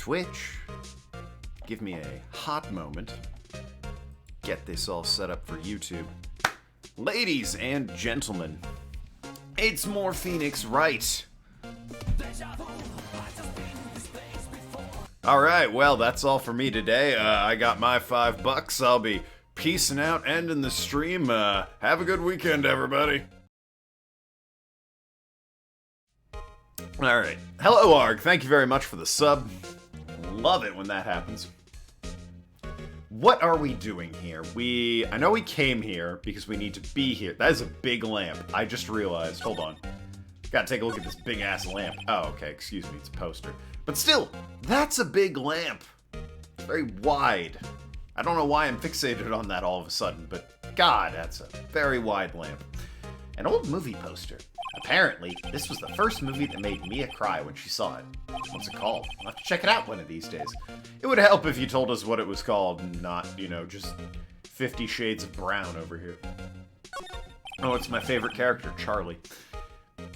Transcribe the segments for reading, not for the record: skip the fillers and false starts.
Twitch. Give me a hot moment. Get this all set up for YouTube. Ladies and gentlemen, it's more Phoenix Wright. Alright, well, that's all for me today. I got my $5. I'll be peacing out, ending the stream. Have a good weekend, everybody. Alright. Hello, Arg. Thank you very much for the sub. Love it when that happens. What are we doing here? I know we came here because we need to be here. That is a big lamp. I just realized. Hold on. Gotta take a look at this big-ass lamp. Oh, okay. Excuse me. It's a poster. But still, that's a big lamp. It's very wide. I don't know why I'm fixated on that all of a sudden, but God, that's a very wide lamp. An old movie poster. Apparently, this was the first movie that made Mia cry when she saw it. What's it called? I'll have to check it out one of these days. It would help if you told us what it was called, and not, you know, just 50 Shades of Brown over here. Oh, it's my favorite character, Charlie.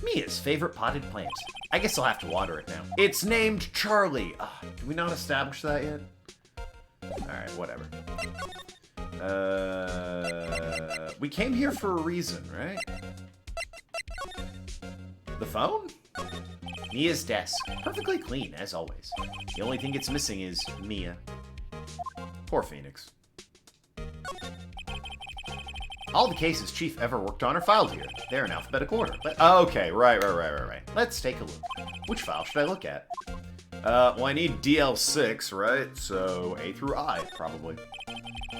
Mia's favorite potted plant. I guess I'll have to water it now. It's named Charlie. Did we not establish that yet? Alright, whatever. We came here for a reason, right? The phone? Mia's desk. Perfectly clean, as always. The only thing it's missing is Mia. Poor Phoenix. All the cases Chief ever worked on are filed here. They're in alphabetical order. Okay, right. Let's take a look. Which file should I look at? Well, I need DL6, right? So A through I, probably.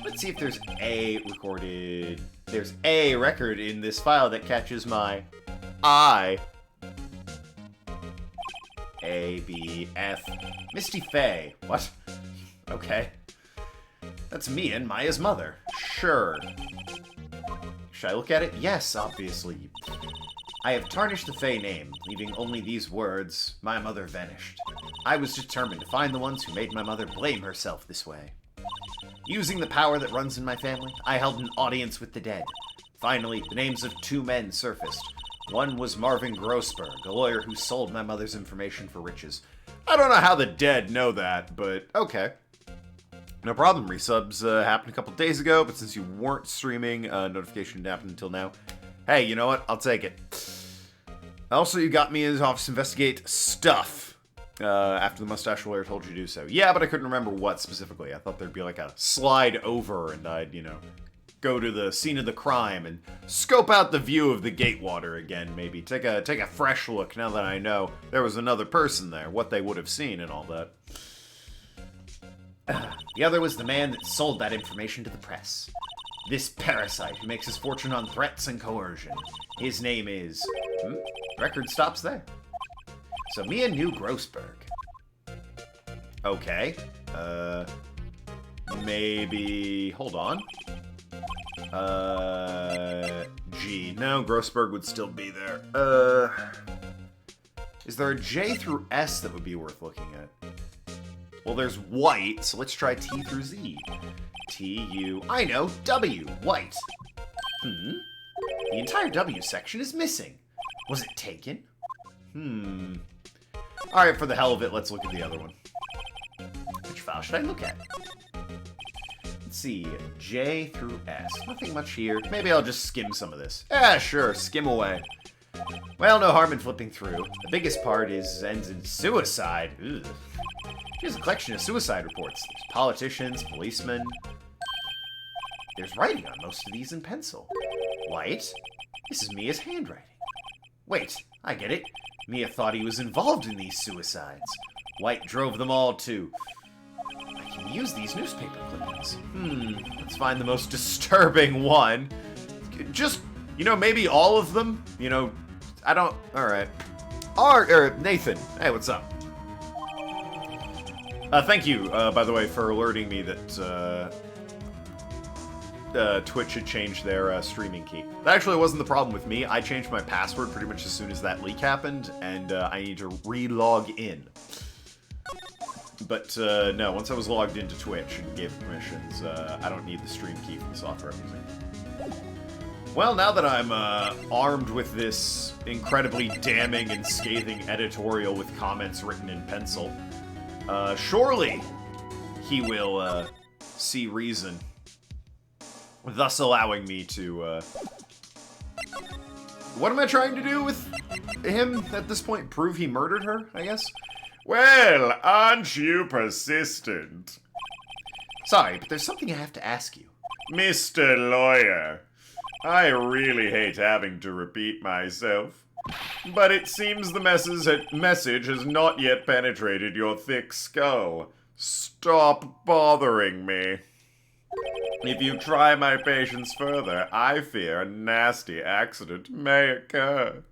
Let's see if there's a recorded... There's a record in this file that catches my I. A, B, F. Misty Faye. What? Okay. That's me and Maya's mother. Sure. Should I look at it? Yes, obviously. I have tarnished the Faye name, leaving only these words, my mother vanished. I was determined to find the ones who made my mother blame herself this way. Using the power that runs in my family, I held an audience with the dead. Finally, the names of two men surfaced. One was Marvin Grossberg, a lawyer who sold my mother's information for riches. I don't know how the dead know that, but okay. No problem, resubs happened a couple days ago, but since you weren't streaming, notification didn't happen until now. Hey, you know what? I'll take it. Also, you got me in his office to investigate stuff after the mustache lawyer told you to do so. Yeah, but I couldn't remember what specifically. I thought there'd be like a slide over and I'd, you know, go to the scene of the crime and scope out the view of the Gatewater again, maybe. Take a fresh look now that I know there was another person there, what they would have seen and all that. The other was the man that sold that information to the press. This parasite who makes his fortune on threats and coercion. His name is... Record stops there. So Mia knew Grossberg. Okay. Maybe... Hold on. G. No, Grossberg would still be there. Is there a J through S that would be worth looking at? Well, there's white, so let's try T through Z. T-U... I know! W! White! The entire W section is missing. Was it taken? Alright, for the hell of it, let's look at the other one. Which file should I look at? Let's see, J through S. Nothing much here. Maybe I'll just skim some of this. Yeah, sure, skim away. Well, no harm in flipping through. The biggest part ends in suicide. Ugh. Here's a collection of suicide reports. There's politicians, policemen. There's writing on most of these in pencil. White? This is Mia's handwriting. Wait, I get it. Mia thought he was involved in these suicides. White drove them all to... I can use these newspaper clippings. Let's find the most disturbing one. Just, you know, maybe all of them? You know, I don't... Alright. Nathan. Hey, what's up? Thank you, by the way, for alerting me that Twitch had changed their streaming key. That actually wasn't the problem with me. I changed my password pretty much as soon as that leak happened, and I need to re-log in. But no, once I was logged into Twitch and gave permissions, I don't need the stream key from the software I'm using. Well, now that I'm armed with this incredibly damning and scathing editorial with comments written in pencil, surely he will, see reason. Thus allowing me to, what am I trying to do with him at this point? Prove he murdered her, I guess? Well, aren't you persistent? Sorry, but there's something I have to ask you. Mr. Lawyer, I really hate having to repeat myself, but it seems the message has not yet penetrated your thick skull. Stop bothering me. If you try my patience further, I fear a nasty accident may occur.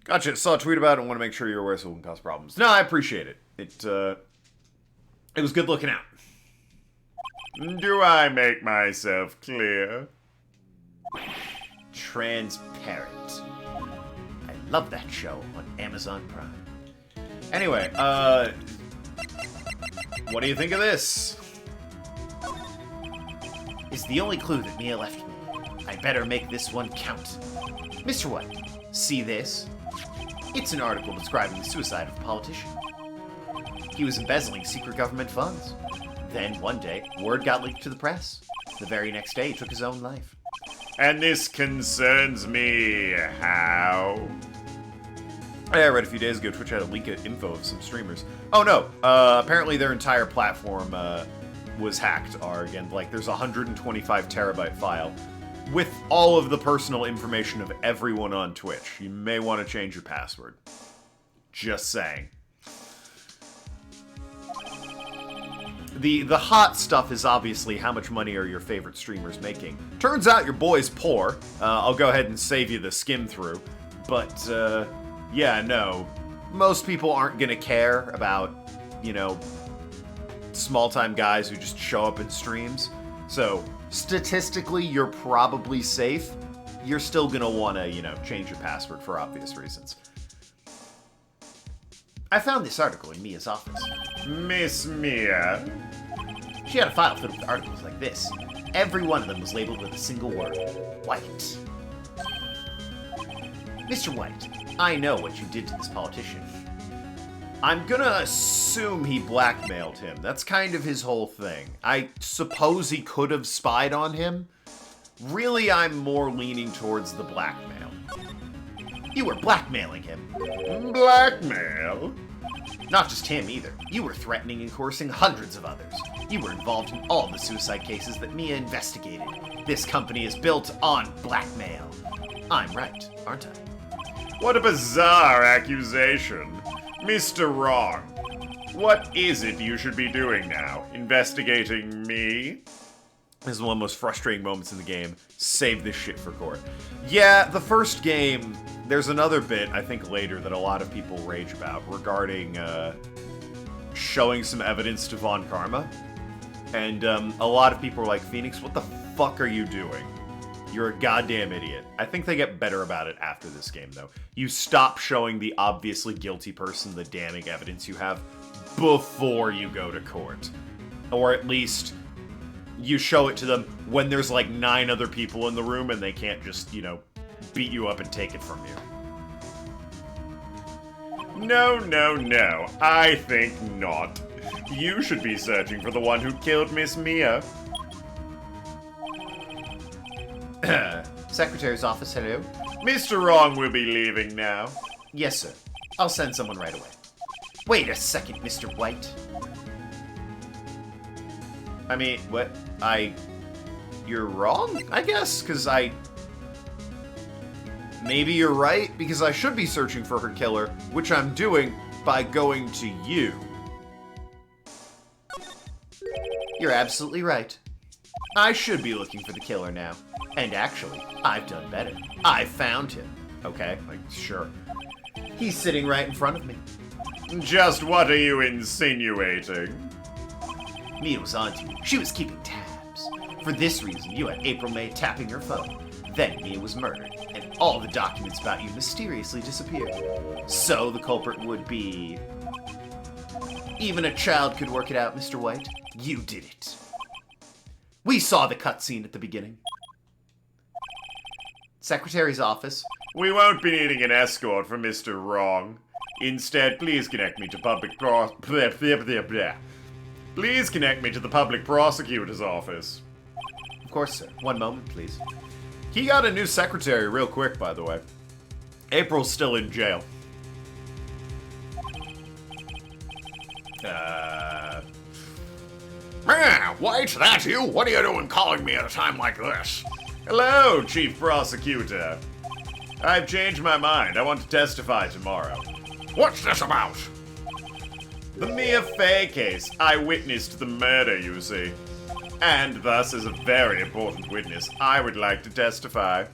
Gotcha. Saw a tweet about it and want to make sure you're aware so it won't cause problems. No, I appreciate it. It was good looking out. Do I make myself clear? Transparent. I love that show on Amazon Prime. Anyway, what do you think of this? It's the only clue that Mia left me. I better make this one count. Mr. White, see this? It's an article describing the suicide of a politician. He was embezzling secret government funds. Then, one day, word got leaked to the press. The very next day, he took his own life. And this concerns me how? I read a few days ago Twitch had a leak of info of some streamers. Oh no, apparently their entire platform was hacked. Again, like, there's a 125 terabyte file with all of the personal information of everyone on Twitch. You may want to change your password. Just saying. The hot stuff is obviously how much money are your favorite streamers making. Turns out your boy's poor. I'll go ahead and save you the skim through. But, yeah, no. Most people aren't gonna care about, you know, small-time guys who just show up in streams. So, statistically, you're probably safe. You're still gonna wanna, you know, change your password for obvious reasons. I found this article in Mia's office. Miss Mia? She had a file filled with articles like this. Every one of them was labeled with a single word. White. Mr. White, I know what you did to this politician. I'm gonna assume he blackmailed him. That's kind of his whole thing. I suppose he could have spied on him. Really, I'm more leaning towards the blackmail. You were blackmailing him. Blackmail? Not just him, either. You were threatening and coercing hundreds of others. You were involved in all the suicide cases that Mia investigated. This company is built on blackmail. I'm right, aren't I? What a bizarre accusation. Mr. Wrong, what is it you should be doing now? Investigating me? This is one of the most frustrating moments in the game. Save this shit for court. Yeah, the first game, there's another bit, I think later, that a lot of people rage about regarding showing some evidence to Von Karma. And a lot of people are like, Phoenix, what the fuck are you doing? You're a goddamn idiot. I think they get better about it after this game, though. You stop showing the obviously guilty person the damning evidence you have before you go to court. Or at least you show it to them when there's like 9 other people in the room and they can't just, you know, beat you up and take it from you. No, no, no. I think not. You should be searching for the one who killed Miss Mia. Secretary's office, hello? Mr. Wrong will be leaving now. Yes, sir. I'll send someone right away. Wait a second, Mr. White. I mean, what? You're wrong, I guess? Because maybe you're right, because I should be searching for her killer, which I'm doing by going to you. You're absolutely right. I should be looking for the killer now. And actually, I've done better. I found him. Okay, like, sure. He's sitting right in front of me. Just what are you insinuating? Mia was onto you. She was keeping tabs. For this reason, you had April May tapping her phone. Then Mia was murdered, and all the documents about you mysteriously disappeared. So the culprit would be... Even a child could work it out, Mr. White. You did it. We saw the cutscene at the beginning. Secretary's office. We won't be needing an escort for Mr. Wrong. Instead, please connect me to Please connect me to the public prosecutor's office. Of course, sir. One moment, please. He got a new secretary real quick, by the way. April's still in jail. White, that you? What are you doing calling me at a time like this? Hello, Chief Prosecutor. I've changed my mind. I want to testify tomorrow. What's this about? The Mia Fey case. I witnessed the murder, you see. And thus, as a very important witness, I would like to testify.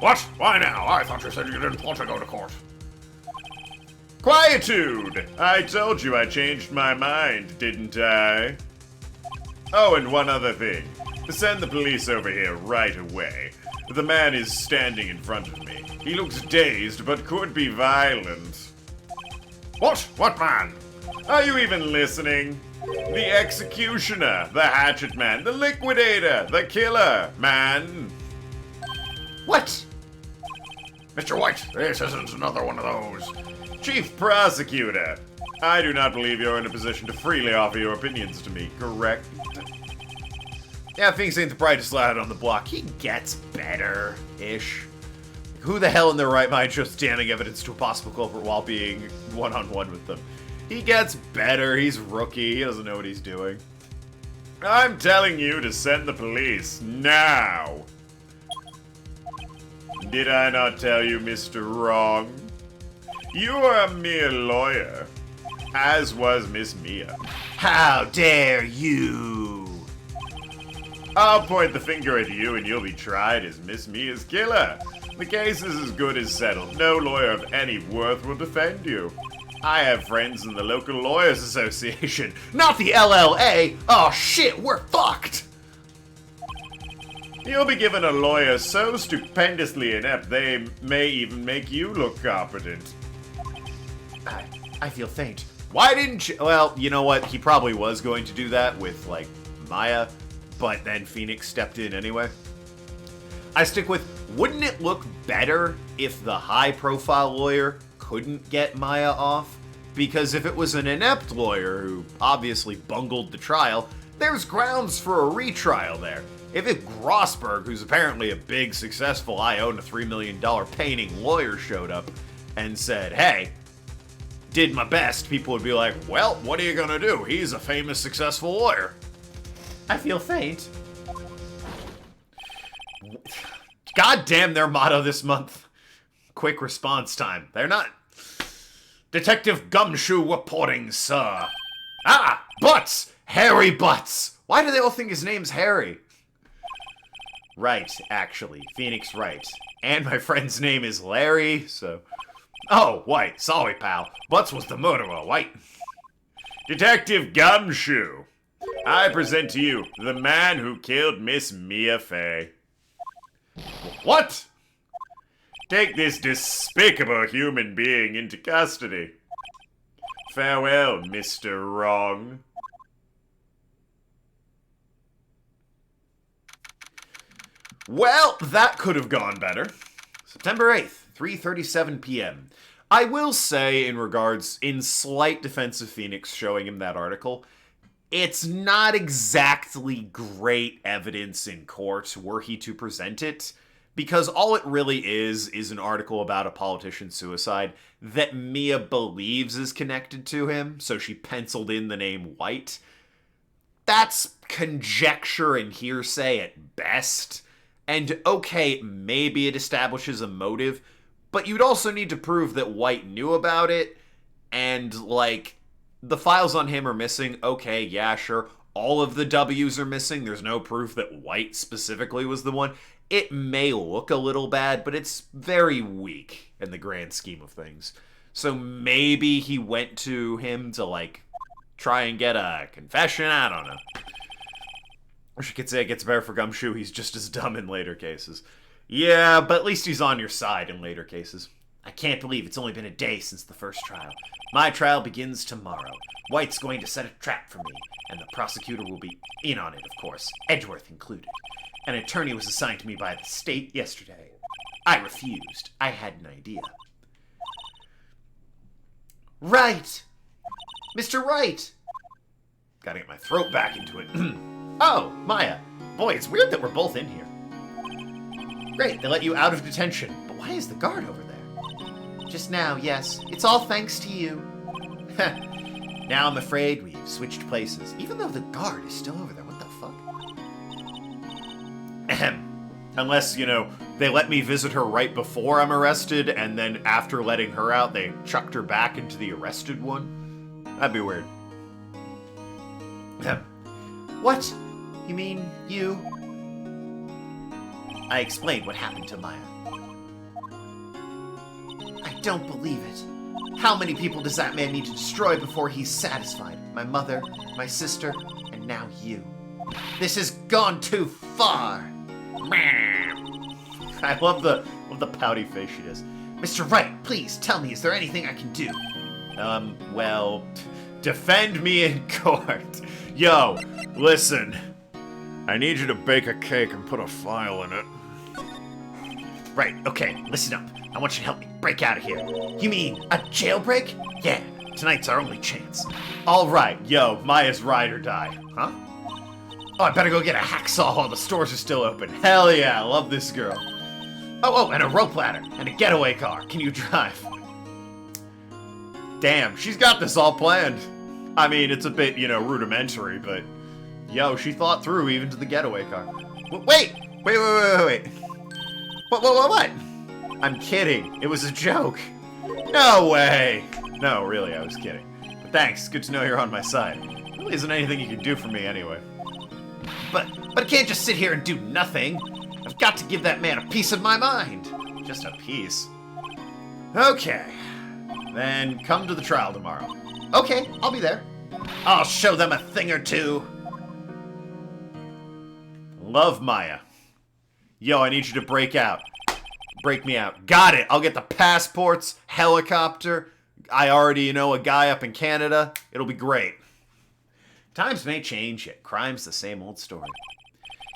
What? Why now? I thought you said you didn't want to go to court. Quietude! I told you I changed my mind, didn't I? Oh, and one other thing. Send the police over here right away. The man is standing in front of me. He looks dazed, but could be violent. What? What man? Are you even listening? The executioner, the hatchet man, the liquidator, the killer, man. What? Mr. White, this isn't another one of those. Chief Prosecutor, I do not believe you're in a position to freely offer your opinions to me, correct? Yeah, things ain't the brightest light on the block. He gets better-ish. Who the hell in their right mind shows damning evidence to a possible culprit while being one-on-one with them? He gets better. He's rookie. He doesn't know what he's doing. I'm telling you to send the police now. Did I not tell you, Mr. Wrong? You are a mere lawyer, as was Miss Mia. How dare you? I'll point the finger at you and you'll be tried as Miss Mia's killer. The case is as good as settled. No lawyer of any worth will defend you. I have friends in the local lawyers association. Not the LLA! Oh shit, we're fucked! You'll be given a lawyer so stupendously inept they may even make you look competent. I feel faint. Why didn't you? Well, you know what? He probably was going to do that with, like, Maya, but then Phoenix stepped in anyway. I stick with, wouldn't it look better if the high-profile lawyer couldn't get Maya off? Because if it was an inept lawyer who obviously bungled the trial, there's grounds for a retrial there. If it Grossberg, who's apparently a big, successful, I own a $3 million painting lawyer, showed up and said, hey, did my best, people would be like, well, what are you gonna do? He's a famous, successful lawyer. I feel faint. God damn their motto this month. Quick response time. They're not. Detective Gumshoe reporting, sir. Ah, Butts! Harry Butts! Why do they all think his name's Harry? Right, actually. Phoenix Wright. And my friend's name is Larry, so... Oh, White. Sorry, pal. Butts was the murderer, White. Detective Gumshoe. I present to you the man who killed Miss Mia Fey. What? Take this despicable human being into custody. Farewell, Mr. Wrong. Well, that could have gone better. September 8th, 3:37 p.m. I will say, in slight defense of Phoenix showing him that article, it's not exactly great evidence in court were he to present it, because all it really is an article about a politician's suicide that Mia believes is connected to him, so she penciled in the name White. That's conjecture and hearsay at best. And okay, maybe it establishes a motive, but you'd also need to prove that White knew about it, and, like, the files on him are missing. Okay, yeah, sure. All of the W's are missing. There's no proof that White specifically was the one. It may look a little bad, but it's very weak in the grand scheme of things. So maybe he went to him to, like, try and get a confession? I don't know. Wish I could say it gets better for Gumshoe. He's just as dumb in later cases. Yeah, but at least he's on your side in later cases. I can't believe it's only been a day since the first trial. My trial begins tomorrow. White's going to set a trap for me, and the prosecutor will be in on it, of course, Edgeworth included. An attorney was assigned to me by the state yesterday. I refused. I had an idea. Right! Mr. Wright! Gotta get my throat back into it. Oh, Maya. Boy, it's weird that we're both in here. Great, they let you out of detention. But why is the guard over there? Just now, yes. It's all thanks to you. Now I'm afraid we've switched places. Even though the guard is still over there. What the fuck? Ahem. Unless, you know, they let me visit her right before I'm arrested, and then after letting her out, they chucked her back into the arrested one? That'd be weird. What? You mean you? I explained what happened to Maya. I don't believe it. How many people does that man need to destroy before he's satisfied? My mother, my sister, and now you. This has gone too far. I love the pouty face she does. Mr. Wright, please tell me, is there anything I can do? Well, defend me in court. Yo, listen. I need you to bake a cake and put a file in it. Right, okay, listen up. I want you to help me break out of here. You mean a jailbreak? Yeah, tonight's our only chance. All right, yo, Maya's ride or die. Huh? Oh, I better go get a hacksaw while the stores are still open. Hell yeah, I love this girl. Oh, and a rope ladder, and a getaway car. Can you drive? Damn, she's got this all planned. I mean, it's a bit, you know, rudimentary, but... Yo, she thought through even to the getaway car. Wait! What? I'm kidding. It was a joke. No way! No, really, I was kidding. But thanks, it's good to know you're on my side. There really isn't anything you can do for me anyway. But I can't just sit here and do nothing. I've got to give that man a piece of my mind. Just a piece. Okay. Then come to the trial tomorrow. Okay, I'll be there. I'll show them a thing or two. Love, Maya. Yo, I need you to break out. Break me out. Got it. I'll get the passports, helicopter. I already know a guy up in Canada. It'll be great. Times may change, yet crime's the same old story.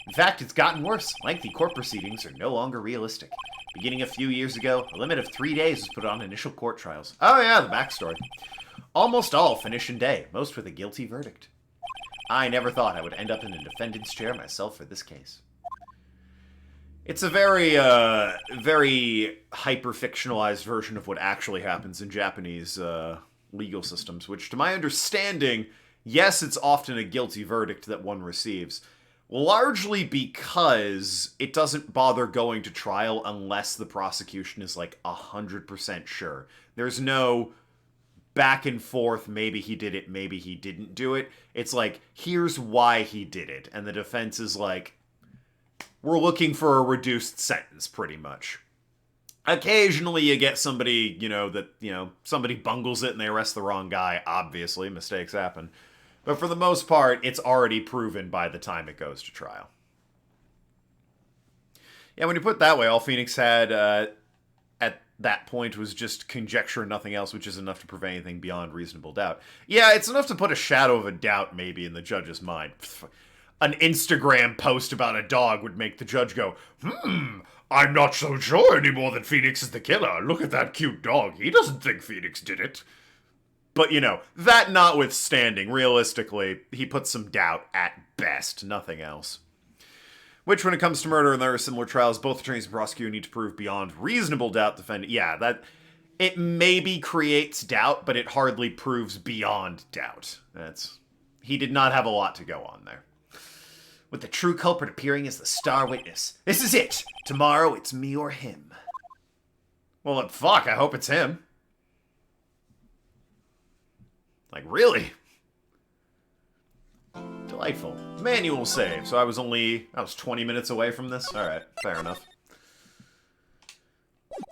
In fact, it's gotten worse. Lengthy court proceedings are no longer realistic. Beginning a few years ago, a limit of 3 days was put on initial court trials. Oh yeah, the backstory. Almost all finish in day, most with a guilty verdict. I never thought I would end up in a defendant's chair myself for this case. It's a very hyper-fictionalized version of what actually happens in Japanese legal systems, which, to my understanding, yes, it's often a guilty verdict that one receives, largely because it doesn't bother going to trial unless the prosecution is, like, 100% sure. There's no back and forth, maybe he did it, maybe he didn't do it. It's like, here's why he did it. And the defense is like, we're looking for a reduced sentence, pretty much. Occasionally you get somebody, somebody bungles it and they arrest the wrong guy. Obviously, mistakes happen. But for the most part, it's already proven by the time it goes to trial. Yeah, when you put it that way, all Phoenix had at that point was just conjecture and nothing else, which is enough to prevent anything beyond reasonable doubt. Yeah, it's enough to put a shadow of a doubt, maybe, in the judge's mind. An Instagram post about a dog would make the judge go, I'm not so sure anymore that Phoenix is the killer. Look at that cute dog. He doesn't think Phoenix did it. But, that notwithstanding, realistically, he puts some doubt at best, nothing else. Which, when it comes to murder and there are similar trials, both attorneys and prosecutor need to prove beyond reasonable doubt defendant. Yeah, that it maybe creates doubt, but it hardly proves beyond doubt. He did not have a lot to go on there. With the true culprit appearing as the star witness. This is it! Tomorrow, it's me or him. Well, fuck, I hope it's him. Like, really? Delightful. Manual save. So I was 20 minutes away from this? Alright, fair enough.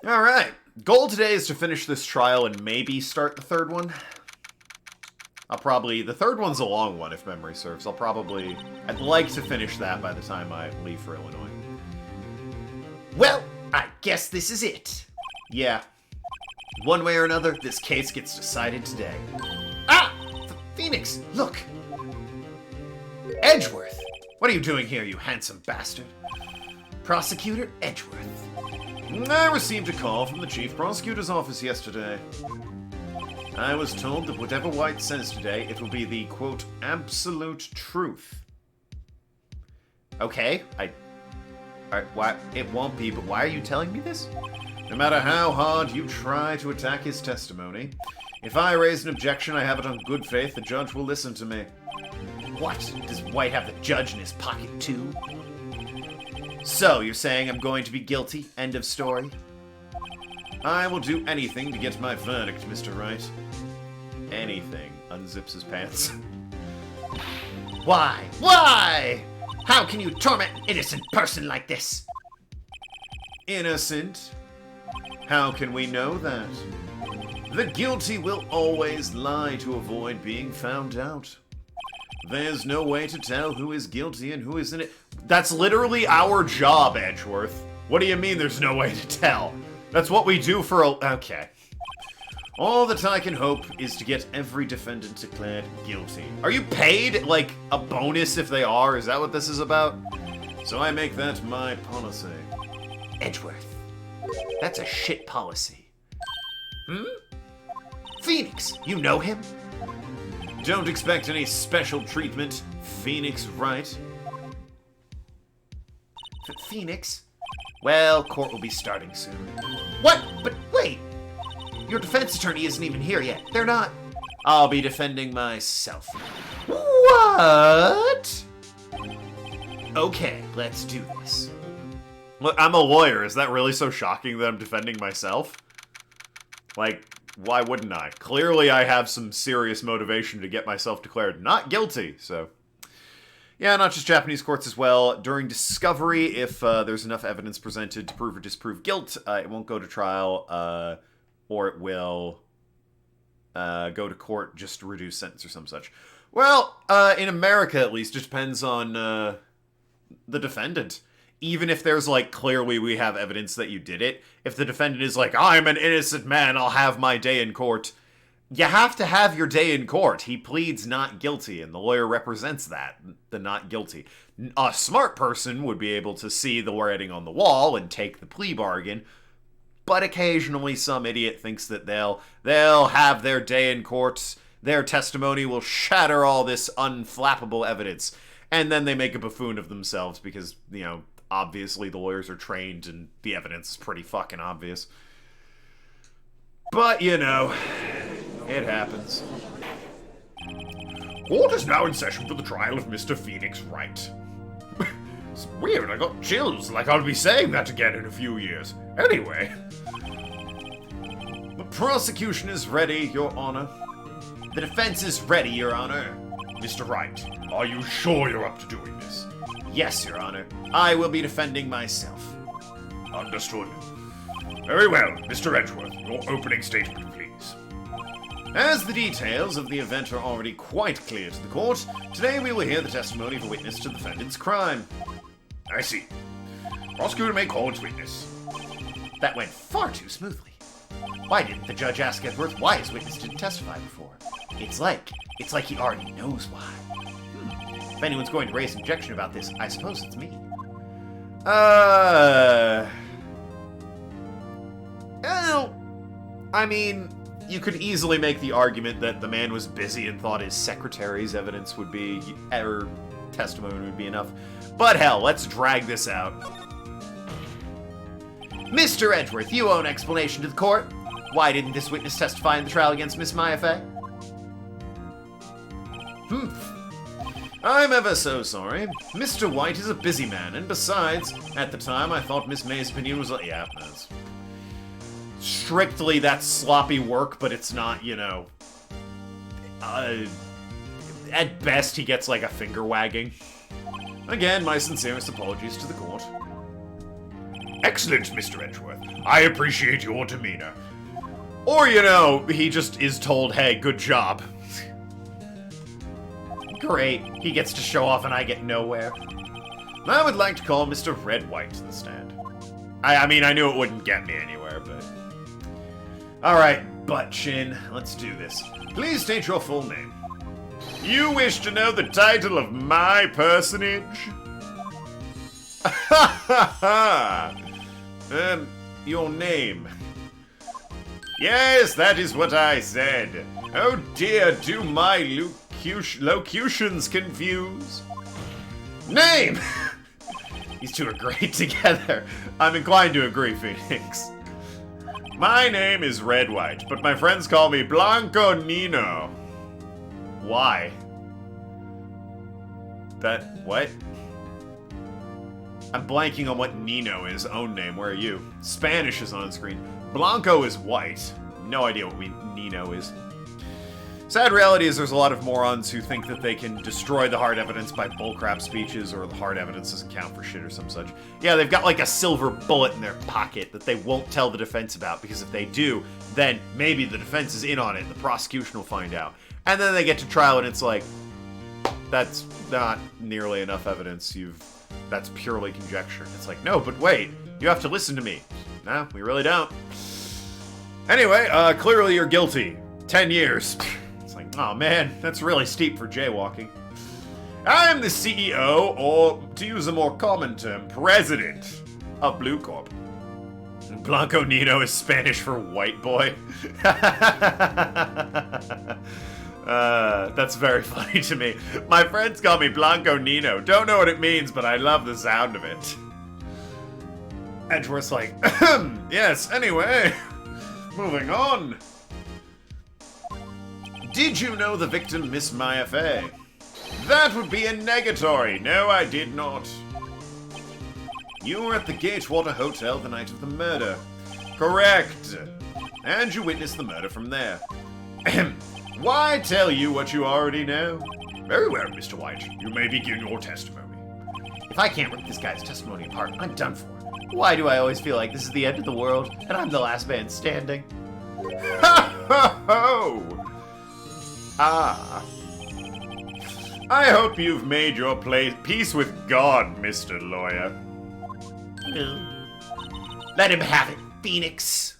Alright. Goal today is to finish this trial and maybe start the third one. The third one's a long one, if memory serves. I'd like to finish that by the time I leave for Illinois. Well, I guess this is it. Yeah. One way or another, this case gets decided today. Ah! Phoenix, look! Edgeworth! What are you doing here, you handsome bastard? Prosecutor Edgeworth. I received a call from the Chief Prosecutor's office yesterday. I was told that whatever White says today, it will be the, quote, absolute truth. Okay, why, it won't be, but why are you telling me this? No matter how hard you try to attack his testimony, if I raise an objection, I have it on good faith the judge will listen to me. What? Does White have the judge in his pocket, too? So, you're saying I'm going to be guilty? End of story? I will do anything to get my verdict, Mr. Wright. Anything. Unzips his pants. Why? Why? How can you torment an innocent person like this? Innocent? How can we know that? The guilty will always lie to avoid being found out. There's no way to tell who is guilty and who isn't. That's literally our job, Edgeworth. What do you mean there's no way to tell? That's what we do for a... Okay. All that I can hope is to get every defendant declared guilty. Are you paid, like, a bonus if they are? Is that what this is about? So I make that my policy. Edgeworth. That's a shit policy. Phoenix, you know him? Don't expect any special treatment, Phoenix Wright. Phoenix? Well, court will be starting soon. What? But wait! Your defense attorney isn't even here yet. They're not. I'll be defending myself. What? Okay, let's do this. Look, I'm a lawyer. Is that really so shocking that I'm defending myself? Like, why wouldn't I? Clearly I have some serious motivation to get myself declared not guilty, so... Yeah, not just Japanese courts as well. During discovery, if there's enough evidence presented to prove or disprove guilt, it won't go to trial, or it will go to court just to reduce sentence or some such. Well, in America at least, it depends on the defendant. Even if there's, like, clearly we have evidence that you did it, if the defendant is like, I'm an innocent man, I'll have my day in court, you have to have your day in court. He pleads not guilty, and the lawyer represents that, the not guilty. A smart person would be able to see the writing on the wall and take the plea bargain, but occasionally some idiot thinks that they'll have their day in court, their testimony will shatter all this unflappable evidence, and then they make a buffoon of themselves because, you know, obviously the lawyers are trained and the evidence is pretty fucking obvious. But, you know, it happens. Court is now in session for the trial of Mr. Phoenix Wright. It's weird, I got chills, like I'll be saying that again in a few years. Anyway. The prosecution is ready, Your Honor. The defense is ready, Your Honor. Mr. Wright, are you sure you're up to doing this? Yes, Your Honor. I will be defending myself. Understood. Very well, Mr. Edgeworth, your opening statement, please. As the details of the event are already quite clear to the court, today we will hear the testimony of a witness to the defendant's crime. I see. Prosecutor may call its witness. That went far too smoothly. Why didn't the judge ask Edgeworth why his witness didn't testify before? It's like he already knows why. If anyone's going to raise an objection about this, I suppose it's me. Well, I mean, you could easily make the argument that the man was busy and thought his secretary's evidence would be, or testimony would be enough. But hell, let's drag this out. Mr. Edgeworth, you owe an explanation to the court. Why didn't this witness testify in the trial against Miss Maya Fey? I'm ever so sorry. Mr. White is a busy man, and besides, at the time I thought Miss May's opinion was like, yeah, that's... Strictly, that's sloppy work, but it's not, you know... at best, he gets, like, a finger wagging. Again, my sincerest apologies to the court. Excellent, Mr. Edgeworth. I appreciate your demeanor. Or, you know, he just is told, hey, good job. Great. He gets to show off and I get nowhere. I would like to call Mr. Red White to the stand. I mean, I knew it wouldn't get me anywhere, but... Alright, butt chin. Let's do this. Please state your full name. You wish to know the title of my personage? Your name. Yes, that is what I said. Oh dear, do my locutions confuse? Name! These two are great together. I'm inclined to agree, Phoenix. My name is Red White, but my friends call me Blanco Nino. Why? What? I'm blanking on what Nino is. Own name, where are you? Spanish is on screen. Blanco is white. No idea what Nino is. Sad reality is there's a lot of morons who think that they can destroy the hard evidence by bullcrap speeches, or the hard evidence doesn't count for shit or some such. Yeah, they've got like a silver bullet in their pocket that they won't tell the defense about, because if they do, then maybe the defense is in on it and the prosecution will find out. And then they get to trial and it's like, that's not nearly enough evidence. That's purely conjecture. It's like, no, but wait, you have to listen to me. No, we really don't. Anyway, clearly you're guilty. 10 years. It's like, oh man, that's really steep for jaywalking. I am the CEO, or to use a more common term, president of Blue Corp. Blanco Nino is Spanish for white boy. That's very funny to me. My friends call me Blanco Nino. Don't know what it means, but I love the sound of it. Edgeworth's like, yes, anyway. Moving on. Did you know the victim, Miss Maya Fey? That would be a negatory. No, I did not. You were at the Gatewater Hotel the night of the murder. Correct. And you witnessed the murder from there. Why tell you what you already know? Very well, Mr. White. You may begin your testimony. If I can't rip this guy's testimony apart, I'm done for. Why do I always feel like this is the end of the world, and I'm the last man standing? Ha ha ho! Ah. I hope you've made your peace with God, Mr. Lawyer. Let him have it, Phoenix.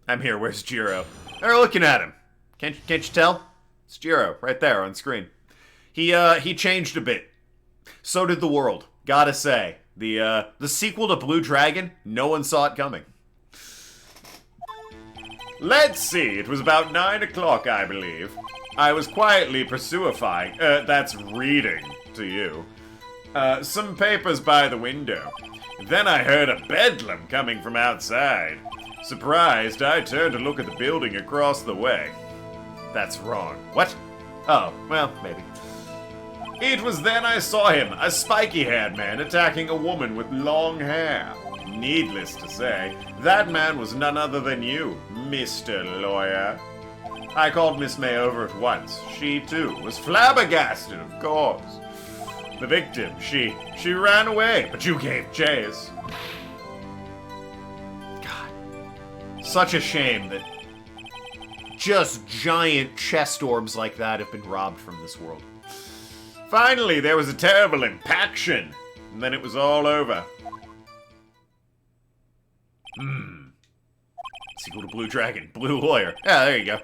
I'm here. Where's Jiro? They're looking at him. Can't you tell? It's Jiro, right there on screen. He changed a bit. So did the world. Gotta say. The sequel to Blue Dragon, no one saw it coming. Let's see, it was about 9 o'clock, I believe. I was quietly pursuifying, that's reading to you, some papers by the window. Then I heard a bedlam coming from outside. Surprised, I turned to look at the building across the way. That's wrong. What? Oh, well, maybe. It was then I saw him, a spiky-haired man attacking a woman with long hair. Needless to say, that man was none other than you, Mr. Lawyer. I called Miss May over at once. She, too, was flabbergasted, of course. The victim, she ran away, but you gave chase. God. Such a shame that just giant chest orbs like that have been robbed from this world. Finally, there was a terrible impaction, and then it was all over. Sequel to Blue Dragon, Blue Lawyer. Yeah, there you go.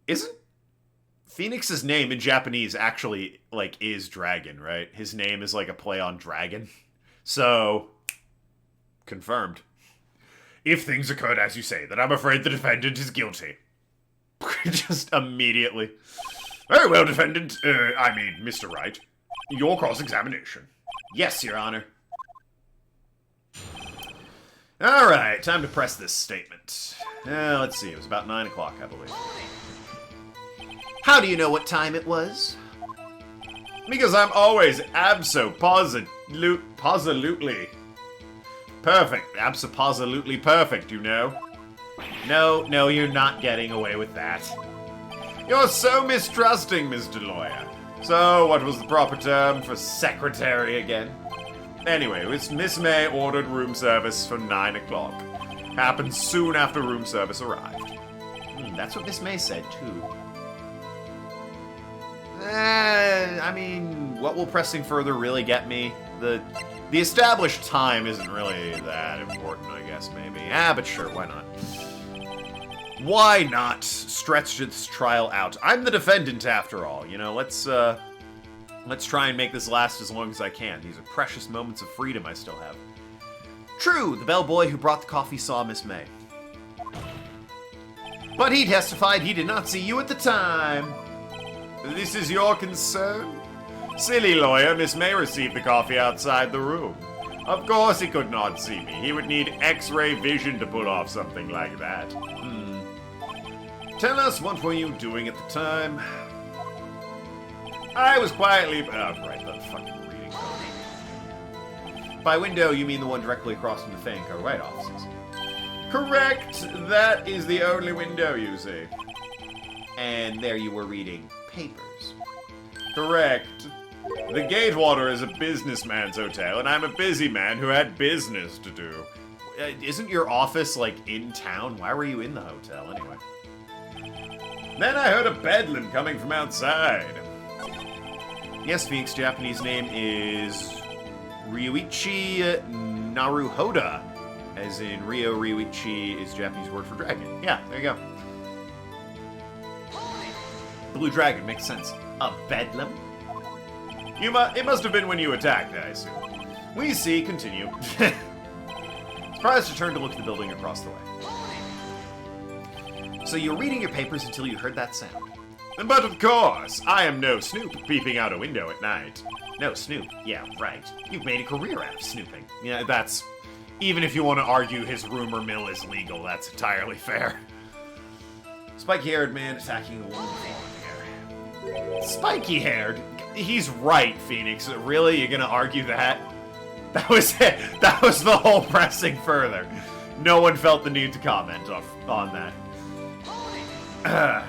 Isn't Phoenix's name in Japanese actually, like, is Dragon, right? His name is, like, a play on dragon. So, confirmed. If things occurred as you say, then I'm afraid the defendant is guilty. Just immediately. Very well, defendant. Mr. Wright. Your cross-examination. Yes, Your Honor. Alright, time to press this statement. Let's see, it was about 9 o'clock, I believe. How do you know what time it was? Because I'm always absolutely perfect. Absolutely perfect, you know. No, you're not getting away with that. You're so mistrusting, Mr. Lawyer. So, what was the proper term for secretary again? Anyway, Miss May ordered room service for 9 o'clock. Happened soon after room service arrived. That's what Miss May said, too. What will pressing further really get me? The established time isn't really that important, I guess, maybe. But sure, why not? Why not stretch this trial out? I'm the defendant, after all. You know, let's try and make this last as long as I can. These are precious moments of freedom I still have. True, the bellboy who brought the coffee saw Miss May. But he testified he did not see you at the time. This is your concern? Silly lawyer, Miss May received the coffee outside the room. Of course he could not see me. He would need X-ray vision to pull off something like that. Tell us, what were you doing at the time? I was quietly... Oh, right, the fucking reading code. By window, you mean the one directly across from the Fanco Wright offices. Correct. That is the only window you see. And there you were reading papers. Correct. The Gatewater is a businessman's hotel, and I'm a busy man who had business to do. Isn't your office, like, in town? Why were you in the hotel, anyway? Then I heard a bedlam coming from outside. Yes, Phoenix, Japanese name is Ryuichi Naruhoda. As in, Ryo Ryuichi is Japanese word for dragon. Yeah, there you go. Blue dragon, makes sense. A bedlam? It must have been when you attacked, I assume. We see, continue. Surprised to turn to look at the building across the way. So you were reading your papers until you heard that sound. But of course, I am no snoop peeping out a window at night. No, Snoop. Yeah, right. You've made a career out of snooping. Yeah, that's... Even if you want to argue his rumor mill is legal, that's entirely fair. Spiky-haired man attacking a woman with long hair. Spiky-haired? He's right, Phoenix. Really? You're gonna argue that? That was it. That was the whole pressing further. No one felt the need to comment on that.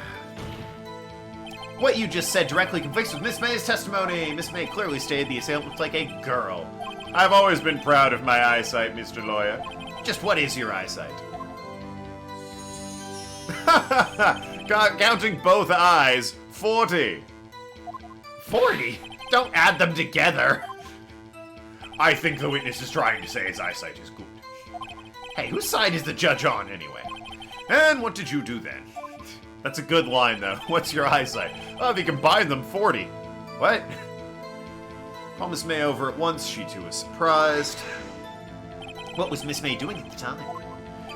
What you just said directly conflicts with Miss May's testimony. Miss May clearly stated the assailant looked like a girl. I've always been proud of my eyesight, Mr. Lawyer. Just what is your eyesight? Counting both eyes, 40. 40? Don't add them together. I think the witness is trying to say his eyesight is good. Hey, whose side is the judge on, anyway? And what did you do then? That's a good line, though. What's your eyesight? Oh, if you combine them, 40. What? Call Miss May over at once. She, too, was surprised. What was Miss May doing at the time?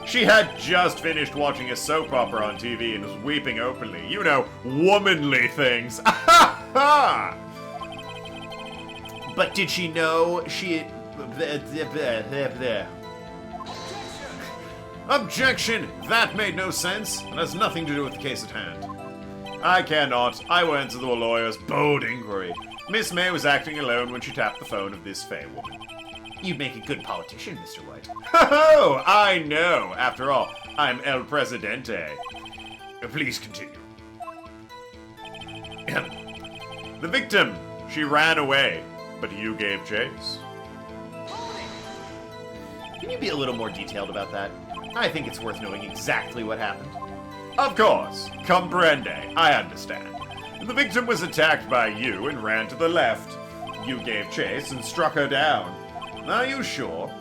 She had just finished watching a soap opera on TV and was weeping openly. You know, womanly things. But did she know she... Objection! That made no sense, and has nothing to do with the case at hand. I cannot. I will answer the lawyer's bold inquiry. Miss May was acting alone when she tapped the phone of this Fey woman. You'd make a good politician, Mr. White. Oh, I know. After all, I'm El Presidente. Please continue. The victim, she ran away, but you gave chase. Can you be a little more detailed about that? I think it's worth knowing exactly what happened. Of course. Comprende. I understand. The victim was attacked by you and ran to the left. You gave chase and struck her down. Are you sure?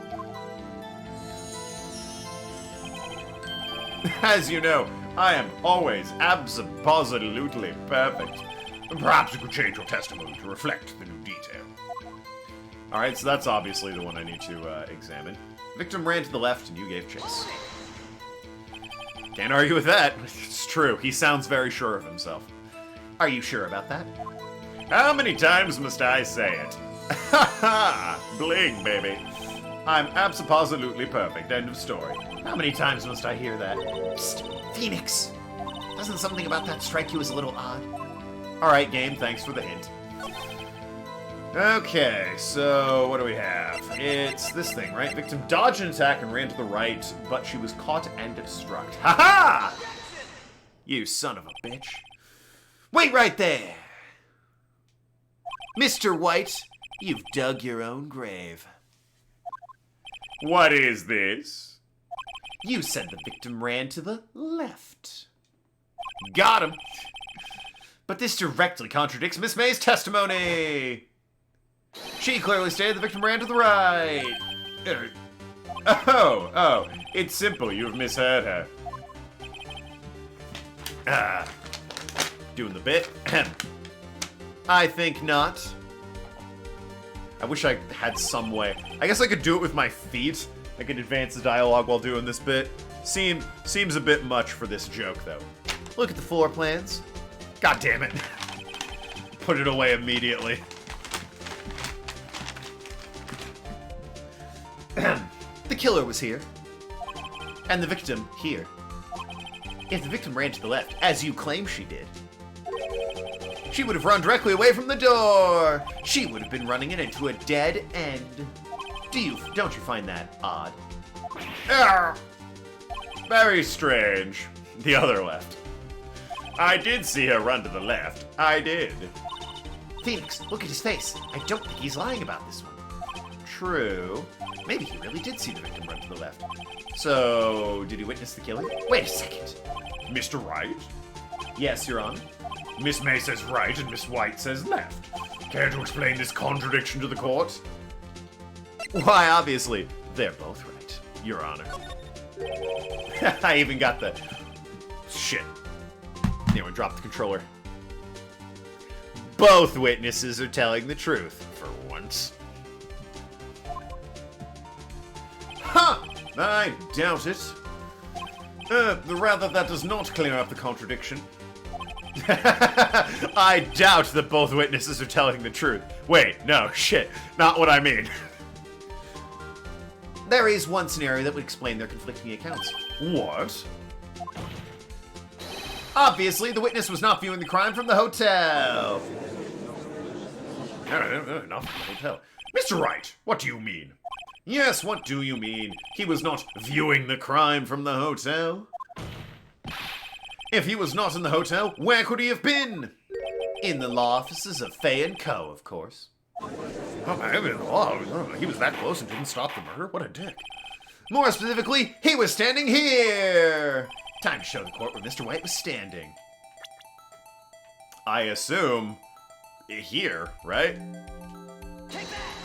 As you know, I am always absolutely perfect. Perhaps you could change your testimony to reflect the new detail. Alright, so that's obviously the one I need to examine. Victim ran to the left and you gave chase. Can't argue with that. It's true. He sounds very sure of himself. Are you sure about that? How many times must I say it? Ha ha! Bling, baby. I'm absolutely perfect. End of story. How many times must I hear that? Psst, Phoenix! Doesn't something about that strike you as a little odd? Alright, game, thanks for the hint. Okay, so what do we have? It's this thing, right? Victim dodged an attack and ran to the right, but she was caught and struck. Ha-ha! You son of a bitch. Wait right there! Mr. White, you've dug your own grave. What is this? You said the victim ran to the left. Got him! But this directly contradicts Miss May's testimony! She clearly stated the victim ran to the right. Oh, it's simple. You've misheard her. Doing the bit. I think not. I wish I had some way. I guess I could do it with my feet, I can advance the dialogue while doing this bit. Seems a bit much for this joke, though. Look at the floor plans. God damn it. Put it away immediately. The killer was here. And the victim here. If the victim ran to the left, as you claim she did, she would have run directly away from the door. She would have been running it into a dead end. Don't you find that odd? Very strange. The other left. I did see her run to the left. I did. Phoenix, look at his face. I don't think he's lying about this one. True. Maybe he really did see the victim run to the left. So, did he witness the killing? Wait a second. Mr. Wright? Yes, Your Honor. Miss May says right and Miss White says left. Care to explain this contradiction to the court? Why, obviously, they're both right, Your Honor. I even got the... Shit. Anyway, drop the controller. Both witnesses are telling the truth, for once. Ha! I doubt it. Rather, that does not clear up the contradiction. I doubt that both witnesses are telling the truth. Wait, no, shit. Not what I mean. There is one scenario that would explain their conflicting accounts. What? Obviously, the witness was not viewing the crime from the hotel. No, not from the hotel. Mr. Wright, what do you mean? Yes, what do you mean? He was not viewing the crime from the hotel? If he was not in the hotel, where could he have been? In the law offices of Fay & Co., of course. Oh, he was that close and didn't stop the murder? What a dick. More specifically, he was standing here! Time to show the court where Mr. White was standing. I assume... here, right? Take that!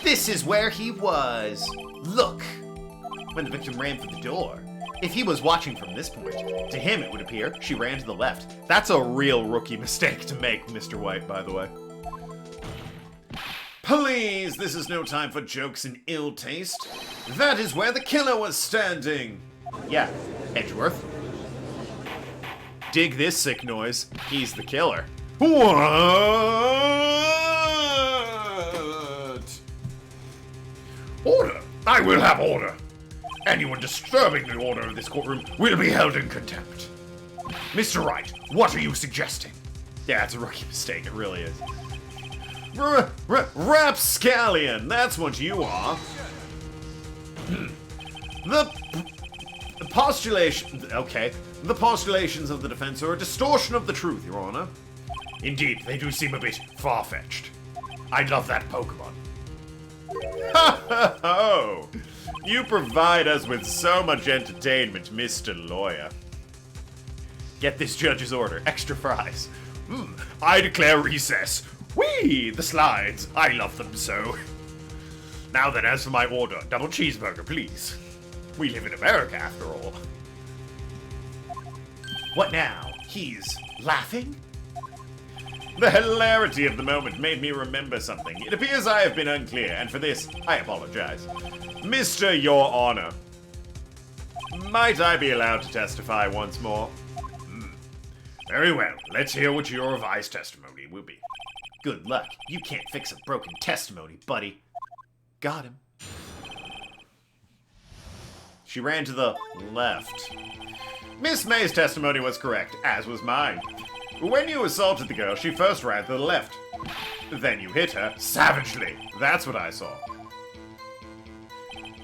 This is where he was. Look! When the victim ran for the door. If he was watching from this point, to him it would appear she ran to the left. That's a real rookie mistake to make, Mr. White, by the way. Please, this is no time for jokes in ill taste. That is where the killer was standing. Yeah, Edgeworth. Dig this sick noise. He's the killer. What? Order! I will have order! Anyone disturbing the order of this courtroom will be held in contempt. Mr. Wright, what are you suggesting? Yeah, it's a rookie mistake, it really is. Rapscallion, that's what you are. The postulation... Okay. The postulations of the defense are a distortion of the truth, Your Honor. Indeed, they do seem a bit far-fetched. I love that Pokemon. Ha ha ho! You provide us with so much entertainment, Mr. Lawyer. Get this judge's order. Extra fries. I declare recess. Whee! The slides. I love them so. Now then, as for my order, double cheeseburger, please. We live in America, after all. What now? He's laughing? The hilarity of the moment made me remember something. It appears I have been unclear, and for this, I apologize. Mr. Your Honor, might I be allowed to testify once more? Very well. Let's hear what your revised testimony will be. Good luck. You can't fix a broken testimony, buddy. Got him. She ran to the left. Miss May's testimony was correct, as was mine. When you assaulted the girl, she first ran to the left. Then you hit her savagely. That's what I saw.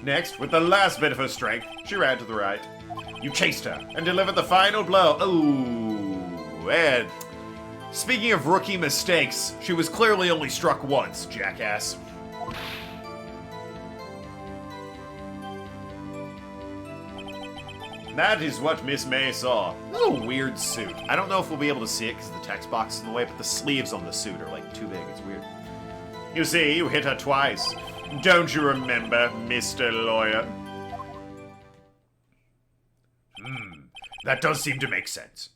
Next, with the last bit of her strength, she ran to the right. You chased her and delivered the final blow. Ooh, and speaking of rookie mistakes, she was clearly only struck once, jackass. That is what Miss May saw. This is a weird suit. I don't know if we'll be able to see it because the text box is in the way, but the sleeves on the suit are like too big. It's weird. You see, you hit her twice. Don't you remember, Mr. Lawyer? That does seem to make sense.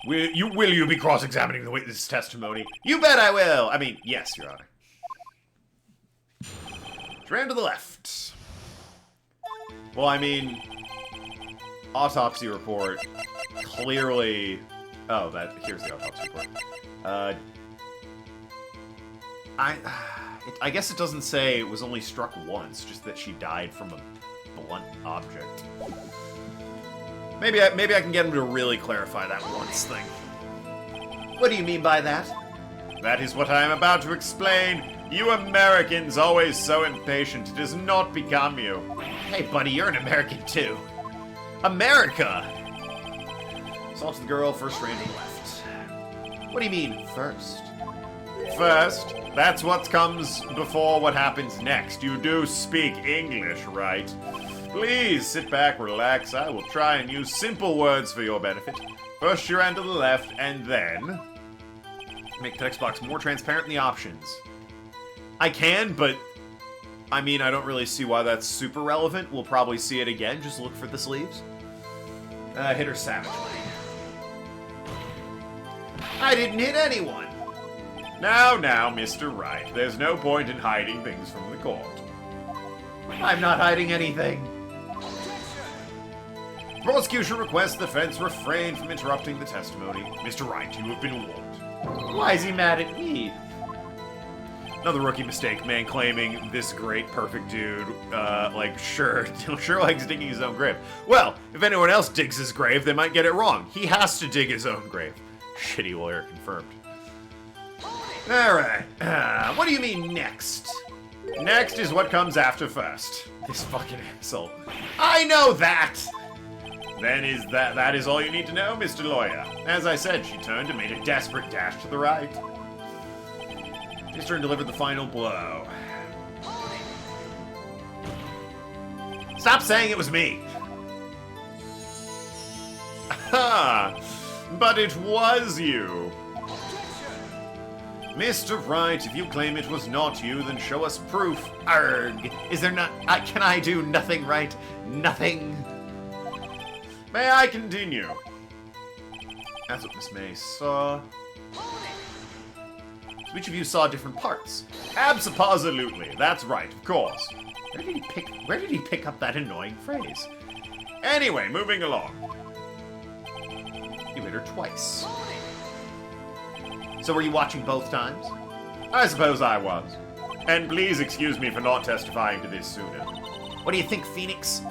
Will you be cross-examining the witness' testimony? You bet I will! I mean, yes, Your Honor. Strand to the left. Well, I mean, Autopsy Report clearly... Oh, here's the Autopsy Report. I guess it doesn't say it was only struck once, just that she died from a blunt object. Maybe I can get him to really clarify that once thing. What do you mean by that? That is what I am about to explain. You Americans always so impatient. It does not become you. Hey, buddy, you're an American too. America! Assault to the girl, first strand to the left. What do you mean, first? First, that's what comes before what happens next. You do speak English, right? Please sit back, relax. I will try and use simple words for your benefit. First strand to the left, and then... Make the text box more transparent in the options. I can, but... I mean, I don't really see why that's super relevant. We'll probably see it again. Just look for the sleeves. Hit her savagely. I didn't hit anyone! Now, Mr. Wright. There's no point in hiding things from the court. I'm not hiding anything. Prosecution requests the defense refrain from interrupting the testimony. Mr. Wright, you have been warned. Why is he mad at me? Another rookie mistake, man claiming this great, perfect dude, sure likes digging his own grave. Well, if anyone else digs his grave, they might get it wrong. He has to dig his own grave. Shitty lawyer confirmed. Alright, what do you mean next? Next is what comes after first. This fucking asshole. I know that! Then that is all you need to know, Mr. Lawyer. As I said, she turned and made a desperate dash to the right. His turn delivered the final blow. Stop saying it was me! Ha! But it was you! Mr. Wright, if you claim it was not you, then show us proof. Arg! Is there not... can I do nothing right? Nothing? May I continue? That's what Miss May saw. So each of you saw different parts. Absolutely. That's right, of course. Where did he pick up that annoying phrase? Anyway, moving along. You hit her twice. So were you watching both times? I suppose I was. And please excuse me for not testifying to this sooner. What do you think, Phoenix?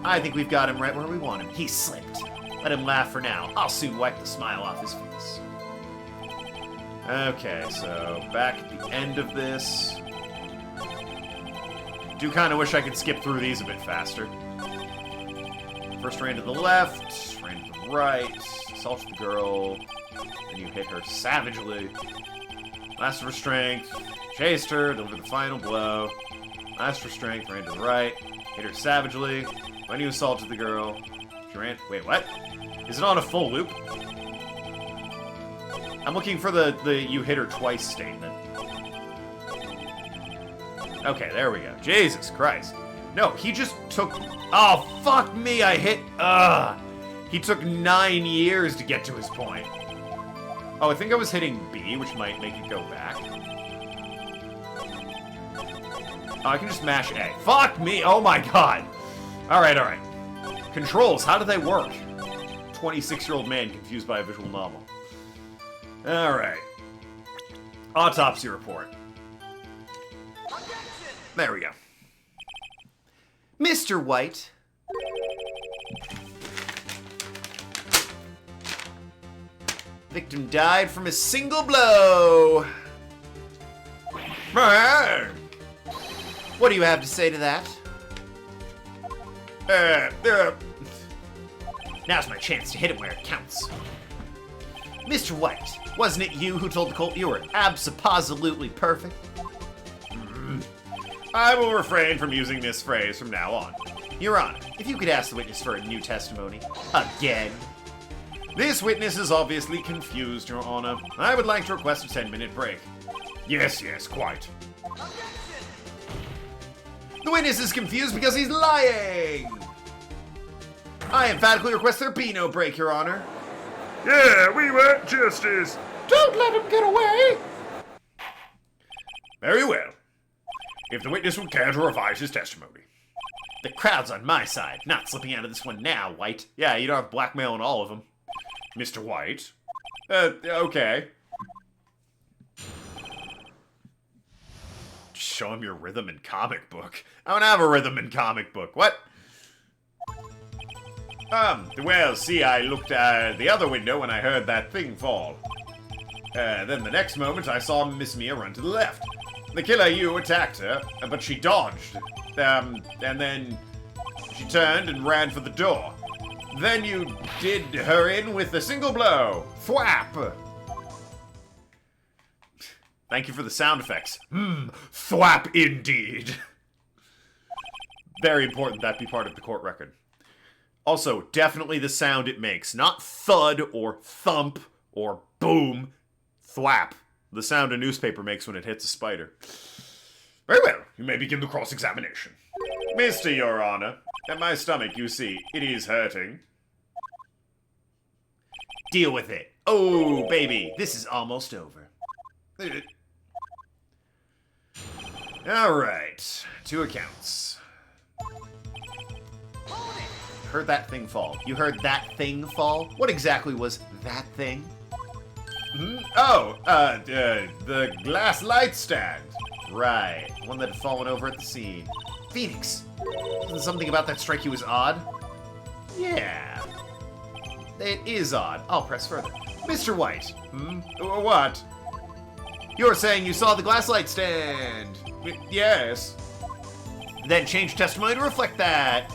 I think we've got him right where we want him. He slipped. Let him laugh for now. I'll soon wipe the smile off his face. Okay, so back at the end of this. Do kind of wish I could skip through these a bit faster. First strand to the left, strand to the right, assault the girl, and you hit her savagely. Last restraint, chased her, delivered the final blow. Last restraint, ran to the right, hit her savagely. When you assaulted the girl, she ran. Wait, what? Is it on a full loop? I'm looking for the you hit her twice statement. Okay, there we go. Jesus Christ. No, he just took... Oh, fuck me, I hit... He took 9 years to get to his point. Oh, I think I was hitting B, which might make it go back. Oh, I can just mash A. Fuck me, oh my god. Alright. Controls, how do they work? 26-year-old man confused by a visual novel. Alright. Autopsy report. There we go. Mr. White. Victim died from a single blow. What do you have to say to that? Now's my chance to hit him where it counts. Mr. White, wasn't it you who told the Colt you were abso-positively perfect? I will refrain from using this phrase from now on. Your Honor, if you could ask the witness for a new testimony. Again. This witness is obviously confused, Your Honor. I would like to request a 10-minute break. Yes, quite. The witness is confused because he's lying! I emphatically request there be no break, Your Honor. Yeah, we want justice. Don't let him get away! Very well. if the witness would care to revise his testimony. The crowd's on my side. Not slipping out of this one now, White. Yeah, you don't have blackmail on all of them. Mr. White? Okay. Show him your rhythm and comic book. I don't have a rhythm and comic book. What? Well, see, I looked out the other window when I heard that thing fall. Then the next moment I saw Miss Mia run to the left. The killer, you, attacked her, but she dodged. And then she turned and ran for the door. Then you did her in with a single blow. Thwap! Thank you for the sound effects. Thwap indeed. Very important that be part of the court record. Also, definitely the sound it makes. Not thud or thump or boom. Thwap. The sound a newspaper makes when it hits a spider. Very well, you may begin the cross-examination. Mr. Your Honor, at my stomach, you see, it is hurting. Deal with it. Oh, baby, this is almost over. Alright, 2 accounts. Heard that thing fall. You heard that thing fall? What exactly was that thing? The glass light stand. Right, one that had fallen over at the scene. Phoenix, doesn't something about that strike you as odd? Yeah, it is odd. I'll press further. Mr. White. What? You're saying you saw the glass light stand. Yes. Then change testimony to reflect that.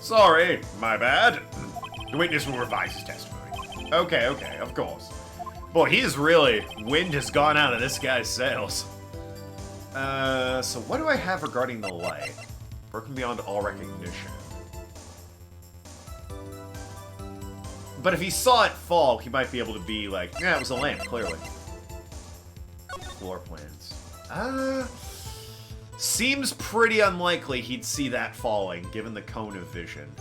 Sorry, my bad. The witness will revise his testimony. Okay, of course. Boy, wind has gone out of this guy's sails. So what do I have regarding the light? Broken beyond all recognition. But if he saw it fall, he might be able to be like, yeah, it was a lamp, clearly. Floor plans. Seems pretty unlikely he'd see that falling, given the cone of vision.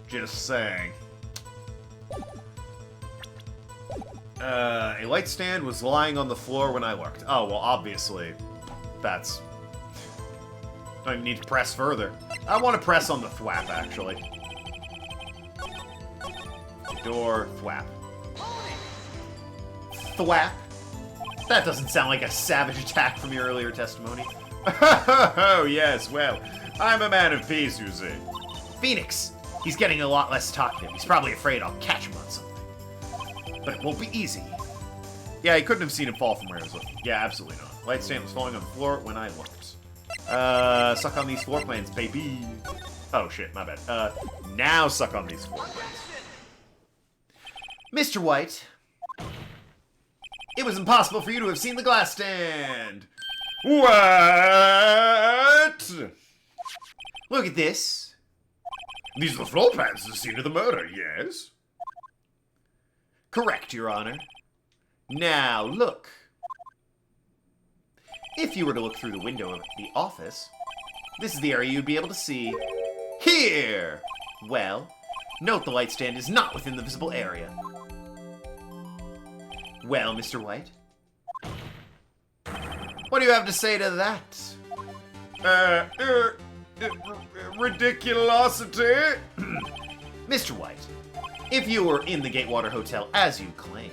Just saying. A light stand was lying on the floor when I looked. Oh, well, obviously, that's... Don't even need to press further. I want to press on the thwap, actually. Door, thwap. Thwap? That doesn't sound like a savage attack from your earlier testimony. Oh, yes, well, I'm a man of peace, you see. Phoenix! He's getting a lot less talkative. He's probably afraid I'll catch him on something. But it won't be easy. Yeah, he couldn't have seen him fall from where he was looking. Yeah, absolutely not. Light stand was falling on the floor when I looked. Suck on these floor plans, baby. Oh, shit, my bad. Now suck on these floor plans. Mr. White, it was impossible for you to have seen the glass stand. What? Look at this. These are the floor plans of the scene of the murder, yes? Correct, Your Honor. Now, look. If you were to look through the window of the office, this is the area you'd be able to see. Here! Well, note the light stand is not within the visible area. Well, Mr. White? What do you have to say to that? Ridiculosity? Mr. White, if you were in the Gatewater Hotel as you claim,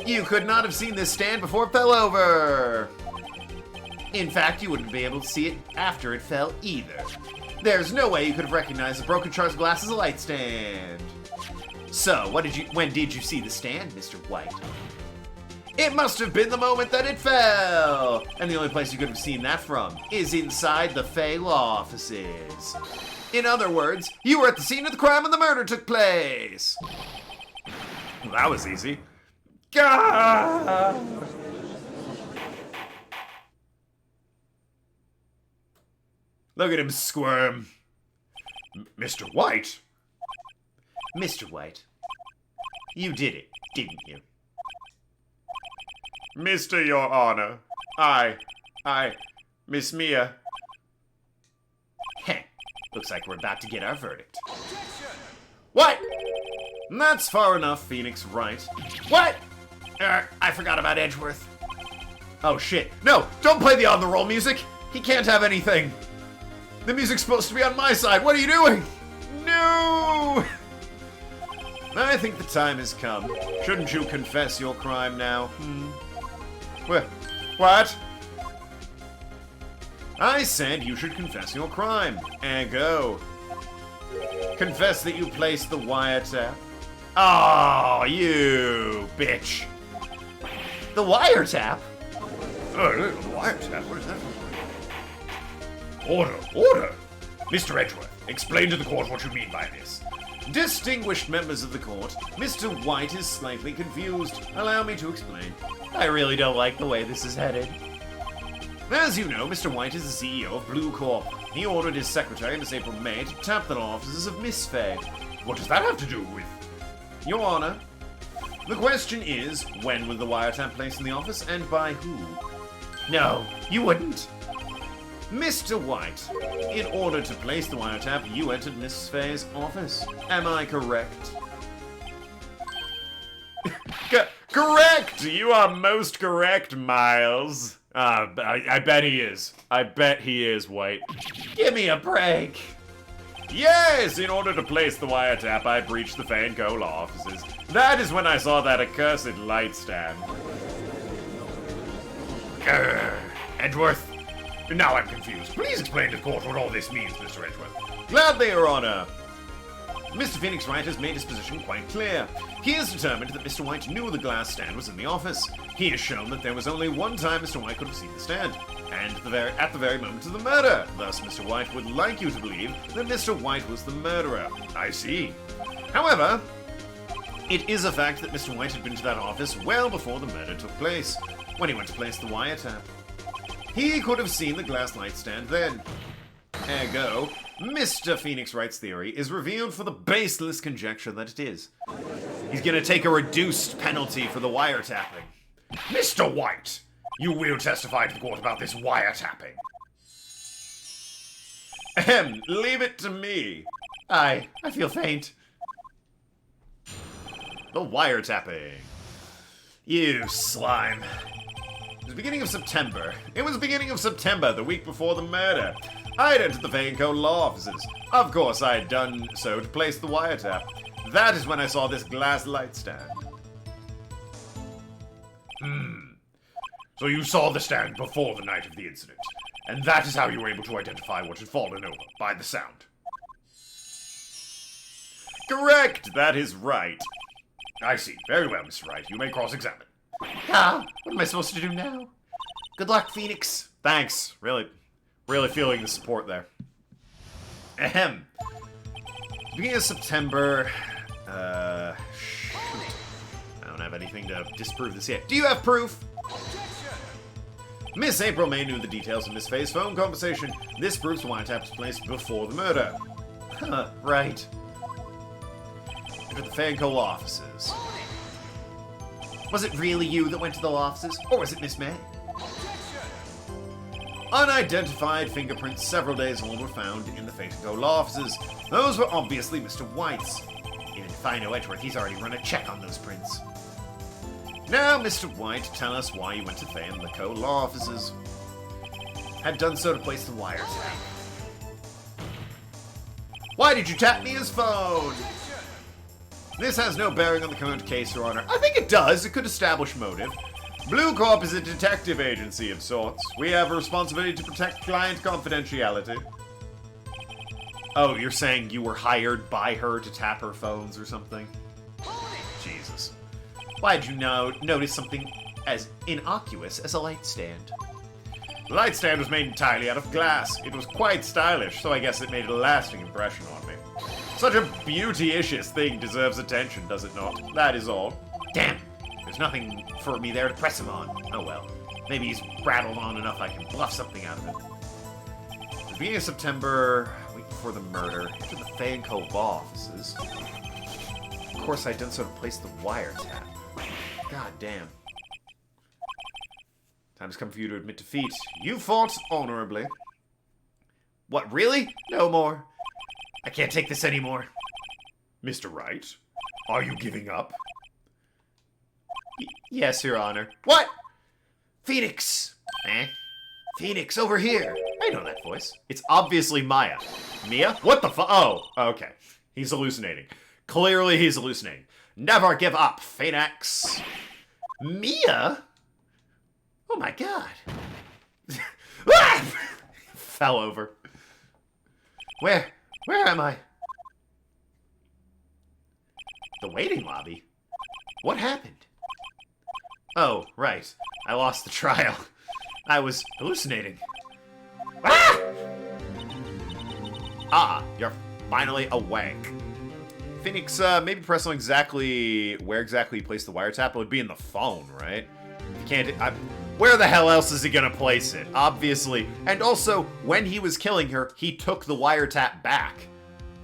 you could not have seen this stand before it fell over. In fact, you wouldn't be able to see it after it fell either. There's no way you could have recognized the broken shards of glass as a light stand. So, when did you see the stand, Mr. White? It must have been the moment that it fell! And the only place you could have seen that from is inside the Fay law offices. In other words, you were at the scene of the crime when the murder took place. Well, that was easy. Gah! Look at him squirm. Mr. White? Mr. White, you did it, didn't you? Mr. Your Honor, Miss Mia. Heh, looks like we're about to get our verdict. Objection! What? That's far enough, Phoenix Wright. What? I forgot about Edgeworth. Oh shit. No! Don't play the on-the-roll music! He can't have anything! The music's supposed to be on my side! What are you doing? No! I think the time has come. Shouldn't you confess your crime now? What? I said you should confess your crime. Ergo. Confess that you placed the wiretap. Oh, you bitch. The wiretap? Oh, the wiretap? What is that? Order! Mr. Edgeworth, explain to the court what you mean by this. Distinguished members of the court, Mr. White is slightly confused. Allow me to explain. I really don't like the way this is headed. As you know, Mr. White is the CEO of Blue Corp. He ordered his secretary, Miss April May, to tap the law offices of Miss Faye. What does that have to do with? Your Honor, the question is, when was the wiretap placed in the office, and by who? No, you wouldn't. Mr. White, in order to place the wiretap, you entered Miss Faye's office. Am I correct? Correct! You are most correct, Miles. I bet he is. I bet he is, White. Give me a break. Yes! In order to place the wiretap, I breached the Faye & Co. law offices. That is when I saw that accursed light stand. Edgeworth. Now I'm confused. Please explain to the court what all this means, Mr. Edgeworth. Gladly, Your Honor. Mr. Phoenix Wright has made his position quite clear. He has determined that Mr. White knew the glass stand was in the office. He has shown that there was only one time Mr. White could have seen the stand, and at the very moment of the murder. Thus, Mr. White would like you to believe that Mr. White was the murderer. I see. However, it is a fact that Mr. White had been to that office well before the murder took place, when he went to place the wiretap. He could have seen the glass light stand then. Ergo, Mr. Phoenix Wright's theory is revealed for the baseless conjecture that it is. He's gonna take a reduced penalty for the wiretapping. Mr. White, you will testify to the court about this wiretapping. Leave it to me. I feel faint. The wiretapping. You slime. It was the beginning of September. It was the beginning of September, the week before the murder. I had entered the Faye & Co. law offices. Of course, I had done so to place the wiretap. That is when I saw this glass light stand. So you saw the stand before the night of the incident, and that is how you were able to identify what had fallen over, by the sound. Correct! That is right. I see. Very well, Mr. Wright. You may cross-examine. What am I supposed to do now? Good luck, Phoenix. Thanks. Really feeling the support there. Beginning of September. Shoot. I don't have anything to disprove this yet. Do you have proof? Miss April May knew the details of Miss Faye's phone conversation. This proves the wiretap was placed before the murder. Right. Entered the Faye & Co. offices. Was it really you that went to the law offices, or was it Miss May? Unidentified fingerprints several days old were found in the Faye & Co. law offices. Those were obviously Mr. White's. Even if I know Edgeworth, he's already run a check on those prints. Now, Mr. White, tell us why you went to Faye & Co. law offices. Had done so to place the wiretap. Why did you tap me his phone? This has no bearing on the current case, Your Honor. I think it does. It could establish motive. Blue Corp is a detective agency of sorts. We have a responsibility to protect client confidentiality. Oh, you're saying you were hired by her to tap her phones or something? Jesus. Why'd you notice something as innocuous as a light stand? The light stand was made entirely out of glass. It was quite stylish, so I guess it made a lasting impression on me. Such a beauty-icious thing deserves attention, does it not? That is all. Damn! There's nothing for me there to press him on. Oh well. Maybe he's rattled on enough I can bluff something out of him. At the beginning of September, a week before the murder, entered the Faye & Co. law offices. Of course, I'd done so to place the wiretap. God damn. Time has come for you to admit defeat. You fought honorably. What, really? No more. I can't take this anymore. Mr. Wright, are you giving up? Yes, Your Honor. What? Phoenix! Eh? Phoenix, over here! I know that voice. It's obviously Maya. Mia? What the fu- Oh, okay. He's hallucinating. Clearly he's hallucinating. Never give up, Phoenix! Mia? Oh my god. Fell over. Where am I? The waiting lobby? What happened? Oh, right. I lost the trial. I was hallucinating. Ah! Ah, you're finally awake. Phoenix, maybe press on exactly where exactly you place the wiretap. It would be in the phone, right? You can't. Where the hell else is he gonna place it? Obviously. And also, when he was killing her, he took the wiretap back.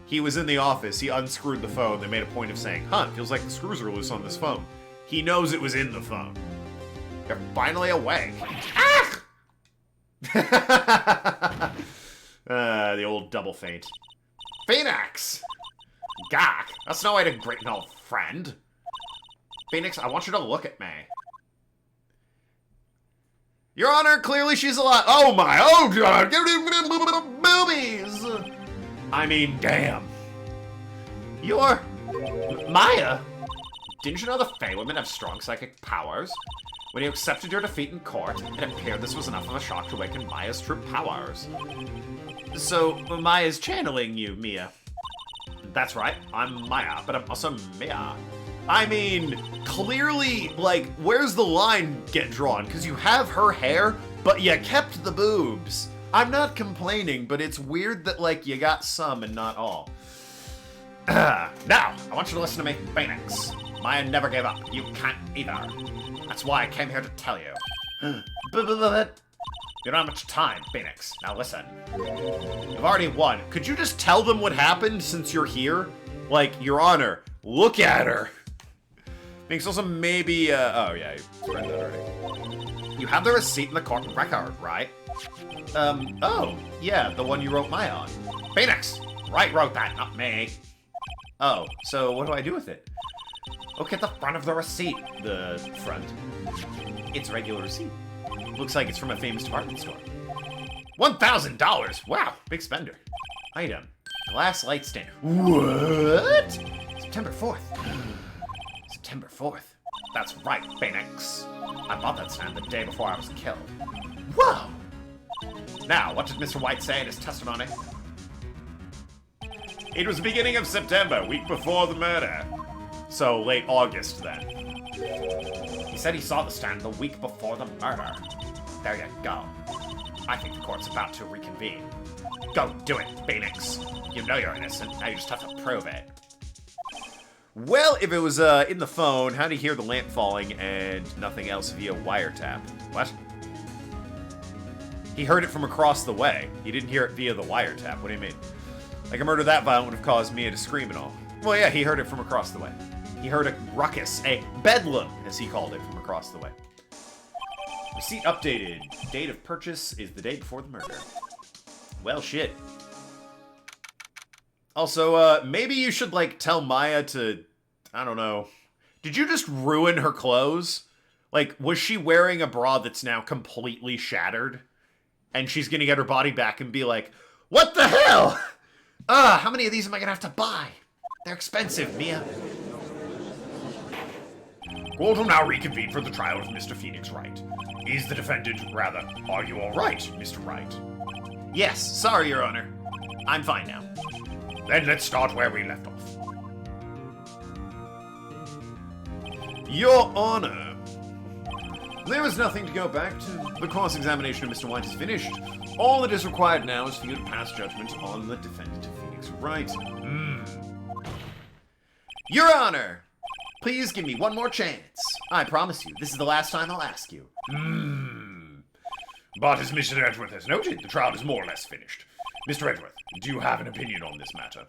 He was in the office. He unscrewed the phone. They made a point of saying, "Huh, feels like the screws are loose on this phone." He knows it was in the phone. You're finally awake. Ah! The old double feint. Phoenix! Gak, that's no way to greet an old friend. Phoenix, I want you to look at me. Your Honor, clearly she's alive. Oh my, oh god, boobies! I mean, damn. You're Maya. Didn't you know the Fey women have strong psychic powers? When you accepted your defeat in court, it appeared this was enough of a shock to awaken Maya's true powers. So, Maya's channeling you, Mia. That's right, I'm Maya, but I'm also Mia. I mean, clearly, like, where's the line get drawn? Because you have her hair, but you kept the boobs. I'm not complaining, but it's weird that, like, you got some and not all. Now, I want you to listen to me, Phoenix. Maya never gave up. You can't either. That's why I came here to tell you. You don't have much time, Phoenix. Now listen. You've already won. Could you just tell them what happened since you're here? Like, Your Honor, look at her. Phoenix also maybe, oh yeah, you read that already. You have the receipt in the court record, right? Oh, yeah, the one you wrote Maya on. Phoenix! Wright wrote that, not me. Oh, so what do I do with it? Look at the front of the receipt. The front. It's a regular receipt. Looks like it's from a famous department store. $1,000! Wow, big spender. Item. Glass light stand. What? September 4th. September 4th. That's right, Phoenix. I bought that stand the day before I was killed. Whoa! Now, what did Mr. White say in his testimony? It was the beginning of September, week before the murder. So, late August, then. He said he saw the stand the week before the murder. There you go. I think the court's about to reconvene. Go do it, Phoenix. You know you're innocent, now you just have to prove it. Well, if it was in the phone, how did he hear the lamp falling and nothing else via wiretap? What? He heard it from across the way. He didn't hear it via the wiretap. What do you mean? Like a murder that violent would have caused Mia to scream and all. Well, yeah, he heard it from across the way. He heard a ruckus, a bedlam, as he called it, from across the way. Receipt updated. Date of purchase is the day before the murder. Well, shit. Also, maybe you should, like, tell Maya to, I don't know. Did you just ruin her clothes? Like, was she wearing a bra that's now completely shattered? And she's gonna get her body back and be like, what the hell? How many of these am I gonna have to buy? They're expensive, Mia. Court will now reconvene for the trial of Mr. Phoenix Wright. Is the defendant, rather, are you all right, Mr. Wright? Yes, sorry, Your Honor. I'm fine now. Then let's start where we left off. Your Honor. There is nothing to go back to. The cross-examination of Mr. White is finished. All that is required now is for you to pass judgment on the defendant, Phoenix Wright. Your Honor! Please give me one more chance. I promise you, this is the last time I'll ask you. But as Mr. Edgeworth has noted, the trial is more or less finished. Mr. Edgeworth, do you have an opinion on this matter?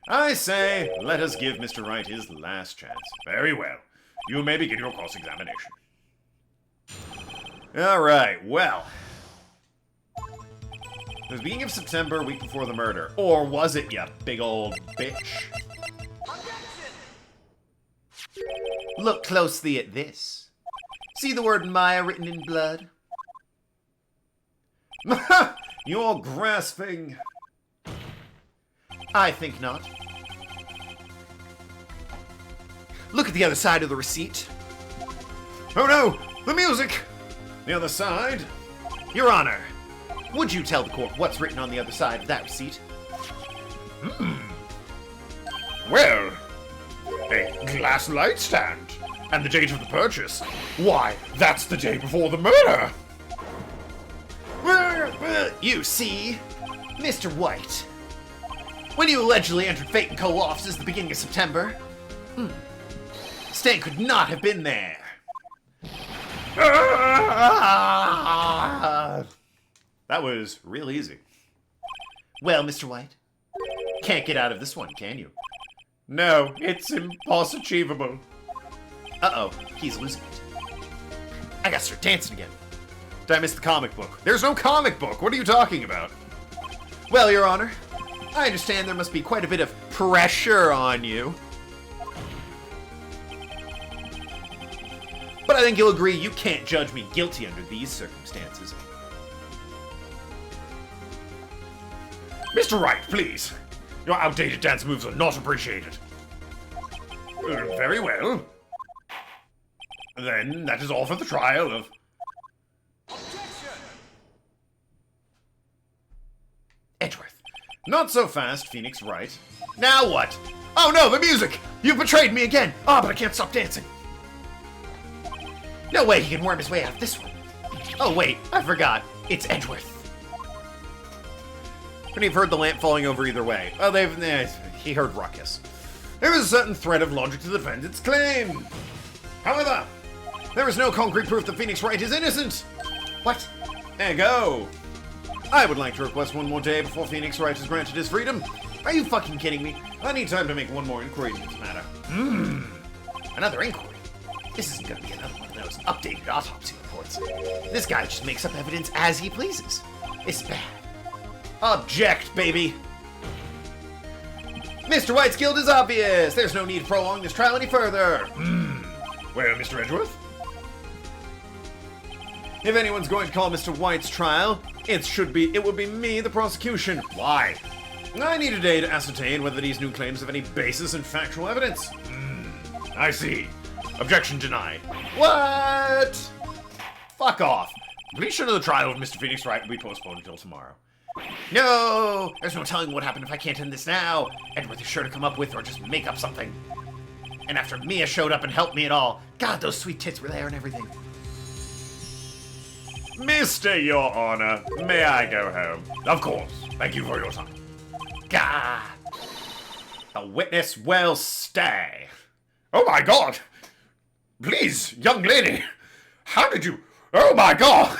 I say, let us give Mr. Wright his last chance. Very well. You may begin your cross-examination. Alright, well. It was the beginning of September, week before the murder. Or was it, you big old bitch? Look closely at this. See the word Maya written in blood? You're grasping. I think not. Look at the other side of the receipt. Oh no! The music! The other side? Your Honor, would you tell the court what's written on the other side of that receipt? Well, a glass light stand. And the date of the purchase. Why, that's the day before the murder! You see, Mr. White, when you allegedly entered Fate & Co. offices at the beginning of September, Stan could not have been there. That was real easy. Well, Mr. White, can't get out of this one, can you? No, it's impossible. Uh-oh, he's losing it. I gotta start dancing again. Did I miss the comic book? There's no comic book! What are you talking about? Well, Your Honor, I understand there must be quite a bit of pressure on you. But I think you'll agree you can't judge me guilty under these circumstances. Mr. Wright, please. Your outdated dance moves are not appreciated. Very well. Then that is all for the trial of... Edgeworth. Not so fast, Phoenix Wright. Now what? Oh no, the music! You've betrayed me again! Ah, but I can't stop dancing. No way he can worm his way out of this one. Oh wait, I forgot. It's Edgeworth. Couldn't have heard the lamp falling over either way. Oh, he heard ruckus. There is a certain thread of logic to defend its claim. However, there is no concrete proof that Phoenix Wright is innocent. What? Ergo, I would like to request one more day before Phoenix Wright is granted his freedom. Are you fucking kidding me? I need time to make one more inquiry into this matter. Another inquiry? This isn't gonna be another one of those updated autopsy reports. This guy just makes up evidence as he pleases. It's bad. Object, baby! Mr. White's guilt is obvious! There's no need to prolong this trial any further! Well, Mr. Edgeworth? If anyone's going to call Mr. White's trial, it would be me, the prosecution. Why? I need a day to ascertain whether these new claims have any basis in factual evidence. I see. Objection denied. What? Fuck off. Completion of the trial of Mr. Phoenix Wright will be postponed until tomorrow. No! There's no telling what would happen if I can't end this now. Edgeworth is sure to come up with or just make up something. And after Mia showed up and helped me at all, God, those sweet tits were there and everything. Mr. Your Honor, may I go home? Of course. Thank you for your time. God. The witness will stay. Oh my God! Please, young lady, how did you... Oh my God!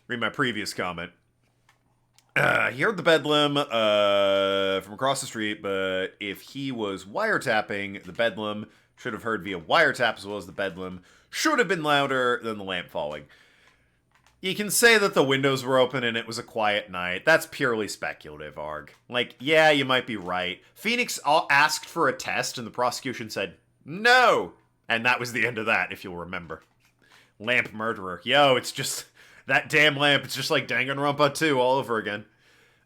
Read my previous comment. He heard the bedlam from across the street, but if he was wiretapping, the bedlam should have heard via wiretap as well as the bedlam should have been louder than the lamp falling. You can say that the windows were open and it was a quiet night. That's purely speculative, Arg. Like, yeah, you might be right. Phoenix asked for a test and the prosecution said, no! And that was the end of that, if you'll remember. Lamp murderer. Yo, it's just... That damn lamp, it's just like Danganronpa 2 all over again.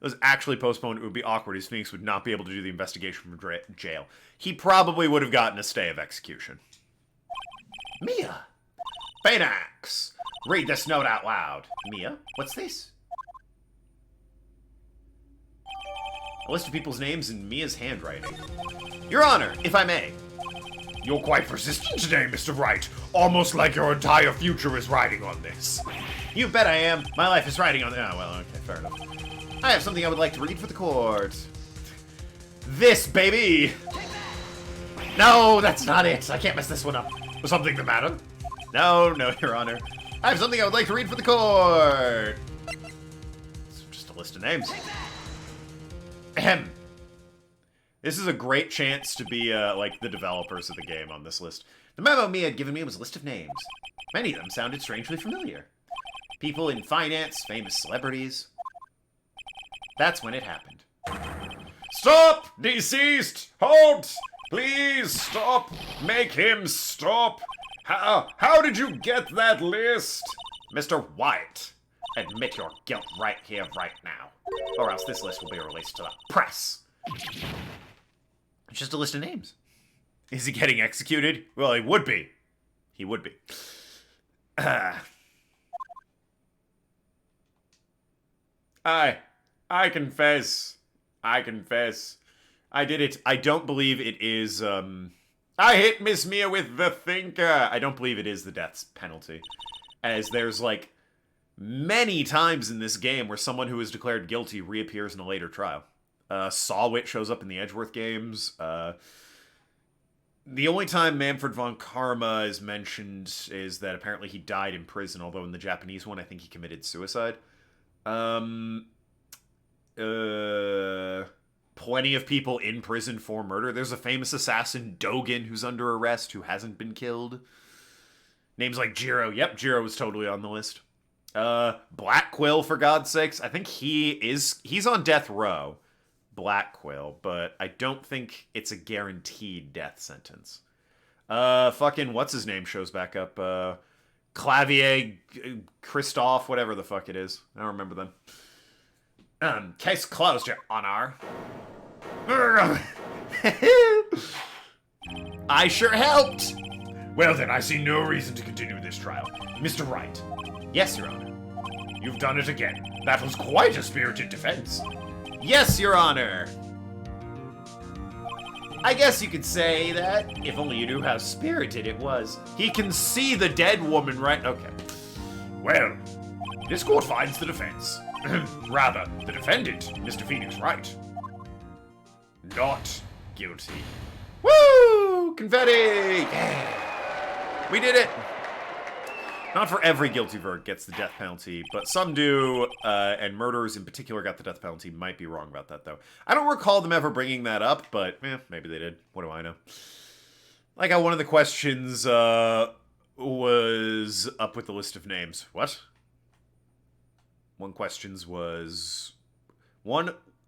It was actually postponed. It would be awkward as Phoenix would not be able to do the investigation from jail. He probably would have gotten a stay of execution. Mia. Phoenix! Read this note out loud. Mia? What's this? A list of people's names in Mia's handwriting. Your Honor, if I may. You're quite persistent today, Mr. Wright. Almost like your entire future is riding on this. You bet I am. My life is riding on... Oh, well, okay, fair enough. I have something I would like to read for the court. This, baby! No, that's not it. I can't mess this one up. Was something the matter? No, Your Honor. I have something I would like to read for the court. It's just a list of names. Ahem. This is a great chance to be, like, the developers of the game on this list. The memo Mia had given me was a list of names. Many of them sounded strangely familiar. People in finance, famous celebrities. That's when it happened. Stop! Deceased! Halt! Please stop! Make him stop! How did you get that list? Mr. White, admit your guilt right here, right now. Or else this list will be released to the press. It's just a list of names. Is he getting executed? Well, he would be. He would be. I confess. I confess. I did it. I don't believe it is, I hit Miss Mia with the thinker. I don't believe it is the death penalty. As there's, like, many times in this game where someone who is declared guilty reappears in a later trial. Sawwit shows up in the Edgeworth games. The only time Manfred von Karma is mentioned is that apparently he died in prison, although in the Japanese one, I think he committed suicide. Plenty of people in prison for murder. There's a famous assassin, Dogen, who's under arrest, who hasn't been killed. Names like Jiro. Yep, Jiro was totally on the list. Black Quill, for God's sakes. I think he's on death row. Black Quill, but I don't think it's a guaranteed death sentence. Fucking what's his name shows back up. Clavier, Christoph, whatever the fuck it is. I don't remember them. Case closed, Your Honor. I sure helped. Well then, I see no reason to continue this trial. Mr. Wright. Yes, Your Honor. You've done it again. That was quite a spirited defense. Yes, Your Honor. I guess you could say that, if only you knew how spirited it was. He can see the dead woman, right? Okay. Well, this court finds the defense. Rather, the defendant, Mr. Phoenix Wright, not guilty. Woo! Confetti! Yeah! We did it! Not for every guilty verdict gets the death penalty, but some do, and murderers in particular got the death penalty. Might be wrong about that, though. I don't recall them ever bringing that up, but maybe they did. What do I know? Like how one of the questions was up with the list of names. What? One questions was...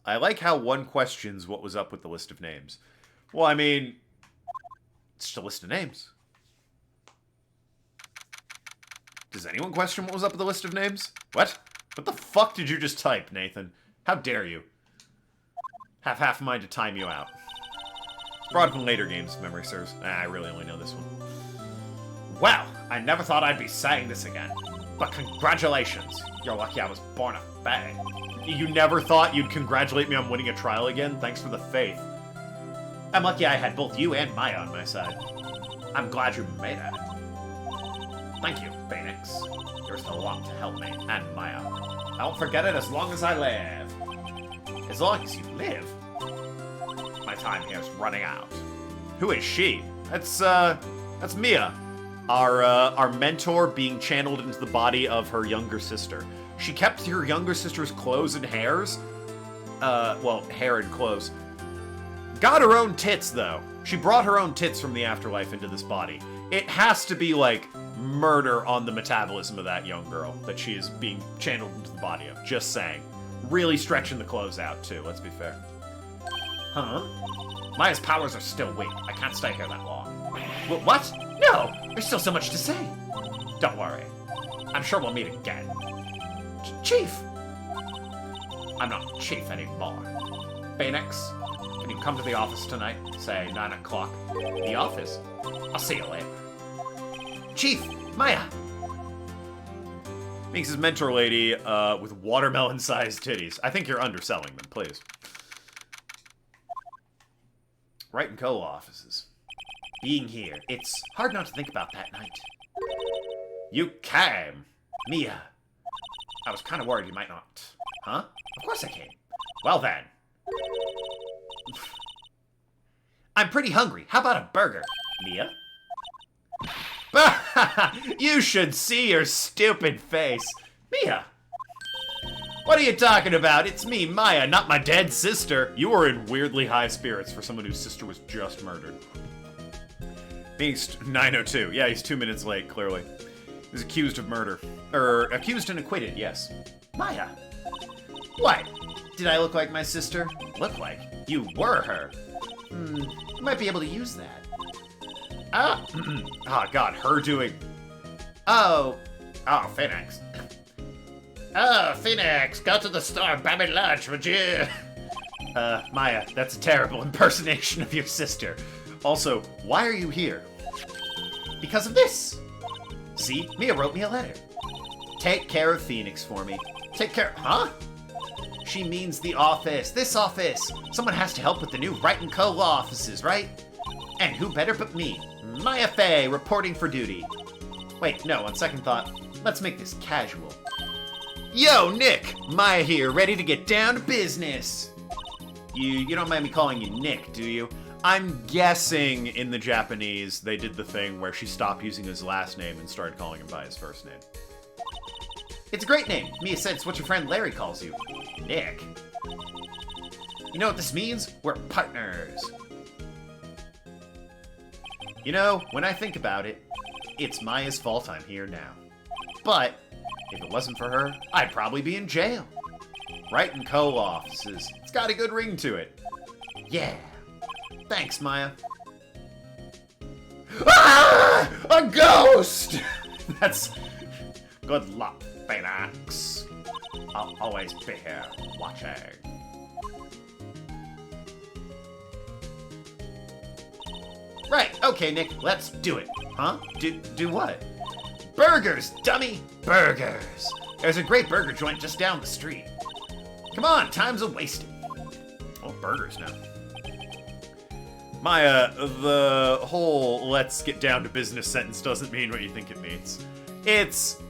I like how one questions what was up with the list of names. Well, I mean, it's just a list of names. Does anyone question what was up with the list of names? What? What the fuck did you just type, Nathan? How dare you? Have half a mind to time you out. Brought up in later games, if memory serves. I really only know this one. Well, I never thought I'd be saying this again. But congratulations. You're lucky I was born a fae. You never thought you'd congratulate me on winning a trial again? Thanks for the faith. I'm lucky I had both you and Maya on my side. I'm glad you made it. Thank you, Phoenix. You're still a lot to help me, and Maya. I won't forget it as long as I live. As long as you live? My time here is running out. Who is she? That's Mia. Our mentor being channeled into the body of her younger sister. She kept her younger sister's clothes and hairs. Well, hair and clothes. Got her own tits, though. She brought her own tits from the afterlife into this body. It has to be, like, murder on the metabolism of that young girl that she is being channeled into the body of. Just saying. Really stretching the clothes out, too, let's be fair. Huh? Maya's powers are still weak. I can't stay here that long. What? No! There's still so much to say. Don't worry. I'm sure we'll meet again. Chief! I'm not Chief anymore. Phoenix, can you come to the office tonight? Say 9 o'clock. The office? I'll see you later. Chief! Maya! Makes his mentor lady with watermelon-sized titties. I think you're underselling them, please. Wright and Co. offices. Being here, it's hard not to think about that night. You came! Mia. I was kind of worried you might not. Huh? Of course I came. Well then. I'm pretty hungry. How about a burger? Mia? You should see your stupid face. Mia! What are you talking about? It's me, Maya, not my dead sister. You are in weirdly high spirits for someone whose sister was just murdered. Beast 902. Yeah, he's 2 minutes late, clearly. He's accused of murder. Accused and acquitted, yes. Maya! What? Did I look like my sister? Look like? You were her. You might be able to use that. Oh, God, her doing... Oh, Phoenix. Oh, Phoenix, go to the store and buy me lunch, would you? Maya, that's a terrible impersonation of your sister. Also, why are you here? Because of this. See, Mia wrote me a letter. Take care of Phoenix for me. Take care... Huh? She means the office. This office. Someone has to help with the new Wright & Co. law offices, right? And who better but me? Maya Fey, reporting for duty. Wait, no, on second thought, let's make this casual. Yo, Nick! Maya here, ready to get down to business. You don't mind me calling you Nick, do you? I'm guessing in the Japanese, they did the thing where she stopped using his last name and started calling him by his first name. It's a great name. Mia said it's what your friend Larry calls you. Nick. You know what this means? We're partners. You know, when I think about it, it's Maya's fault I'm here now. But, if it wasn't for her, I'd probably be in jail. Wright & Co. offices. It's got a good ring to it. Yeah. Thanks, Maya. Ah! A ghost! That's... Good luck, Phoenix. I'll always be here, watching. Right, okay, Nick, let's do it. Huh? Do what? Burgers, dummy! Burgers! There's a great burger joint just down the street. Come on, time's a-wasting. Oh, burgers now. Maya, the whole let's get down to business sentence doesn't mean what you think it means. It's...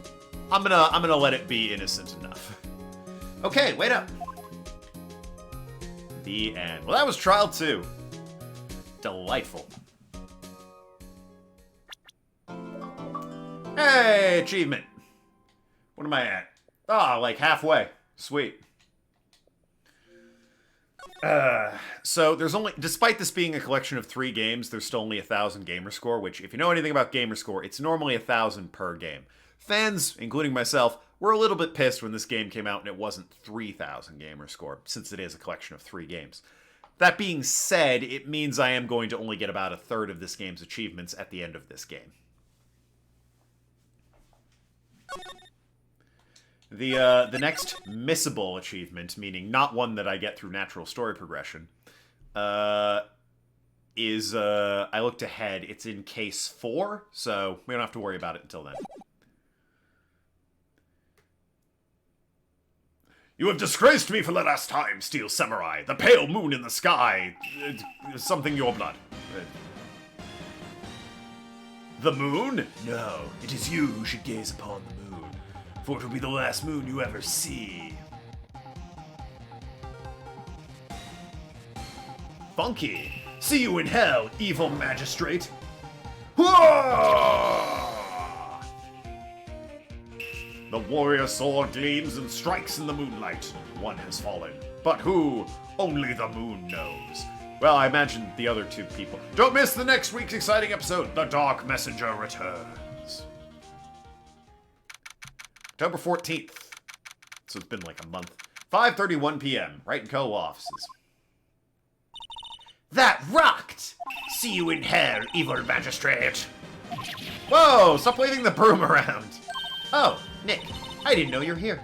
I'm gonna let it be innocent enough. Okay, wait up. The end. Well, that was Trial 2. Delightful. Hey, achievement. What am I at? Ah, like halfway. Sweet. So there's only, despite this being a collection of 3 games, there's still only 1,000 gamer score, which if you know anything about gamer score, it's normally 1,000 per game. Fans, including myself, were a little bit pissed when this game came out and it wasn't 3,000 gamer score, since it is a collection of 3 games. That being said, it means I am going to only get about a third of this game's achievements at the end of this game. The next missable achievement, meaning not one that I get through natural story progression, is, I looked ahead, it's in case 4, so we don't have to worry about it until then. You have disgraced me for the last time, Steel Samurai. The pale moon in the sky. Something your blood. The moon? No, it is you who should gaze upon the moon, for it will be the last moon you ever see. Funky. See you in hell, evil magistrate. The warrior sword gleams and strikes in the moonlight. One has fallen. But who? Only the moon knows. Well, I imagine the other 2 people. Don't miss the next week's exciting episode, The Dark Messenger returns. October 14th. So it's been like a month. 5:31 p.m. Wright & Co. offices. That rocked! See you in hell, evil magistrate. Whoa, stop waving the broom around. Oh, Nick, I didn't know you're here.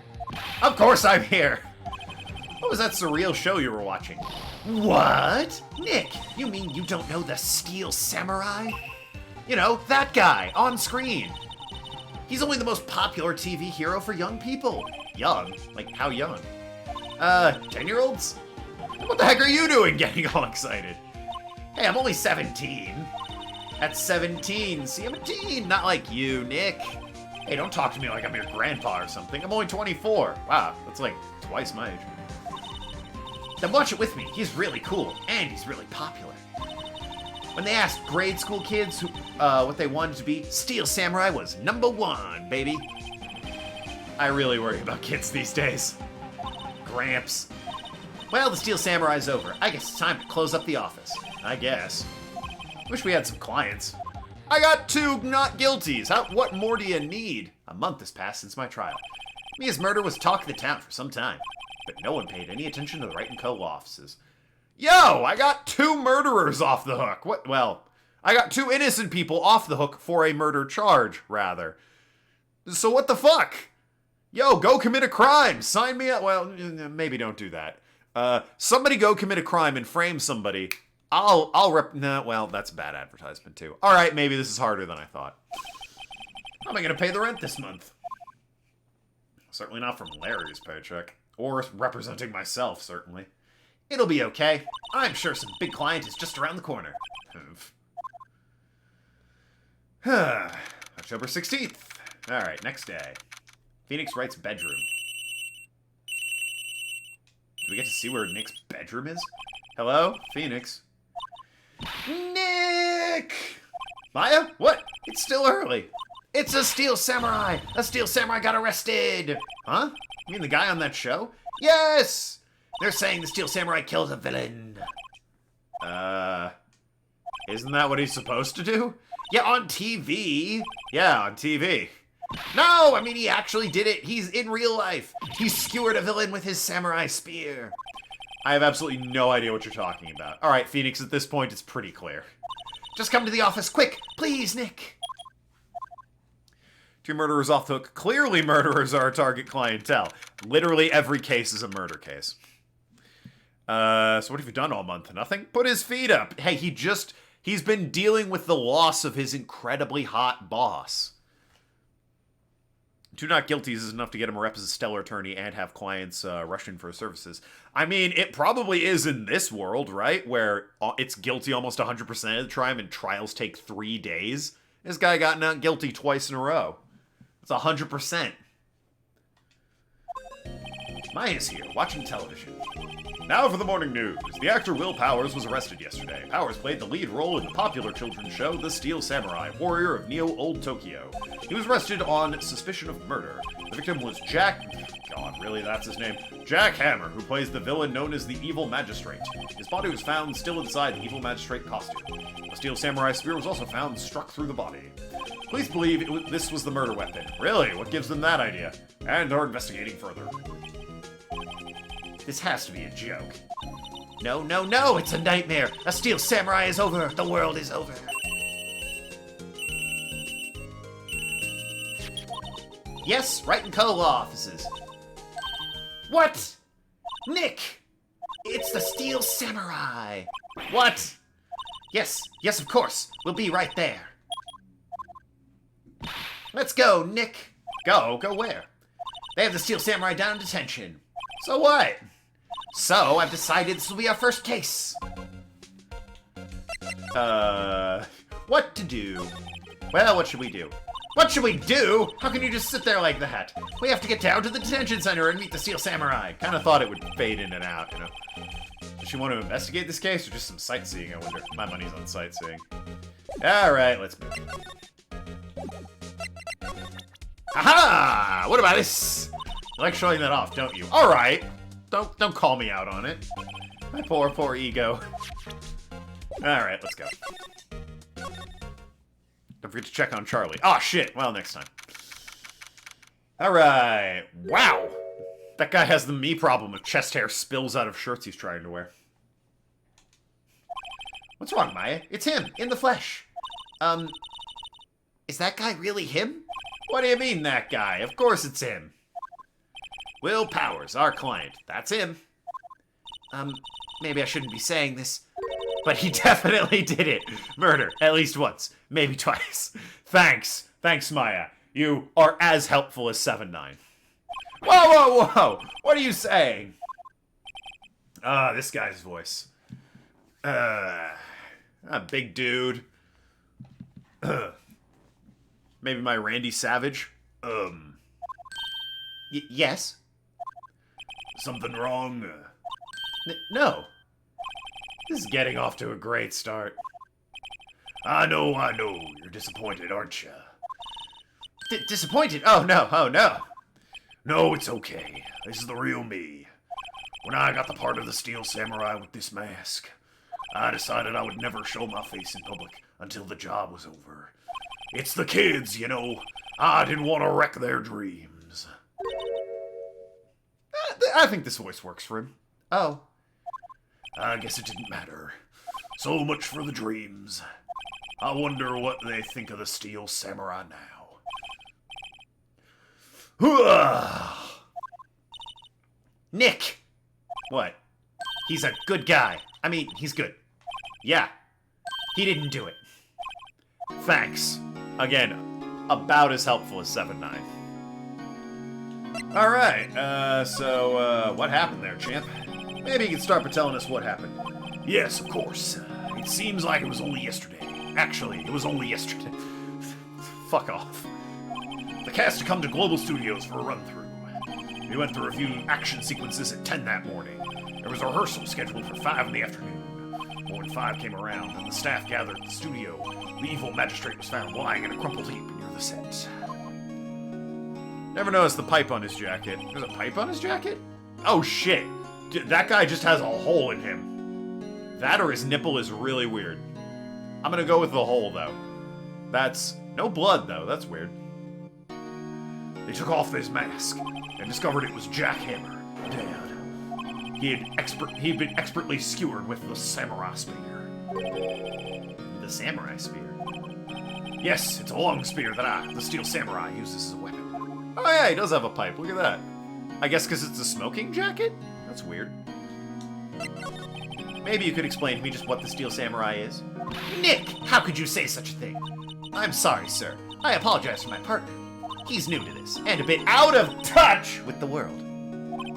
Of course I'm here. What was that surreal show you were watching? What? Nick, you mean you don't know the Steel Samurai? You know, that guy, on screen. He's only the most popular TV hero for young people. Young? Like, how young? 10-year-olds? What the heck are you doing getting all excited? Hey, I'm only 17. At 17, see, I'm a teen, not like you, Nick. Hey, don't talk to me like I'm your grandpa or something. I'm only 24. Wow, that's like twice my age. Then watch it with me. He's really cool, and he's really popular. When they asked grade school kids who, what they wanted to be, Steel Samurai was #1, baby. I really worry about kids these days. Gramps. Well, the Steel Samurai's over. I guess it's time to close up the office. I guess. Wish we had some clients. I got 2 not guilties. What more do you need? A month has passed since my trial. Mia's murder was talk of the town for some time, but no one paid any attention to the Wright & Co. offices. Yo, I got 2 murderers off the hook. What? Well, I got 2 innocent people off the hook for a murder charge, rather. So what the fuck? Yo, go commit a crime. Sign me up. Well, maybe don't do that. Somebody go commit a crime and frame somebody. Nah, well, that's bad advertisement too. All right, maybe this is harder than I thought. How am I going to pay the rent this month? Certainly not from Larry's paycheck. Or representing myself, certainly. It'll be okay. I'm sure some big client is just around the corner. October 16th. Alright, next day. Phoenix Wright's bedroom. Do we get to see where Nick's bedroom is? Hello? Phoenix. Nick! Maya? What? It's still early. It's a Steel Samurai! A Steel Samurai got arrested! Huh? You mean the guy on that show? Yes! They're saying the Steel Samurai killed a villain. Isn't that what he's supposed to do? Yeah, on TV. Yeah, on TV. No, I mean, he actually did it. He's in real life. He skewered a villain with his samurai spear. I have absolutely no idea what you're talking about. All right, Phoenix, at this point, it's pretty clear. Just come to the office, quick. Please, Nick. 2 murderers off the hook. Clearly, murderers are a target clientele. Literally every case is a murder case. So what have you done all month? Nothing? Put his feet up. Hey, he's been dealing with the loss of his incredibly hot boss. 2 not guilties is enough to get him a rep as a stellar attorney and have clients rush in for his services. I mean, it probably is in this world, right? Where it's guilty almost 100% of the time and trials take 3 days. This guy got not guilty twice in a row. It's 100%. Maya's here, watching television. Now for the morning news. The actor Will Powers was arrested yesterday. Powers played the lead role in the popular children's show The Steel Samurai, Warrior of Neo Old Tokyo. He was arrested on suspicion of murder. The victim was Jack... God, really, that's his name? Jack Hammer, who plays the villain known as the Evil Magistrate. His body was found still inside the Evil Magistrate costume. A Steel Samurai spear was also found struck through the body. Police believe this was the murder weapon. Really? What gives them that idea? And are investigating further. This has to be a joke. No, no, no! It's a nightmare! A Steel Samurai is over! The world is over! Yes, Wright and Co. law offices. What? Nick! It's the Steel Samurai! What? Yes, yes, of course. We'll be right there. Let's go, Nick. Go? Go where? They have the Steel Samurai down in detention. So what? So, I've decided this will be our first case. What to do? Well, what should we do? What should we do? How can you just sit there like that? We have to get down to the detention center and meet the Steel Samurai. Kind of thought it would fade in and out, you know. Does she want to investigate this case or just some sightseeing, I wonder? My money's on sightseeing. Alright, let's move. Aha! What about this? You like showing that off, don't you? Alright. Don't call me out on it. My poor, poor ego. Alright, let's go. Don't forget to check on Charlie. Oh, shit. Well, next time. Alright. Wow. That guy has the me problem if chest hair spills out of shirts he's trying to wear. What's wrong, Maya? It's him, in the flesh. Is that guy really him? What do you mean, that guy? Of course it's him. Will Powers, our client. That's him. Maybe I shouldn't be saying this, but he definitely did it. Murder, at least once, maybe twice. Thanks. Thanks, Maya. You are as helpful as 7-9. Whoa, whoa, whoa! What are you saying? This guy's voice. A big dude. Maybe my Randy Savage? Yes? Something wrong? No. This is getting off to a great start. I know. You're disappointed, aren't you? Disappointed? Oh, no. No, it's okay. This is the real me. When I got the part of the Steel Samurai with this mask, I decided I would never show my face in public until the job was over. It's the kids, you know. I didn't want to wreck their dreams. I think this voice works for him. Oh. I guess it didn't matter. So much for the dreams. I wonder what they think of the Steel Samurai now. Nick! What? He's a good guy. I mean, he's good. Yeah. He didn't do it. Thanks. Again, about as helpful as 7-9. Alright, so, what happened there, champ? Maybe you can start by telling us what happened. Yes, of course. It seems like it was only yesterday. Actually, it was only yesterday. Fuck off. The cast had come to Global Studios for a run-through. We went through a few action sequences at 10 that morning. There was a rehearsal scheduled for 5 in the afternoon. More than 5 came around, and the staff gathered at the studio. The evil magistrate was found lying in a crumpled heap near the set. Never noticed the pipe on his jacket. There's a pipe on his jacket? Oh shit! That guy just has a hole in him. That or his nipple is really weird. I'm gonna go with the hole, though. That's... no blood, though. That's weird. They took off his mask and discovered it was Jack Hammer, dead. He'd been expertly skewered with the samurai spear. The samurai spear? Yes, it's a long spear that the Steel Samurai uses as a weapon. Oh yeah, he does have a pipe. Look at that. I guess because it's a smoking jacket? That's weird. Maybe you could explain to me just what the Steel Samurai is? Nick, how could you say such a thing? I'm sorry, sir. I apologize for my partner. He's new to this, and a bit out of touch with the world.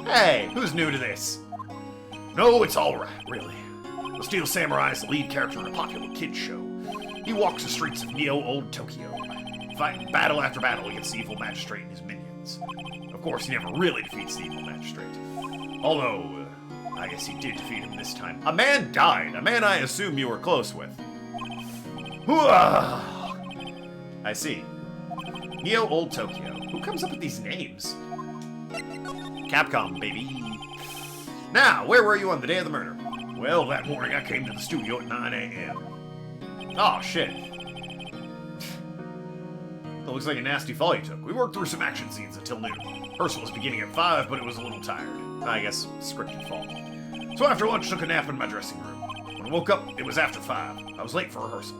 Hey, who's new to this? No, it's alright, really. The Steel Samurai is the lead character in a popular kids show. He walks the streets of Neo-Old Tokyo, fighting battle after battle against the evil magistrate and his minions. Of course, he never really defeats the evil magistrate. Although, I guess he did defeat him this time. A man died, a man I assume you were close with. I see. Neo-Old Tokyo. Who comes up with these names? Capcom, baby. Now, where were you on the day of the murder? Well, that morning I came to the studio at 9 a.m. Oh, shit. That looks like a nasty fall you took. We worked through some action scenes until noon. Rehearsal was beginning at 5, but it was a little tired. I guess, scripted fault. So after lunch, took a nap in my dressing room. When I woke up, it was after 5. I was late for rehearsal.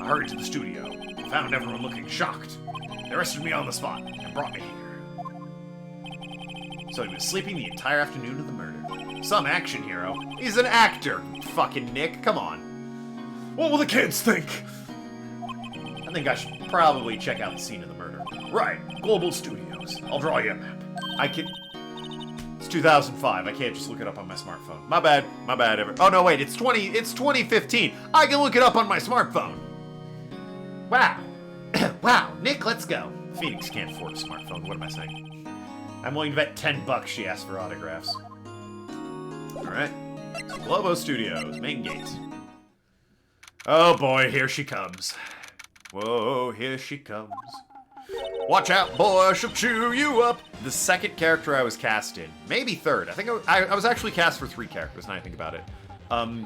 I hurried to the studio and found everyone looking shocked. They arrested me on the spot and brought me here. So he was sleeping the entire afternoon of the murder. Some action hero. He's an actor, fucking Nick. Come on. What will the kids think? I think I should probably check out the scene of the murder. Right, Global Studios. I'll draw you a map. It's 2005. I can't just look it up on my smartphone. My bad. Oh no, wait. It's 2015. I can look it up on my smartphone. Wow. Wow, Nick, let's go. Phoenix can't afford a smartphone. What am I saying? I'm willing to bet $10 she asked for autographs. Alright. So Globo Studios, main gate. Oh boy, here she comes. Whoa, here she comes. Watch out, boy, she'll chew you up. The second character I was cast in. Maybe third. I think I was actually cast for 3 characters, now I think about it.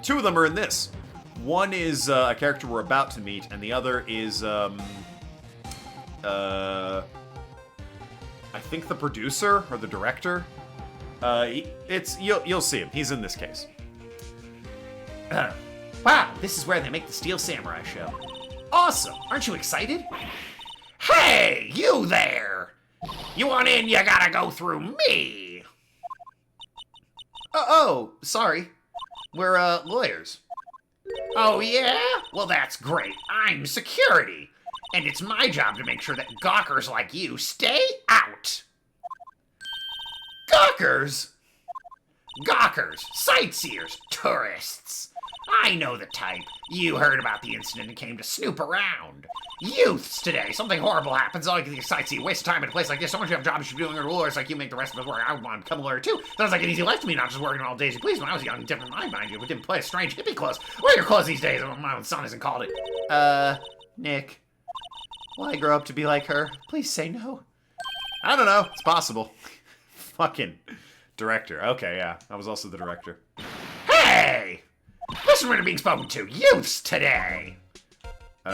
2 of them are in this. One is a character we're about to meet, and the other is, I think the producer or the director. You'll see him. He's in this case. Wow, this is where they make the Steel Samurai show. Awesome! Aren't you excited? Hey, you there! You want in, you gotta go through me! Oh, sorry. We're, lawyers. Oh, yeah? Well, that's great. I'm security. And it's my job to make sure that gawkers like you stay out. Gawkers? Gawkers, sightseers, tourists. I know the type. You heard about the incident and came to snoop around. Youths today, something horrible happens. All you can sightsee, waste of time in a place like this. Someone should have jobs, you should be doing your lawyers like you make the rest of us work. I want to become a lawyer too. Sounds like an easy life to me, not just working all days you please. When I was young, different mind, mind you, but didn't play strange hippie clothes. Where are your clothes these days? My own son hasn't called it. Nick. Will I grow up to be like her? Please say no. I don't know. It's possible. Fucking director. Okay, yeah. I was also the director. Hey! Listen when you're being spoken to. Youths today! Can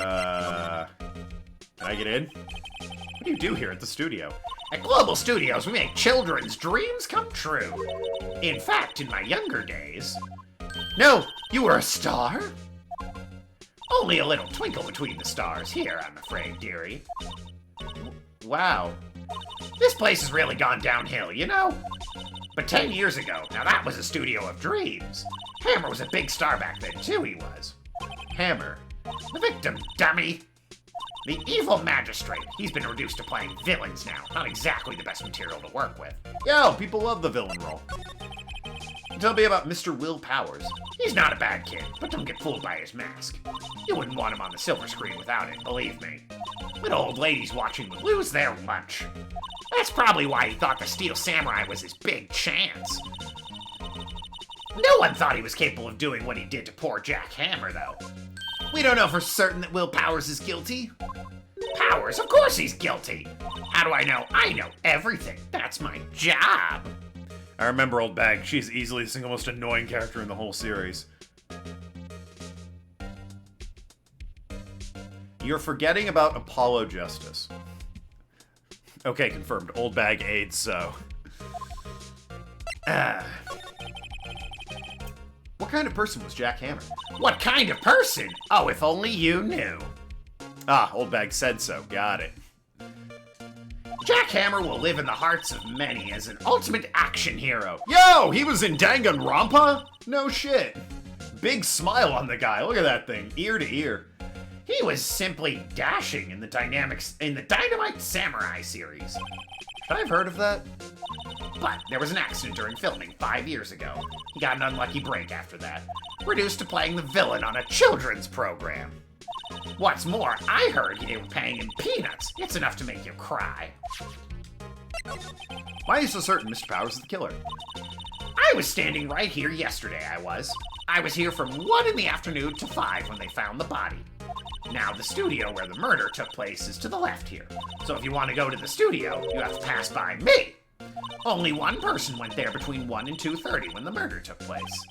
I get in? What do you do here at the studio? At Global Studios, we make children's dreams come true. In fact, in my younger days... No, you were a star? Only a little twinkle between the stars here, I'm afraid, dearie. Wow. This place has really gone downhill, you know? But 10 years ago, now that was a studio of dreams. Hammer was a big star back then, too, he was. Hammer? The victim, dummy! The evil magistrate. He's been reduced to playing villains now. Not exactly the best material to work with. Yo, people love the villain role. Tell me about Mr. Will Powers. He's not a bad kid, but don't get fooled by his mask. You wouldn't want him on the silver screen without it, believe me. Little old ladies watching would lose their lunch. That's probably why he thought the Steel Samurai was his big chance. No one thought he was capable of doing what he did to poor Jack Hammer, though. We don't know for certain that Will Powers is guilty. Powers? Of course he's guilty. How do I know? I know everything. That's my job. I remember Old Bag. She's easily the single most annoying character in the whole series. You're forgetting about Apollo Justice. Okay, confirmed. Old Bag aids, so. What kind of person was Jack Hammer? What kind of person? Oh, if only you knew. Ah, Old Bag said so. Got it. Jack Hammer will live in the hearts of many as an ultimate action hero. Yo, he was in Danganronpa? No shit. Big smile on the guy. Look at that thing, ear to ear. He was simply dashing in the Dynamite Samurai series. Should I have heard of that? But there was an accident during filming 5 years ago. He got an unlucky break after that, reduced to playing the villain on a children's program. What's more, I heard they were paying him peanuts. It's enough to make you cry. Why are you so certain Mr. Powers is the killer? I was standing right here yesterday, I was here from 1 in the afternoon to 5 when they found the body. Now, the studio where the murder took place is to the left here. So if you want to go to the studio, you have to pass by me. Only one person went there between 1 and 2:30 when the murder took place.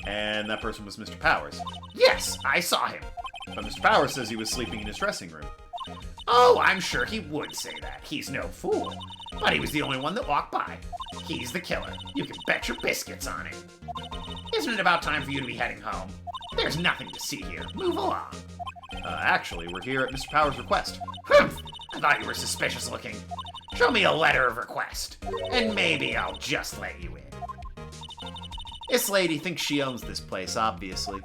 And that person was Mr. Powers. Yes, I saw him. But Mr. Powers says he was sleeping in his dressing room. Oh, I'm sure he would say that. He's no fool. But he was the only one that walked by. He's the killer. You can bet your biscuits on it. Isn't it about time for you to be heading home? There's nothing to see here. Move along. Actually, we're here at Mr. Powers' request. Humph! I thought you were suspicious looking. Show me a letter of request, and maybe I'll just let you in. This lady thinks she owns this place, obviously.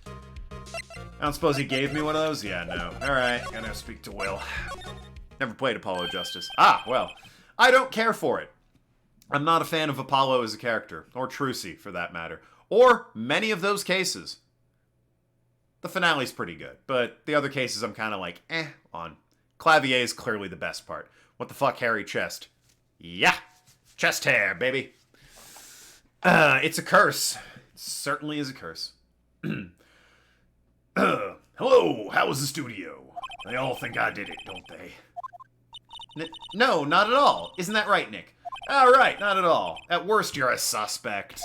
I don't suppose he gave me one of those? Yeah, no. Alright, gonna speak to Will. Never played Apollo Justice. Ah, well. I don't care for it. I'm not a fan of Apollo as a character, or Trucy, for that matter. Or many of those cases. The finale's pretty good, but the other cases I'm kind of like, on. Clavier is clearly the best part. What the fuck, hairy chest? Yeah! Chest hair, baby! It's a curse. It certainly is a curse. Hello, how was the studio? They all think I did it, don't they? No, not at all. Isn't that right, Nick? Right, not at all. At worst, you're a suspect.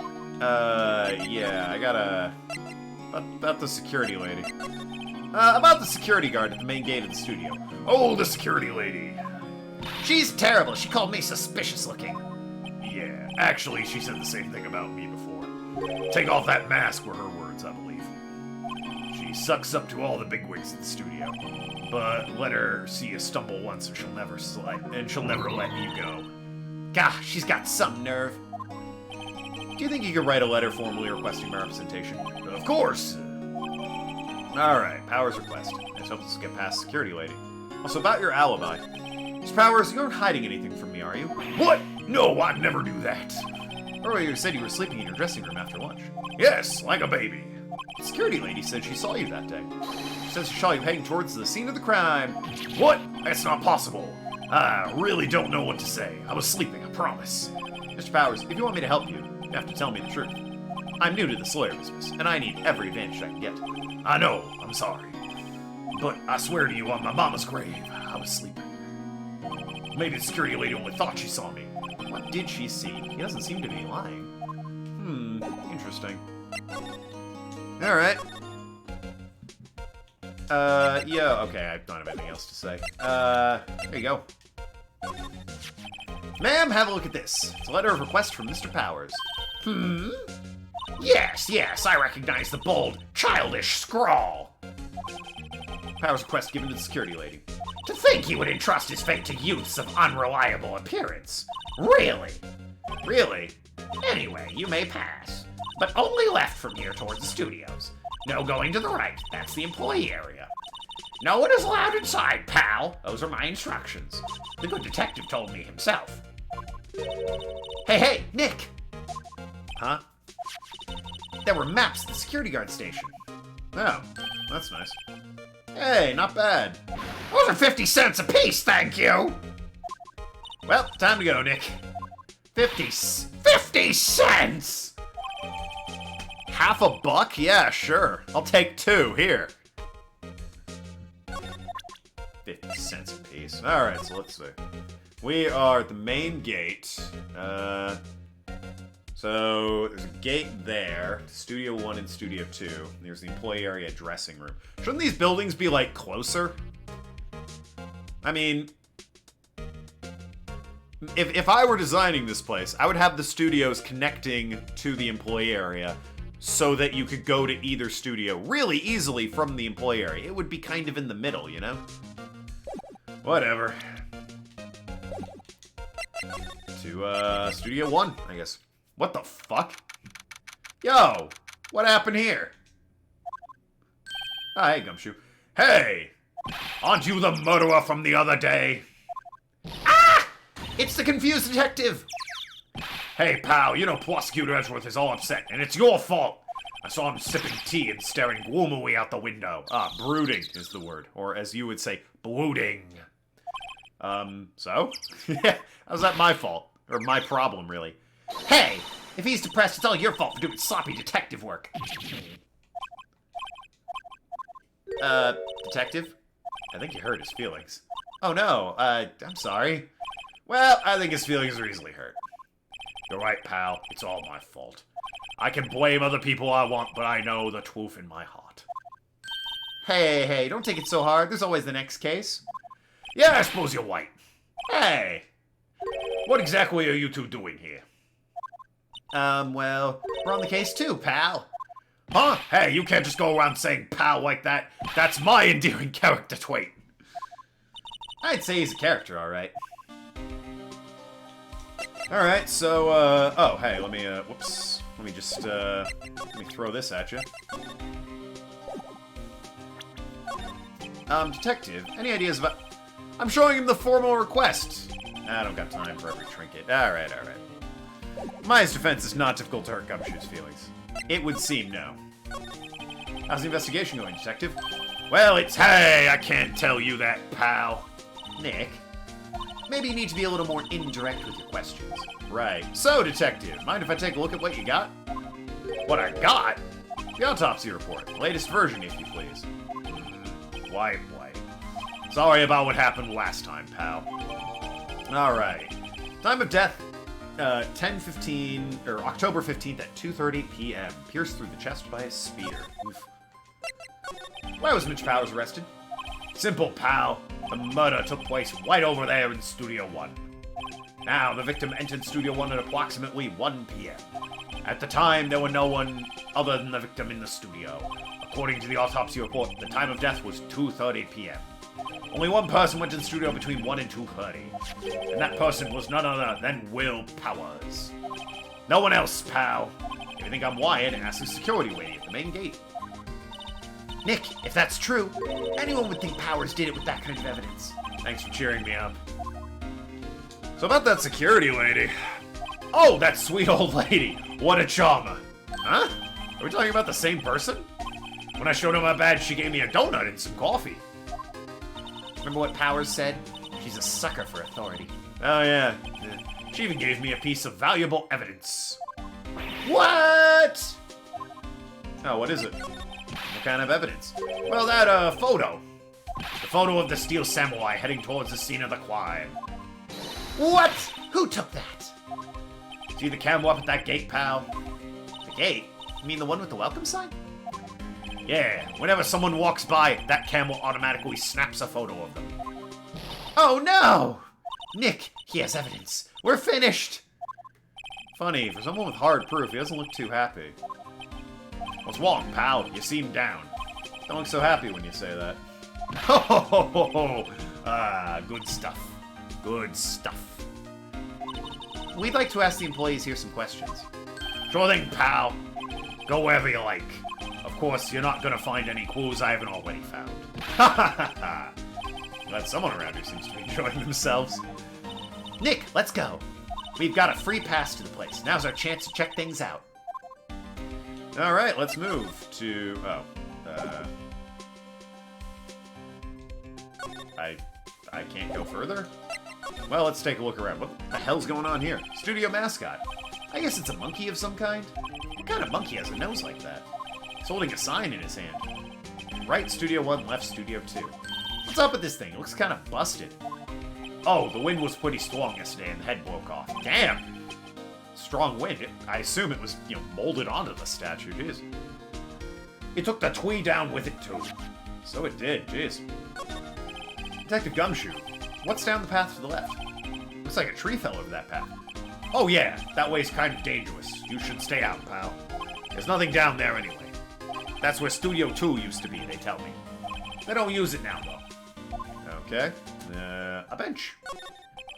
Yeah, I gotta... About the security lady. About the security guard at the main gate of the studio. Oh, the security lady. She's terrible. She called me suspicious looking. Yeah, actually, she said the same thing about me before. Take off that mask were her words, I believe. She sucks up to all the bigwigs at the studio. But let her see you stumble once and she'll never let you go. Gosh, she's got some nerve. Do you think you could write a letter formally requesting my representation? Of course! Alright, Powers request. I just hope this will get past security lady. Also, about your alibi. Mr. Powers, you aren't hiding anything from me, are you? What? No, I'd never do that. Earlier you said you were sleeping in your dressing room after lunch. Yes, like a baby. The security lady said she saw you that day. She says she saw you heading towards the scene of the crime. What? That's not possible. I really don't know what to say. I was sleeping, I promise. Mr. Powers, if you want me to help you, you have to tell me the truth. I'm new to this lawyer business, and I need every advantage I can get. I know, I'm sorry. But I swear to you on my mama's grave, I was sleeping. Maybe the security lady only thought she saw me. What did she see? He doesn't seem to be lying. Interesting. Alright. Yeah, okay, I don't have anything else to say. There you go. Ma'am, have a look at this. It's a letter of request from Mr. Powers. Yes, I recognize the bold, childish scrawl. Powers request given to the security lady. To think he would entrust his fate to youths of unreliable appearance. Really? Really? Anyway, you may pass. But only left from here towards the studios. No going to the right. That's the employee area. No one is allowed inside, pal. Those are my instructions. The good detective told me himself. Hey, Nick! Huh? There were maps at the security guard station. Oh, that's nice. Hey, not bad. Those are 50 cents apiece, thank you! Well, time to go, Nick. 50 cents?! Half a buck? Yeah, sure. I'll take 2, here. 50 cents apiece. Alright, so let's see. We are at the main gate. So there's a gate there, Studio 1 and Studio 2. There's the employee area dressing room. Shouldn't these buildings be, like, closer? I mean, if I were designing this place, I would have the studios connecting to the employee area so that you could go to either studio really easily from the employee area. It would be kind of in the middle, you know? Whatever. To, Studio 1, I guess. What the fuck? Yo! What happened here? Ah, hey, Gumshoe. Hey! Aren't you the murderer from the other day? Ah! It's the confused detective! Hey, pal, you know Prosecutor Edgeworth is all upset, and it's your fault! I saw him sipping tea and staring gloomily out the window. Ah, brooding is the word. Or, as you would say, brooding. So? Yeah, how's that my fault? Or my problem, really? Hey! If he's depressed, it's all your fault for doing sloppy detective work. Detective? I think you hurt his feelings. Oh no, I'm sorry. Well, I think his feelings are easily hurt. You're right, pal. It's all my fault. I can blame other people I want, but I know the truth in my heart. Hey, don't take it so hard. There's always the next case. Yeah, I suppose you're right. Hey! What exactly are you two doing here? Well, we're on the case too, pal. Huh? Hey, you can't just go around saying pal like that. That's my endearing character trait. I'd say he's a character, alright. Alright, so, oh, hey, let me, whoops. Let me just, let me throw this at you. Detective, any ideas about... I'm showing him the formal request. I don't got time for every trinket. Alright. Maya's defense is not difficult to hurt Gumshoe's feelings. It would seem no. How's the investigation going, Detective? Well, hey, I can't tell you that, pal. Nick, maybe you need to be a little more indirect with your questions. Right. So, Detective, mind if I take a look at what you got? What I got? The Autopsy Report. Latest version, if you please. White. Sorry about what happened last time, pal. Alright. Time of death, 10:15, or October 15th at 2:30 p.m. Pierced through the chest by a spear. Oof. Why was Mitch Powers arrested? Simple, pal. The murder took place right over there in Studio 1. Now, the victim entered Studio 1 at approximately 1 p.m. At the time, there were no one other than the victim in the studio. According to the autopsy report, the time of death was 2:30 p.m. Only one person went to the studio between 1 and 2:30, and that person was none other than Will Powers. No one else, pal. If you think I'm Wyatt, ask the security lady at the main gate. Nick, if that's true, anyone would think Powers did it with that kind of evidence. Thanks for cheering me up. So about that security lady. Oh, that sweet old lady. What a charmer. Huh? Are we talking about the same person? When I showed her my badge, she gave me a donut and some coffee. Remember what Powers said? She's a sucker for authority. Oh, yeah. She even gave me a piece of valuable evidence. What? Oh, what is it? What kind of evidence? Well, that, photo. The photo of the Steel Samurai heading towards the scene of the crime. What? Who took that? See the camera up at that gate, pal? The gate? You mean the one with the welcome sign? Yeah, whenever someone walks by, that camera automatically snaps a photo of them. Oh no! Nick, he has evidence. We're finished! Funny, for someone with hard proof, he doesn't look too happy. What's wrong, pal? You seem down. Don't look so happy when you say that. Ho ho ho ho ho! Ah, good stuff. Good stuff. We'd like to ask the employees here some questions. Sure thing, pal. Go wherever you like. Of course, you're not gonna find any clues I haven't already found. Ha ha ha ha! Glad someone around here seems to be enjoying themselves. Nick, let's go. We've got a free pass to the place. Now's our chance to check things out. Alright, let's move to... I can't go further? Well, let's take a look around. What the hell's going on here? Studio mascot. I guess it's a monkey of some kind? What kind of monkey has a nose like that? He's holding a sign in his hand. Right, Studio 1, left, Studio 2. What's up with this thing? It looks kind of busted. Oh, the wind was pretty strong yesterday and the head broke off. Damn! Strong wind. I assume it was, molded onto the statue. Jeez. It took the twee down with it, too. So it did. Jeez. Detective Gumshoe. What's down the path to the left? Looks like a tree fell over that path. Oh yeah, that way's kind of dangerous. You should stay out, pal. There's nothing down there anyway. That's where Studio 2 used to be, they tell me. They don't use it now, though. Okay. A bench.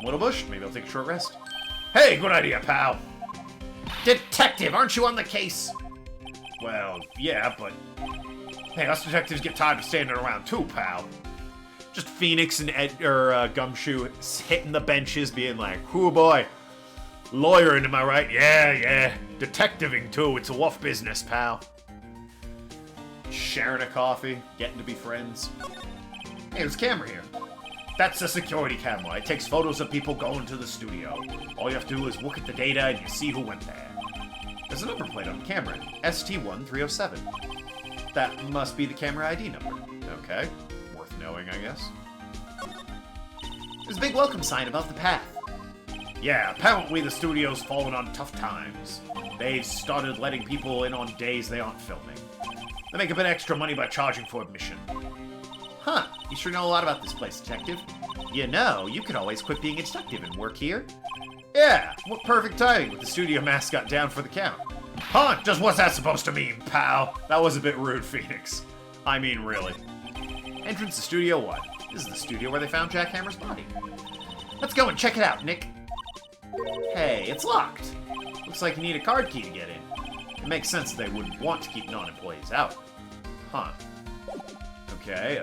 A little bush. Maybe I'll take a short rest. Hey, good idea, pal. Detective, aren't you on the case? Well, yeah, but... Hey, us detectives get tired of standing around too, pal. Just Phoenix and Gumshoe hitting the benches, being like, "Hoo boy, lawyering, am I right? Yeah. Detectiving too. It's a rough business, pal." Sharing a coffee, getting to be friends. Hey, there's a camera here. That's a security camera. It takes photos of people going to the studio. All you have to do is look at the data and you see who went there. There's a number plate on the camera, ST1307. That must be the camera ID number. Okay. Knowing, I guess. There's a big welcome sign above the path. Yeah, apparently the studio's fallen on tough times. They've started letting people in on days they aren't filming. They make a bit extra money by charging for admission. Huh, you sure know a lot about this place, detective. You know, you could always quit being a detective and work here. Yeah, what perfect timing with the studio mascot down for the count. Huh, just what's that supposed to mean, pal? That was a bit rude, Phoenix. I mean, really. Entrance to Studio 1. This is the studio where they found Jack Hammer's body. Let's go and check it out, Nick. Hey, it's locked. Looks like you need a card key to get in. It makes sense they would want to keep non-employees out. Huh. Okay,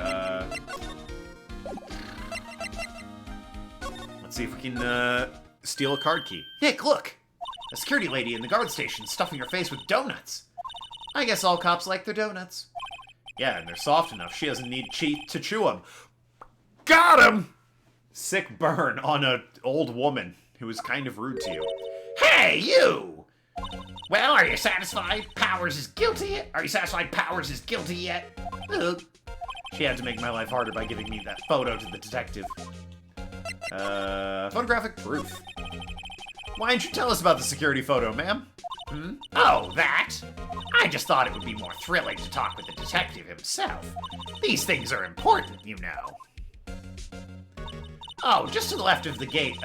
let's see if we can, steal a card key. Nick, look! A security lady in the guard station stuffing her face with donuts. I guess all cops like their donuts. Yeah, and they're soft enough she doesn't need to chew them. Got him! Sick burn on an old woman who was kind of rude to you. Hey, you! Well, are you satisfied Powers is guilty yet? Are you satisfied Powers is guilty yet? Ugh. She had to make my life harder by giving me that photo to the detective. Photographic proof. Why didn't you tell us about the security photo, ma'am? Hmm? Oh, that? I just thought it would be more thrilling to talk with the detective himself. These things are important, you know. Oh, just to the left of the gate,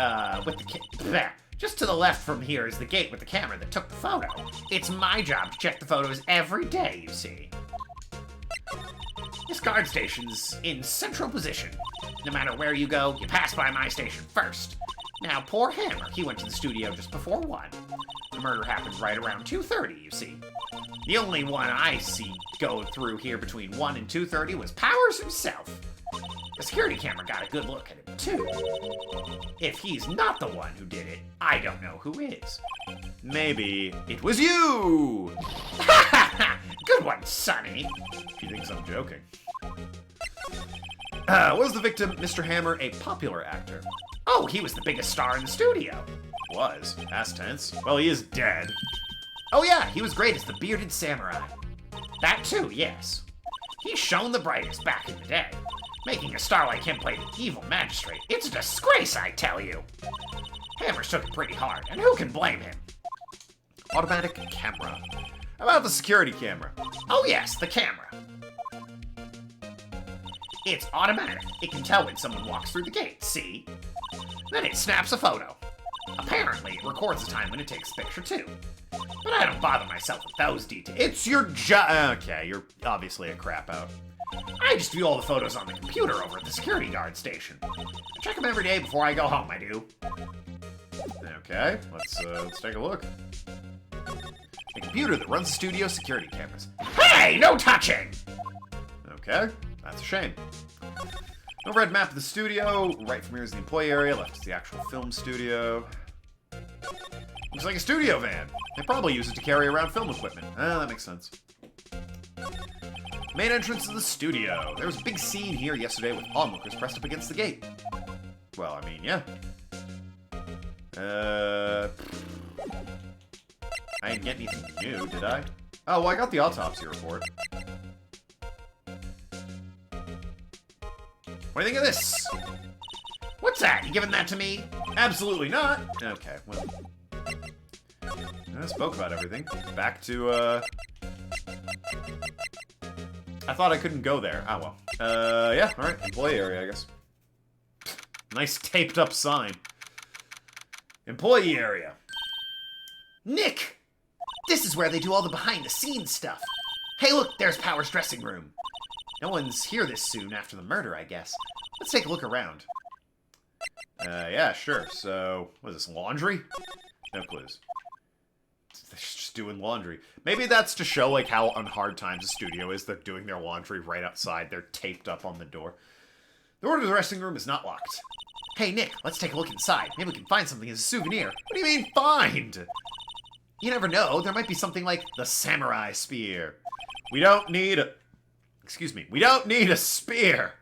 just to the left from here is the gate with the camera that took the photo. It's my job to check the photos every day, you see. This guard station's in central position. No matter where you go, you pass by my station first. Now, poor Hammer, he went to the studio just before 1. The murder happened right around 2:30, you see. The only one I see go through here between 1 and 2:30 was Powers himself. The security camera got a good look at him, too. If he's not the one who did it, I don't know who is. Maybe it was you! Ha ha ha! Good one, Sonny! She thinks I'm joking. Was the victim, Mr. Hammer, a popular actor? Oh, he was the biggest star in the studio. Was. Past tense. Well, he is dead. Oh yeah, he was great as the bearded samurai. That too, yes. He shone the brightest back in the day. Making a star like him play the evil magistrate, it's a disgrace, I tell you. Hammers took it pretty hard, and who can blame him? Automatic camera. How about the security camera? Oh yes, the camera. It's automatic. It can tell when someone walks through the gate, see? Then it snaps a photo. Apparently, it records the time when it takes a picture, too. But I don't bother myself with those details. It's your job. Okay, you're obviously a crap out. I just view all the photos on the computer over at the security guard station. I check them every day before I go home, I do. Okay, let's take a look. A computer that runs the studio security cameras. Hey, no touching! Okay, that's a shame. Overhead map of the studio. Right from here is the employee area. Left is the actual film studio. Looks like a studio van. They probably use it to carry around film equipment. Ah, that makes sense. Main entrance to the studio. There was a big scene here yesterday with onlookers pressed up against the gate. Well, I mean, yeah. I didn't get anything new, did I? Oh, well, I got the autopsy report. What do you think of this? What's that? You giving that to me? Absolutely not. Okay, well. I spoke about everything. Back to, I thought I couldn't go there. Ah, well. Yeah, alright. Employee area, I guess. Nice taped up sign. Employee area. Nick! This is where they do all the behind-the-scenes stuff. Hey, look, there's Power's dressing room. No one's here this soon after the murder, I guess. Let's take a look around. Yeah, sure. So, what is this, laundry? No clues. They're just doing laundry. Maybe that's to show, like, how on hard times the studio is. They're doing their laundry right outside. They're taped up on the door. The door to the dressing room is not locked. Hey, Nick, let's take a look inside. Maybe we can find something as a souvenir. What do you mean, find? You never know. There might be something like the samurai spear. We don't need a... Excuse me. We don't need a spear.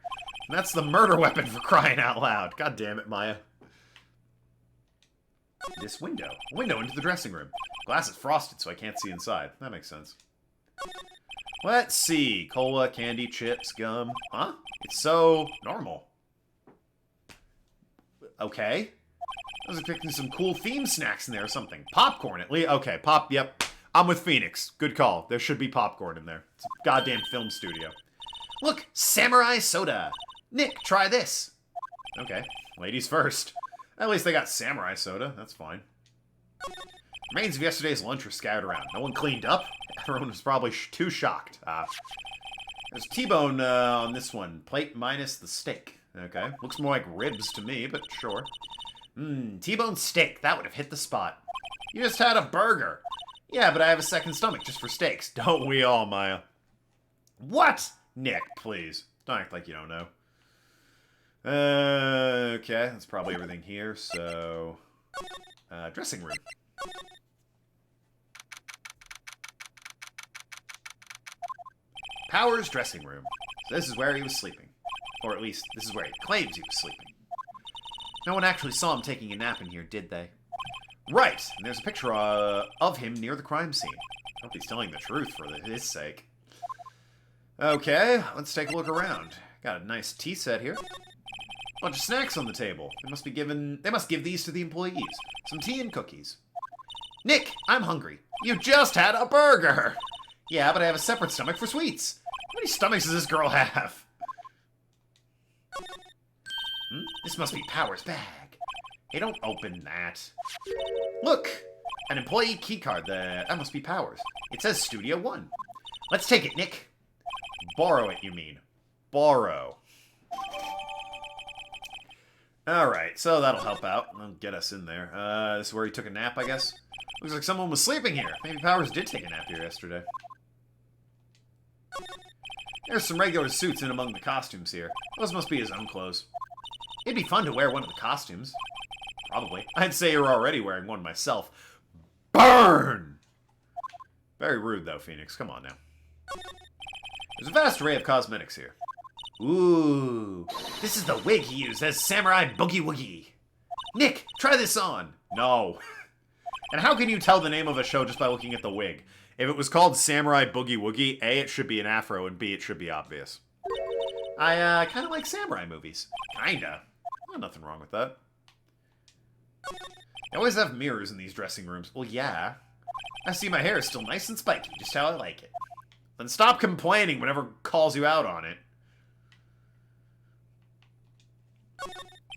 And that's the murder weapon, for crying out loud. God damn it, Maya. This window. A window into the dressing room. Glass is frosted, so I can't see inside. That makes sense. Let's see. Cola, candy, chips, gum. Huh? It's so normal. Okay. I was expecting some cool theme snacks in there or something. Popcorn, at least. Okay, yep. I'm with Phoenix. Good call. There should be popcorn in there. It's a goddamn film studio. Look, samurai soda. Nick, try this. Okay. Ladies first. At least they got samurai soda. That's fine. Remains of yesterday's lunch were scattered around. No one cleaned up. Everyone was probably too shocked. There's T-bone on this one. Plate minus the steak. Okay. Looks more like ribs to me, but sure. T-bone steak. That would have hit the spot. You just had a burger. Yeah, but I have a second stomach just for steaks. Don't we all, Maya? What? Nick, please. Don't act like you don't know. Okay. That's probably everything here, so... dressing room. Power's dressing room. So this is where he was sleeping. Or at least, this is where he claims he was sleeping. No one actually saw him taking a nap in here, did they? Right! And there's a picture of him near the crime scene. I hope he's telling the truth for his sake. Okay, let's take a look around. Got a nice tea set here. Bunch of snacks on the table. They must give these to the employees. Some tea and cookies. Nick, I'm hungry. You just had a burger! Yeah, but I have a separate stomach for sweets. How many stomachs does this girl have? This must be Power's bag. Hey, don't open that. Look! An employee keycard. That must be Power's. It says Studio 1. Let's take it, Nick. Borrow it, you mean. Borrow. Alright, so that'll help out. That'll get us in there. This is where he took a nap, I guess. Looks like someone was sleeping here. Maybe Powers did take a nap here yesterday. There's some regular suits in among the costumes here. Those must be his own clothes. It'd be fun to wear one of the costumes. Probably. I'd say you're already wearing one myself. Burn! Very rude, though, Phoenix. Come on now. There's a vast array of cosmetics here. Ooh. This is the wig he used as Samurai Boogie Woogie. Nick, try this on. No. And how can you tell the name of a show just by looking at the wig? If it was called Samurai Boogie Woogie, A, it should be an afro, and B, it should be obvious. I kind of like samurai movies. Kinda. Nothing wrong with that. They always have mirrors in these dressing rooms. Well, yeah. I see my hair is still nice and spiky, just how I like it. Then stop complaining whenever calls you out on it.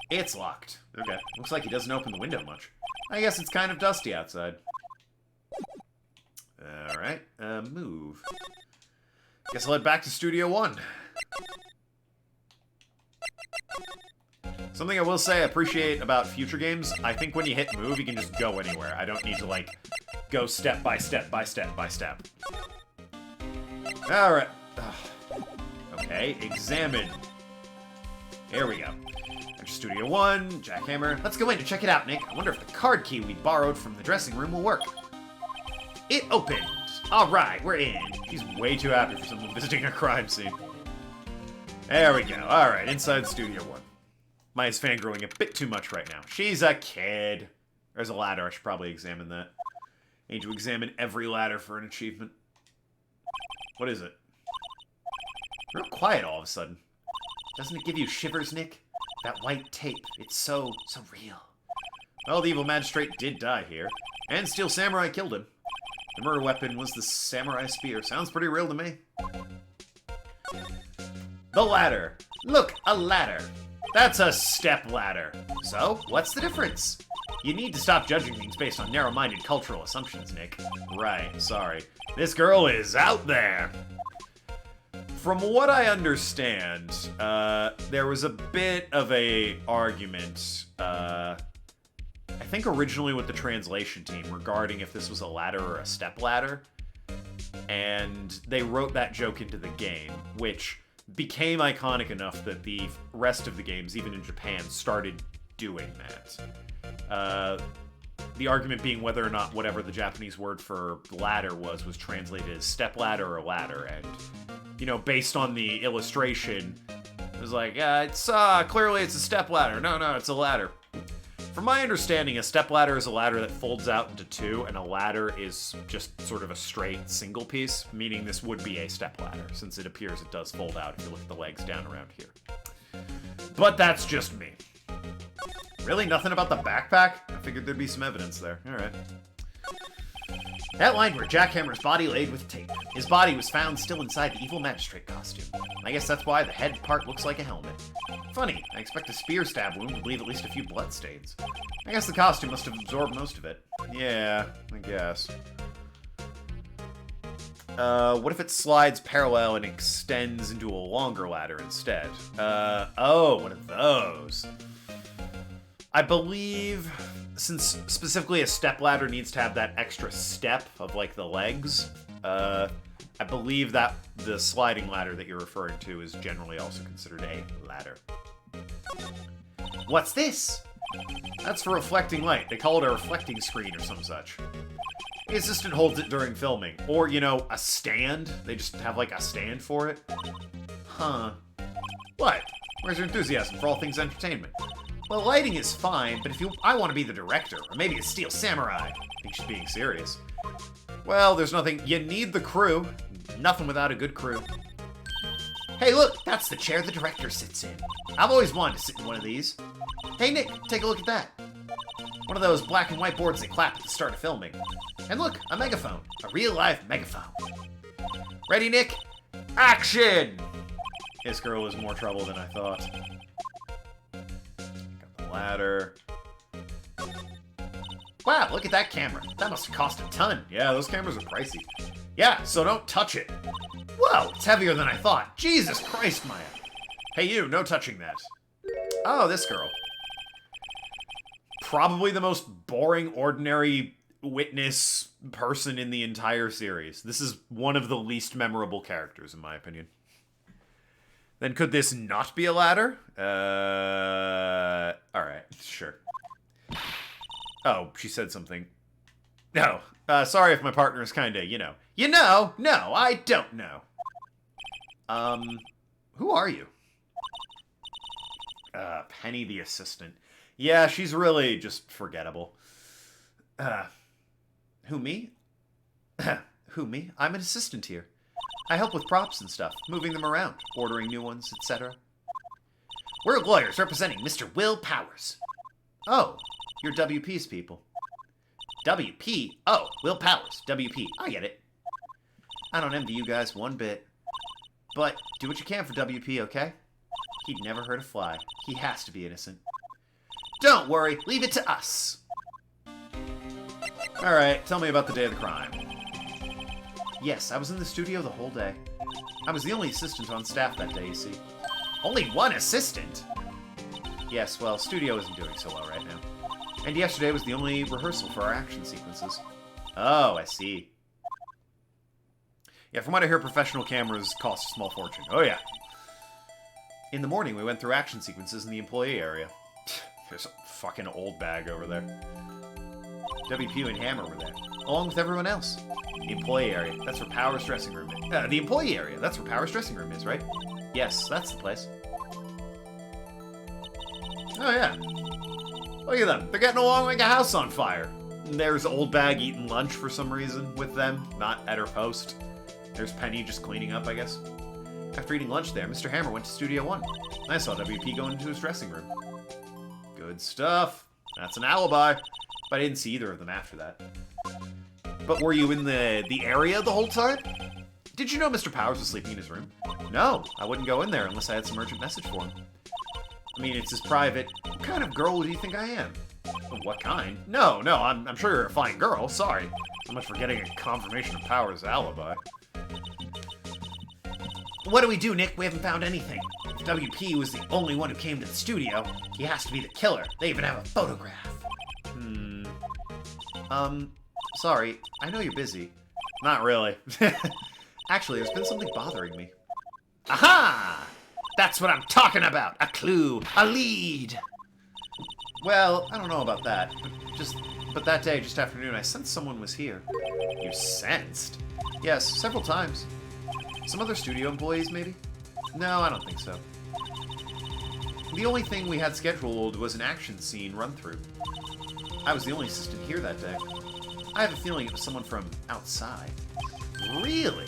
It's locked. Okay. Looks like he doesn't open the window much. I guess it's kind of dusty outside. Alright. Move. Guess I'll head back to Studio 1. Something I will say I appreciate about future games, I think when you hit move, you can just go anywhere. I don't need to, like, go step by step by step by step. Alright. Okay, examine. There we go. Enter Studio 1, jackhammer. Let's go in and check it out, Nick. I wonder if the card key we borrowed from the dressing room will work. It opened. Alright, we're in. She's way too happy for someone visiting a crime scene. There we go. Alright, inside Studio 1. Maya's fangirling a bit too much right now. She's a kid. There's a ladder. I should probably examine that. I need to examine every ladder for an achievement. What is it? Real quiet all of a sudden. Doesn't it give you shivers, Nick? That white tape. It's so real. Well, the evil magistrate did die here. And Steel Samurai killed him. The murder weapon was the samurai spear. Sounds pretty real to me. The ladder. Look, a ladder. That's a step ladder. So, what's the difference? You need to stop judging things based on narrow-minded cultural assumptions, Nick. Right, sorry. This girl is out there. From what I understand, there was a bit of a argument, I think originally with the translation team regarding if this was a ladder or a step ladder. And they wrote that joke into the game, which became iconic enough that the rest of the games, even in Japan, started doing that. The argument being whether or not whatever the Japanese word for ladder was translated as step ladder or ladder, and, you know, based on the illustration, it was like, it's, clearly it's a step ladder. No, it's a ladder. From my understanding, a step ladder is a ladder that folds out into two, and a ladder is just sort of a straight single piece, meaning this would be a step ladder, since it appears it does fold out if you look at the legs down around here. But that's just me. Really? Nothing about the backpack? I figured there'd be some evidence there. Alright. Outlined where Jackhammer's body laid with tape. His body was found still inside the evil magistrate costume. I guess that's why the head part looks like a helmet. Funny, I expect a spear stab wound would leave at least a few bloodstains. I guess the costume must have absorbed most of it. Yeah, I guess. What if it slides parallel and extends into a longer ladder instead? Oh, one of those. I believe, since specifically a stepladder needs to have that extra step of, like, the legs, I believe that the sliding ladder that you're referring to is generally also considered a ladder. What's this? That's for reflecting light. They call it a reflecting screen or some such. The assistant holds it during filming. Or, you know, a stand. They just have, like, a stand for it. Huh. What? Where's your enthusiasm for all things entertainment? Well, lighting is fine, but I want to be the director, or maybe a Steel Samurai. I think she's being serious. Well, there's nothing. You need the crew. Nothing without a good crew. Hey, look, that's the chair the director sits in. I've always wanted to sit in one of these. Hey, Nick, take a look at that. One of those black and white boards they clap at the start of filming. And look, a megaphone. A real-life megaphone. Ready, Nick? Action! This girl is more trouble than I thought. Ladder. Wow, look at that camera. That must have cost a ton. Yeah, those cameras are pricey. Yeah, so don't touch it. Whoa, it's heavier than I thought. Jesus Christ, Maya. Hey, you, no touching that. Oh, this girl. Probably the most boring, ordinary witness person in the entire series. This is one of the least memorable characters, in my opinion. Then could this not be a ladder? Alright, sure. Oh, she said something. No, sorry if my partner is kinda, you know. You know? No, I don't know. Who are you? Penny the assistant. Yeah, she's really just forgettable. Who, me? Who, me? I'm an assistant here. I help with props and stuff, moving them around, ordering new ones, etc. We're lawyers representing Mr. Will Powers. Oh, you're WP's people. WP? Oh, Will Powers, WP. I get it. I don't envy you guys one bit. But do what you can for WP, okay? He'd never hurt a fly. He has to be innocent. Don't worry, leave it to us. Alright, tell me about the day of the crime. Yes, I was in the studio the whole day. I was the only assistant on staff that day, you see. Only one assistant? Yes, well, studio isn't doing so well right now. And yesterday was the only rehearsal for our action sequences. Oh, I see. Yeah, from what I hear, professional cameras cost a small fortune. Oh, yeah. In the morning, we went through action sequences in the employee area. There's a fucking old bag over there. WP and Hammer were there, along with everyone else. The employee area, that's where Power's dressing room is. The employee area, that's where Power's dressing room is, right? Yes, that's the place. Oh, yeah. Look at them. They're getting along like a house on fire. And there's Old Bag eating lunch for some reason with them, not at her post. There's Penny just cleaning up, I guess. After eating lunch there, Mr. Hammer went to Studio 1. I saw WP going into his dressing room. Good stuff. That's an alibi. But I didn't see either of them after that. But were you in the area the whole time? Did you know Mr. Powers was sleeping in his room? No, I wouldn't go in there unless I had some urgent message for him. I mean, it's his private... What kind of girl do you think I am? What kind? No, I'm sure you're a fine girl. Sorry. So much for getting a confirmation of Powers' alibi. What do we do, Nick? We haven't found anything. If WP was the only one who came to the studio, he has to be the killer. They even have a photograph. Sorry. I know you're busy. Not really. Actually, there's been something bothering me. Aha! That's what I'm talking about! A clue! A lead! Well, I don't know about that, but that day, just after noon, I sensed someone was here. You sensed? Yes, several times. Some other studio employees, maybe? No, I don't think so. The only thing we had scheduled was an action scene run-through. I was the only assistant here that day. I have a feeling it was someone from outside. Really?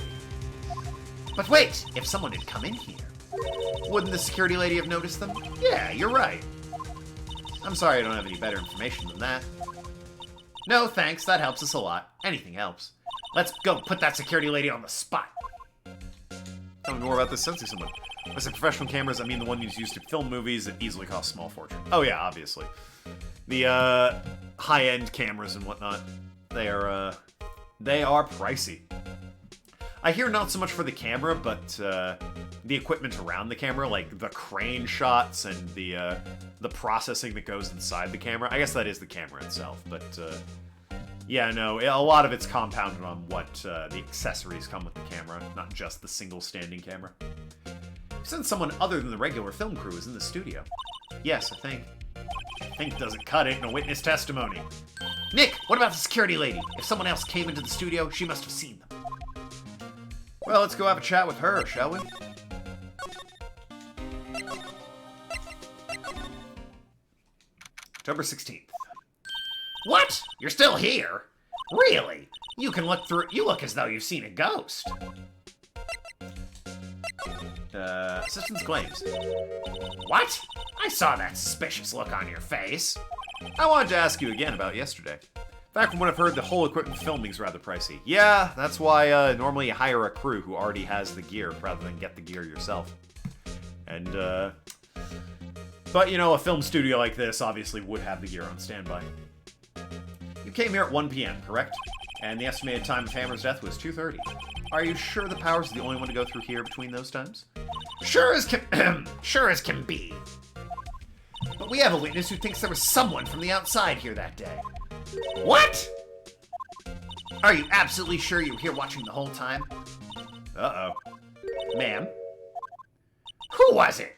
But wait! If someone had come in here, wouldn't the security lady have noticed them? Yeah, you're right. I'm sorry I don't have any better information than that. No, thanks. That helps us a lot. Anything helps. Let's go put that security lady on the spot. Tell me more about this sensing someone. When I say professional cameras, I mean the one used to film movies that easily cost a small fortune. Oh yeah, obviously. The, high-end cameras and whatnot. They are pricey. I hear not so much for the camera, but, the equipment around the camera, like the crane shots and the processing that goes inside the camera. I guess that is the camera itself, but, yeah, no, a lot of it's compounded on what, the accessories come with the camera, not just the single standing camera. Since someone other than the regular film crew is in the studio. Yes, I think. Think doesn't cut it in a witness testimony. Nick, what about the security lady? If someone else came into the studio, she must have seen them. Well, let's go have a chat with her, shall we? October 16th. What? You're still here? Really? You can look through... You look as though you've seen a ghost. Assistant's claims. What? I saw that suspicious look on your face. I wanted to ask you again about yesterday. Back from what I've heard, the whole equipment filming's rather pricey. Yeah, that's why normally you hire a crew who already has the gear rather than get the gear yourself. And, but, you know, a film studio like this obviously would have the gear on standby. You came here at 1 p.m., correct? And the estimated time of Hammer's death was 2:30. Are you sure the Powers are the only one to go through here between those times? Sure as can be. But we have a witness who thinks there was someone from the outside here that day. What? Are you absolutely sure you were here watching the whole time? Uh-oh. Ma'am? Who was it?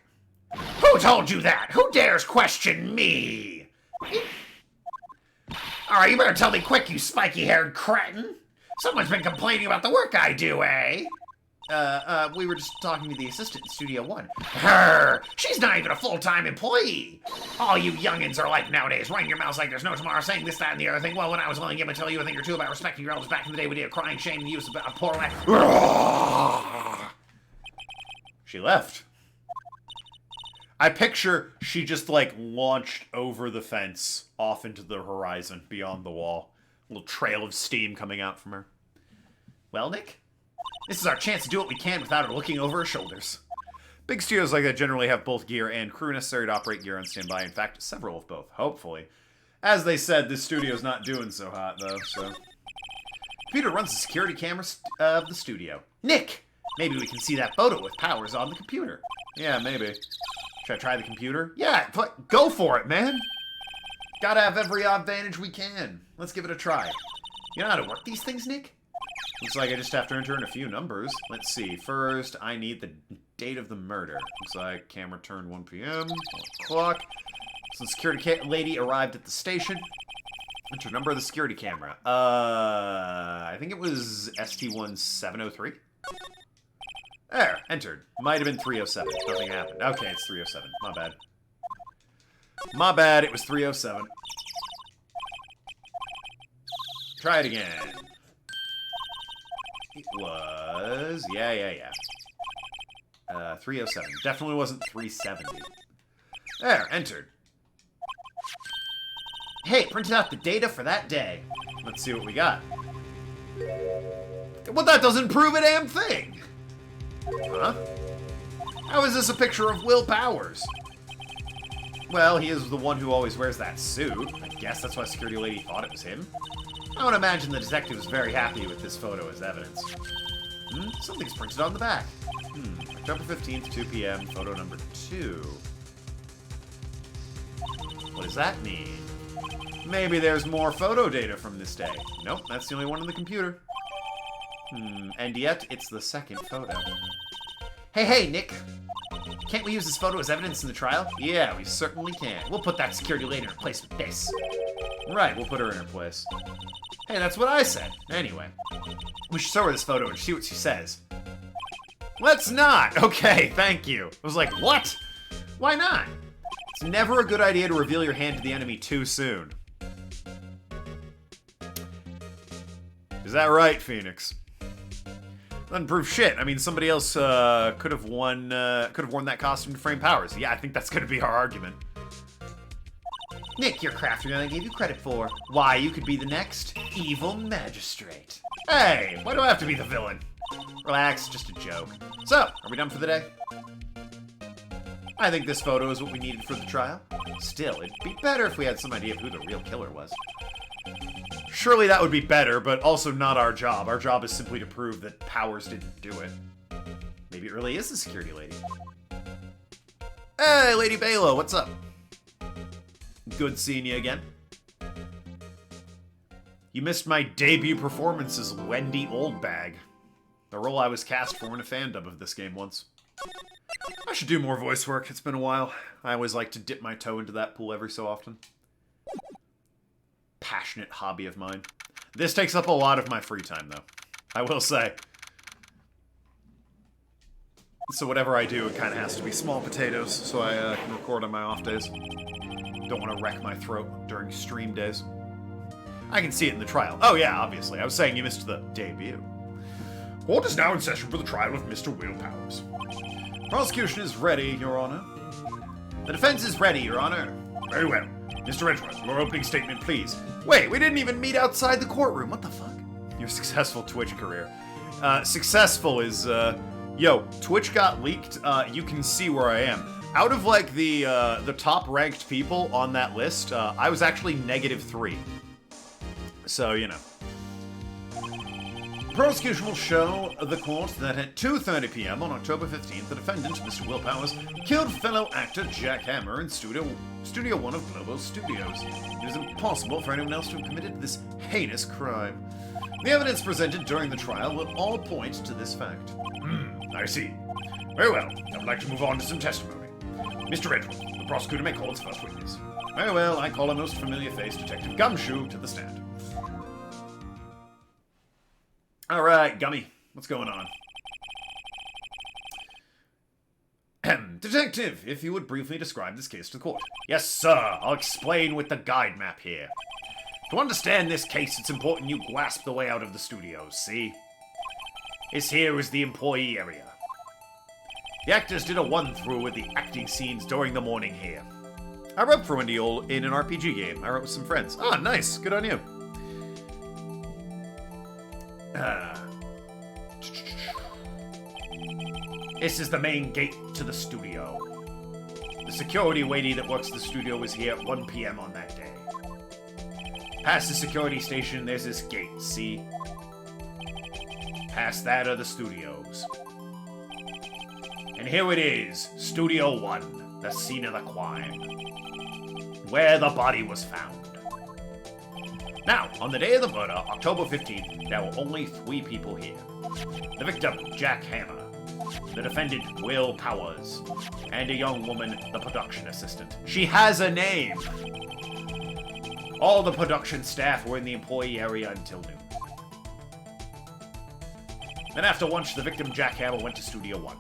Who told you that? Who dares question me? Alright, you better tell me quick, you spiky-haired cretin. Someone's been complaining about the work I do, eh? We were just talking to the assistant in Studio 1. Her! She's not even a full-time employee! All you youngins are like nowadays, running your mouths like there's no tomorrow, saying this, that, and the other thing. Well, when I was willing to tell you a thing or two about respecting your elders back in the day, we did a crying shame and use a poor man. She left. I picture she just, like, launched over the fence, off into the horizon, beyond the wall. A little trail of steam coming out from her. Well, Nick? This is our chance to do what we can without her looking over her shoulders. Big studios like that generally have both gear and crew necessary to operate gear on standby. In fact, several of both, hopefully. As they said, this studio's not doing so hot, though, so... Computer runs the security cameras of the studio. Nick! Maybe we can see that photo with powers on the computer. Yeah, maybe. Should I try the computer? Yeah, go for it, man! Gotta have every advantage we can. Let's give it a try. You know how to work these things, Nick? Looks like I just have to enter in a few numbers. Let's see. First, I need the date of the murder. Looks like camera turned 1 p.m. 1 o'clock. So the security lady arrived at the station. Enter number of the security camera. I think it was ST1703. There, entered. Might have been 307. Nothing happened. Okay, it's 307. My bad. My bad, it was 307. Try it again. It was... Yeah. 307. Definitely wasn't 370. There, entered. Hey, printed out the data for that day. Let's see what we got. Well, that doesn't prove a damn thing! Huh? How is this a picture of Will Powers? Well, he is the one who always wears that suit. I guess that's why security lady thought it was him. I would imagine the detective was very happy with this photo as evidence. Something's printed on the back. October 15th, 2 p.m., photo number 2. What does that mean? Maybe there's more photo data from this day. Nope, that's the only one on the computer. And yet, it's the second photo. Hey, Nick! Can't we use this photo as evidence in the trial? Yeah, we certainly can. We'll put that security lady in her place with this. Right, we'll put her in her place. Hey, that's what I said. Anyway, we should show her this photo and see what she says. Let's not! Okay, thank you. I was like, what? Why not? It's never a good idea to reveal your hand to the enemy too soon. Is that right, Phoenix? Doesn't prove shit. I mean, somebody else could have worn that costume to frame Powers. Yeah, I think that's going to be our argument. Nick, you're craftier than I gave you credit for. Why, you could be the next evil magistrate. Hey, why do I have to be the villain? Relax, just a joke. So, are we done for the day? I think this photo is what we needed for the trial. Still, it'd be better if we had some idea of who the real killer was. Surely that would be better, but also not our job. Our job is simply to prove that Powers didn't do it. Maybe it really is the security lady. Hey, Lady Balo, what's up? Good seeing you again. You missed my debut performance as Wendy Oldbag, the role I was cast for in a fandom of this game once. I should do more voice work. It's been a while. I always like to dip my toe into that pool every so often. Passionate hobby of mine. This takes up a lot of my free time, though. I will say. So whatever I do, it kind of has to be small potatoes, so I can record on my off days. Don't want to wreck my throat during stream days. I can see it in the trial. Oh yeah, obviously. I was saying you missed the debut. Court is now in session for the trial of Mr. Will Powers. Prosecution is ready, Your Honor. The defense is ready, Your Honor. Very well. Mr. Edgeworth, your opening statement, please. Wait, we didn't even meet outside the courtroom. What the fuck? Your successful Twitch career. Successful is, yo, Twitch got leaked. You can see where I am. Out of, like, the top-ranked people on that list, I was actually -3. So, you know. Prosecution will show the court that at 2:30 p.m. on October 15th, the defendant, Mr. Will Powers, killed fellow actor Jack Hammer in Studio 1 of Globo Studios. It is impossible for anyone else to have committed this heinous crime. The evidence presented during the trial will all point to this fact. I see. Very well. I would like to move on to some testimony. Mr. Edgeworth, the prosecutor may call its first witness. Very well, I call a most familiar face, Detective Gumshoe, to the stand. Alright, Gummy, what's going on? Detective, if you would briefly describe this case to the court. Yes, sir, I'll explain with the guide map here. To understand this case, it's important you grasp the layout of the studios, see? This here is the employee area. The actors did a run-through with the acting scenes during the morning here. I wrote for Wendy in an RPG game. I wrote with some friends. Ah, nice, good on you. This is the main gate to the studio. The security lady that works the studio was here at 1 p.m. on that day. Past the security station, there's this gate, see? Past that are the studios. And here it is, Studio 1, the scene of the crime, where the body was found. Now, on the day of the murder, October 15th, there were only 3 people here. The victim, Jack Hammer, the defendant, Will Powers, and a young woman, the production assistant. She has a name! All the production staff were in the employee area until noon. Then after lunch, the victim, Jack Hammer, went to Studio 1.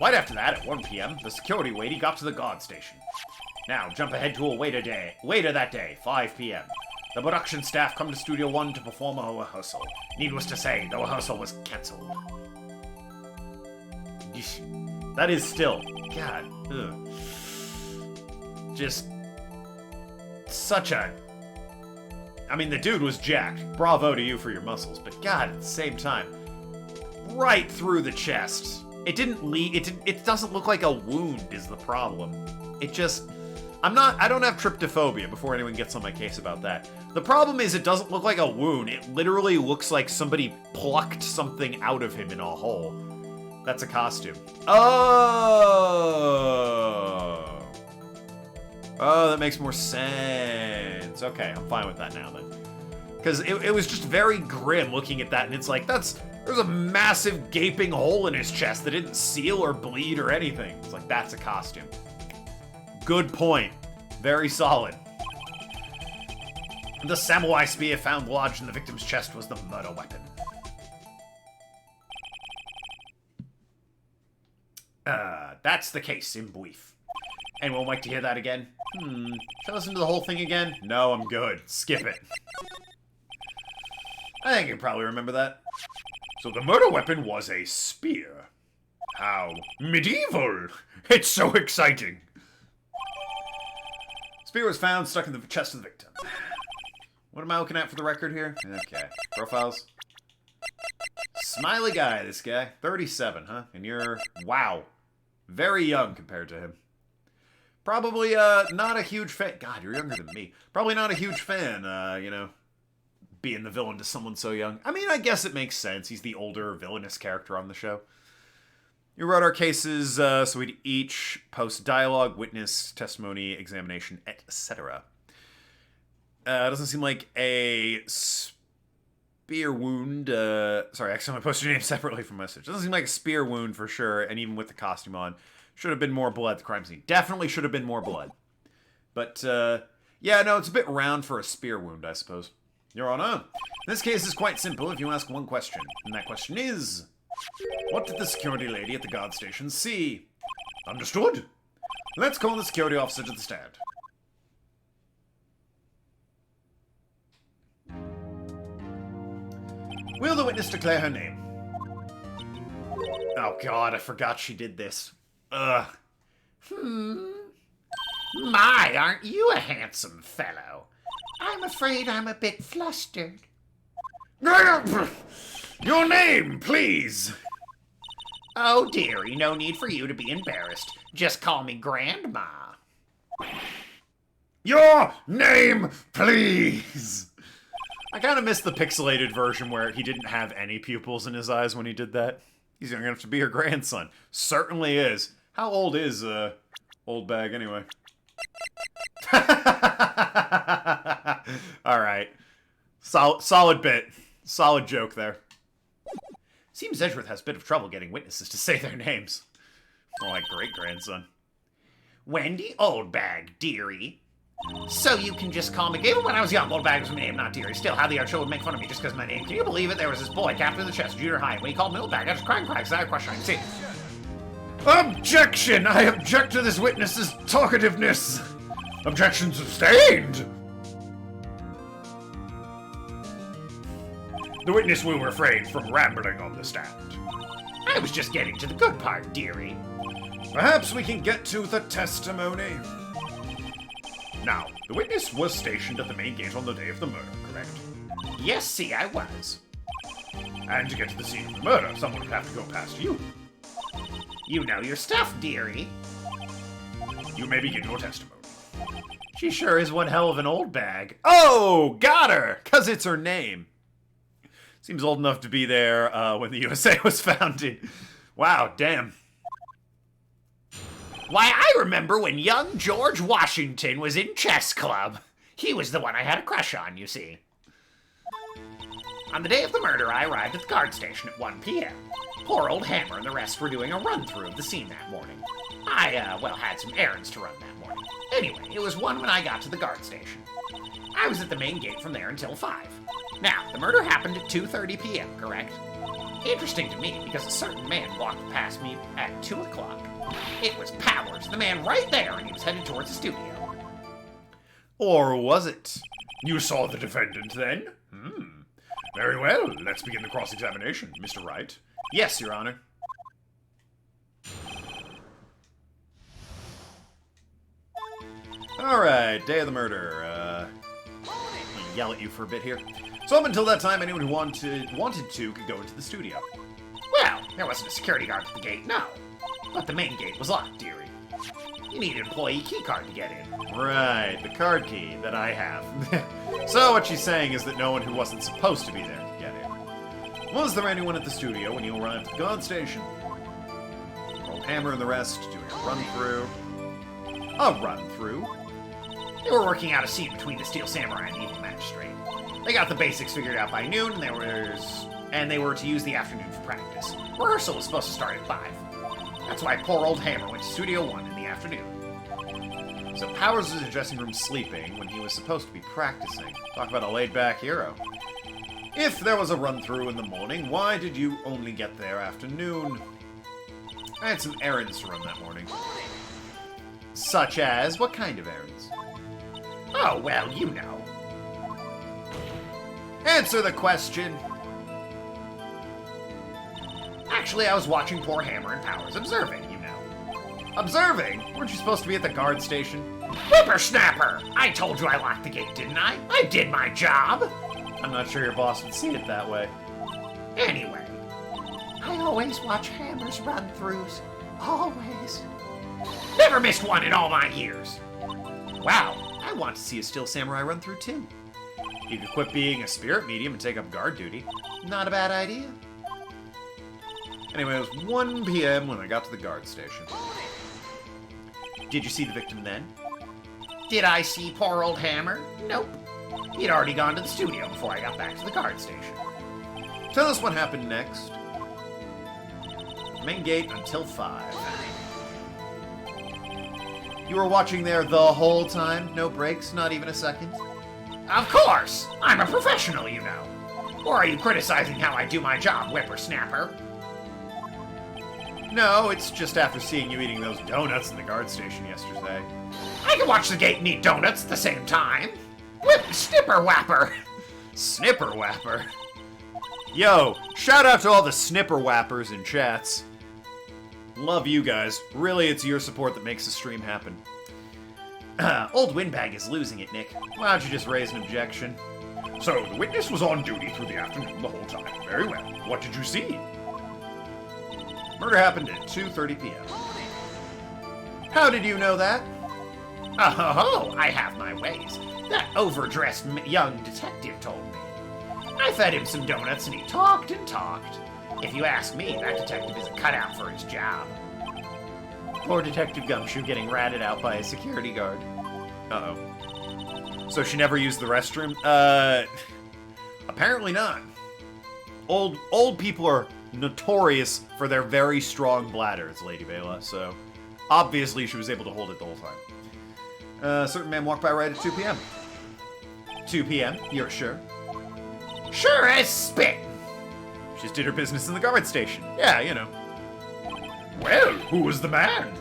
Right after that, at 1 p.m., the security lady got to the guard station. Now, jump ahead to a later that day, 5 p.m. The production staff come to Studio 1 to perform a rehearsal. Needless to say, the rehearsal was cancelled. That is still... God, ugh. Just... such a... I mean, the dude was jacked. Bravo to you for your muscles, but God, at the same time... right through the chest. It didn't lead... It doesn't look like a wound is the problem. It just... I don't have tryptophobia, before anyone gets on my case about that. The problem is it doesn't look like a wound. It literally looks like somebody plucked something out of him in a hole. That's a costume. Oh! Oh, that makes more sense. Okay, I'm fine with that now then. Because it was just very grim looking at that, and it's like, there's a massive gaping hole in his chest that didn't seal or bleed or anything. It's like, that's a costume. Good point. Very solid. The samurai spear found lodged in the victim's chest was the murder weapon. That's the case in brief. Anyone like to hear that again? Should I listen to the whole thing again? No, I'm good. Skip it. I think you probably remember that. So the murder weapon was a spear. How medieval! It's so exciting! Spear was found stuck in the chest of the victim. What am I looking at for the record here? Okay. Profiles. Smiley guy, this guy. 37, huh? And you're... wow. Very young compared to him. Probably, not a huge fan... God, you're younger than me. Probably not a huge fan, you know, being the villain to someone so young. I mean, I guess it makes sense. He's the older, villainous character on the show. We wrote our cases, so we'd each post dialogue, witness, testimony, examination, etc. Doesn't seem like a spear wound, sorry, actually I posted your name separately from message. Doesn't seem like a spear wound for sure, and even with the costume on. Should have been more blood at the crime scene. Definitely should have been more blood. But, yeah, no, it's a bit round for a spear wound, I suppose. Your Honor, this case is quite simple if you ask one question, and that question is... what did the security lady at the guard station see? Understood. Let's call the security officer to the stand. Will the witness declare her name? Oh god, I forgot she did this. Ugh. My, aren't you a handsome fellow? I'm afraid I'm a bit flustered. Your name, please! Oh, dearie, no need for you to be embarrassed. Just call me Grandma. Your name, please! I kind of missed the pixelated version where he didn't have any pupils in his eyes when he did that. He's gonna have to be her grandson. Certainly is. How old is, old bag anyway? Alright. Solid bit. Solid joke there. Seems Edgeworth has a bit of trouble getting witnesses to say their names. More like great-grandson. Wendy Oldbag, dearie. So you can just call me... Even when I was young, Oldbag was my name, not dearie. Still, how the Archer would make fun of me just because of my name. Can you believe it? There was this boy, captain of the chest, junior high, and when he called me Oldbag, I was crying because I had a question. I can see. Objection! I object to this witness's talkativeness! Objection sustained! The witness will refrain from rambling on the stand. I was just getting to the good part, dearie. Perhaps we can get to the testimony. Now, the witness was stationed at the main gate on the day of the murder, correct? Yes, see, I was. And to get to the scene of the murder, someone would have to go past you. You know your stuff, dearie. You may begin your testimony. She sure is one hell of an old bag. Oh, got her! 'Cause it's her name. Seems old enough to be there when the USA was founded. Wow, damn. Why, I remember when young George Washington was in chess club. He was the one I had a crush on, you see. On the day of the murder, I arrived at the guard station at 1 p.m. Poor old Hammer and the rest were doing a run-through of the scene that morning. I, well, had some errands to run that morning. Anyway, it was 1 when I got to the guard station. I was at the main gate from there until 5. Now, the murder happened at 2:30 p.m., correct? Interesting to me, because a certain man walked past me at 2 o'clock. It was Powers, the man right there, and he was headed towards the studio. Or was it? You saw the defendant then? Very well. Let's begin the cross-examination, Mr. Wright. Yes, Your Honor. Alright, day of the murder. Let me yell at you for a bit here. So up until that time, anyone who wanted to could go into the studio. Well, there wasn't a security guard at the gate, no. But the main gate was locked, dearie. You need an employee key card to get in. Right, the card key that I have. So what she's saying is that no one who wasn't supposed to be there could get in. Was there anyone at the studio when you arrived at the guard station? Old Hammer and the rest doing a run-through. A run-through? They were working out a scene between the Steel Samurai and the Evil Magistrate. They got the basics figured out by noon, and they were to use the afternoon for practice. Rehearsal was supposed to start at 5. That's why poor old Hammer went to Studio 1 in the afternoon. So Powers was in the dressing room sleeping when he was supposed to be practicing. Talk about a laid-back hero. If there was a run-through in the morning, why did you only get there afternoon? I had some errands to run that morning. Such as? What kind of errands? Oh, well, you know. Answer the question. Actually, I was watching poor Hammer and Powers, observing, you know. Observing? Weren't you supposed to be at the guard station? Whippersnapper! I told you I locked the gate, didn't I? I did my job! I'm not sure your boss would see it that way. Anyway, I always watch Hammer's run-throughs. Always. Never missed one in all my years. Wow, I want to see a Steel Samurai run-through too. You could quit being a spirit medium and take up guard duty. Not a bad idea. Anyway, it was 1 p.m. when I got to the guard station. Did you see the victim then? Did I see poor old Hammer? Nope. He'd already gone to the studio before I got back to the guard station. Tell us what happened next. Main gate until 5. You were watching there the whole time? No breaks? Not even a second? Of course! I'm a professional, you know. Or are you criticizing how I do my job, whippersnapper? No, it's just after seeing you eating those donuts in the guard station yesterday. I can watch the gate and eat donuts at the same time. Snipper-whapper. Snipper-whapper. Yo, shout out to all the snipper-whappers in chats. Love you guys. Really, it's your support that makes the stream happen. Old Windbag is losing it, Nick. Why don't you just raise an objection? So, the witness was on duty through the afternoon the whole time. Very well. What did you see? Murder happened at 2:30 p.m. How did you know that? Oh, I have my ways. That overdressed young detective told me. I fed him some donuts and he talked and talked. If you ask me, that detective isn't cut out for his job. Poor Detective Gumshoe getting ratted out by a security guard. Uh-oh. So she never used the restroom? Apparently not. Old people are notorious for their very strong bladders, Lady Bela, so obviously she was able to hold it the whole time. A certain man walked by right at 2 p.m. 2 p.m., you're sure? Sure as spit! She just did her business in the guard station. Yeah, you know. Well, who was the man?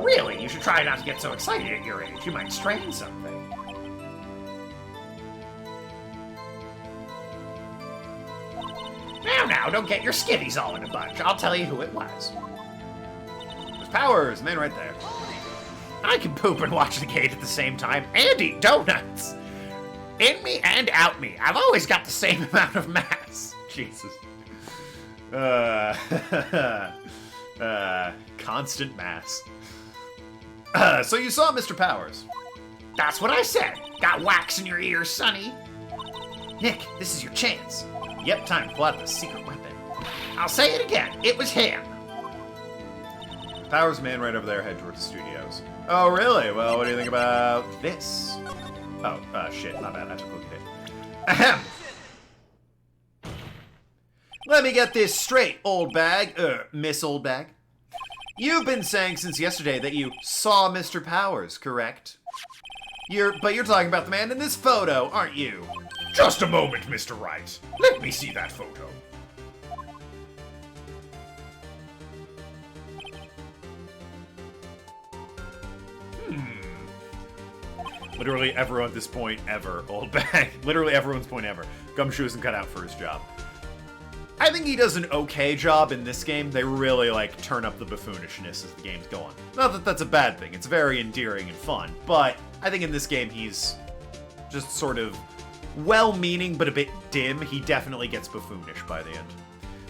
Really, you should try not to get so excited at your age. You might strain something. Now, don't get your skivvies all in a bunch. I'll tell you who it was. There's Powers, man right there. I can poop and watch the gate at the same time and eat donuts. In me and out me. I've always got the same amount of mass. Jesus. Constant mass. So you saw Mr. Powers. That's what I said. Got wax in your ears, Sonny. Nick, this is your chance. Yep, time to pull out the secret weapon. I'll say it again. It was him. Powers man right over there, head towards the studios. Oh, really? Well, what do you think about this? Oh, shit, my bad. I took a look at it. Ahem! Let me get this straight, old bag. Miss Old Bag. You've been saying since yesterday that you saw Mr. Powers, correct? But you're talking about the man in this photo, aren't you? Just a moment, Mr. Wright. Let me see that photo. Literally everyone at this point ever, old bag. Literally everyone's point ever. Gumshoe isn't cut out for his job. I think he does an okay job in this game. They really, like, turn up the buffoonishness as the games go on. Not that that's a bad thing. It's very endearing and fun. But I think in this game he's just sort of well-meaning but a bit dim. He definitely gets buffoonish by the end.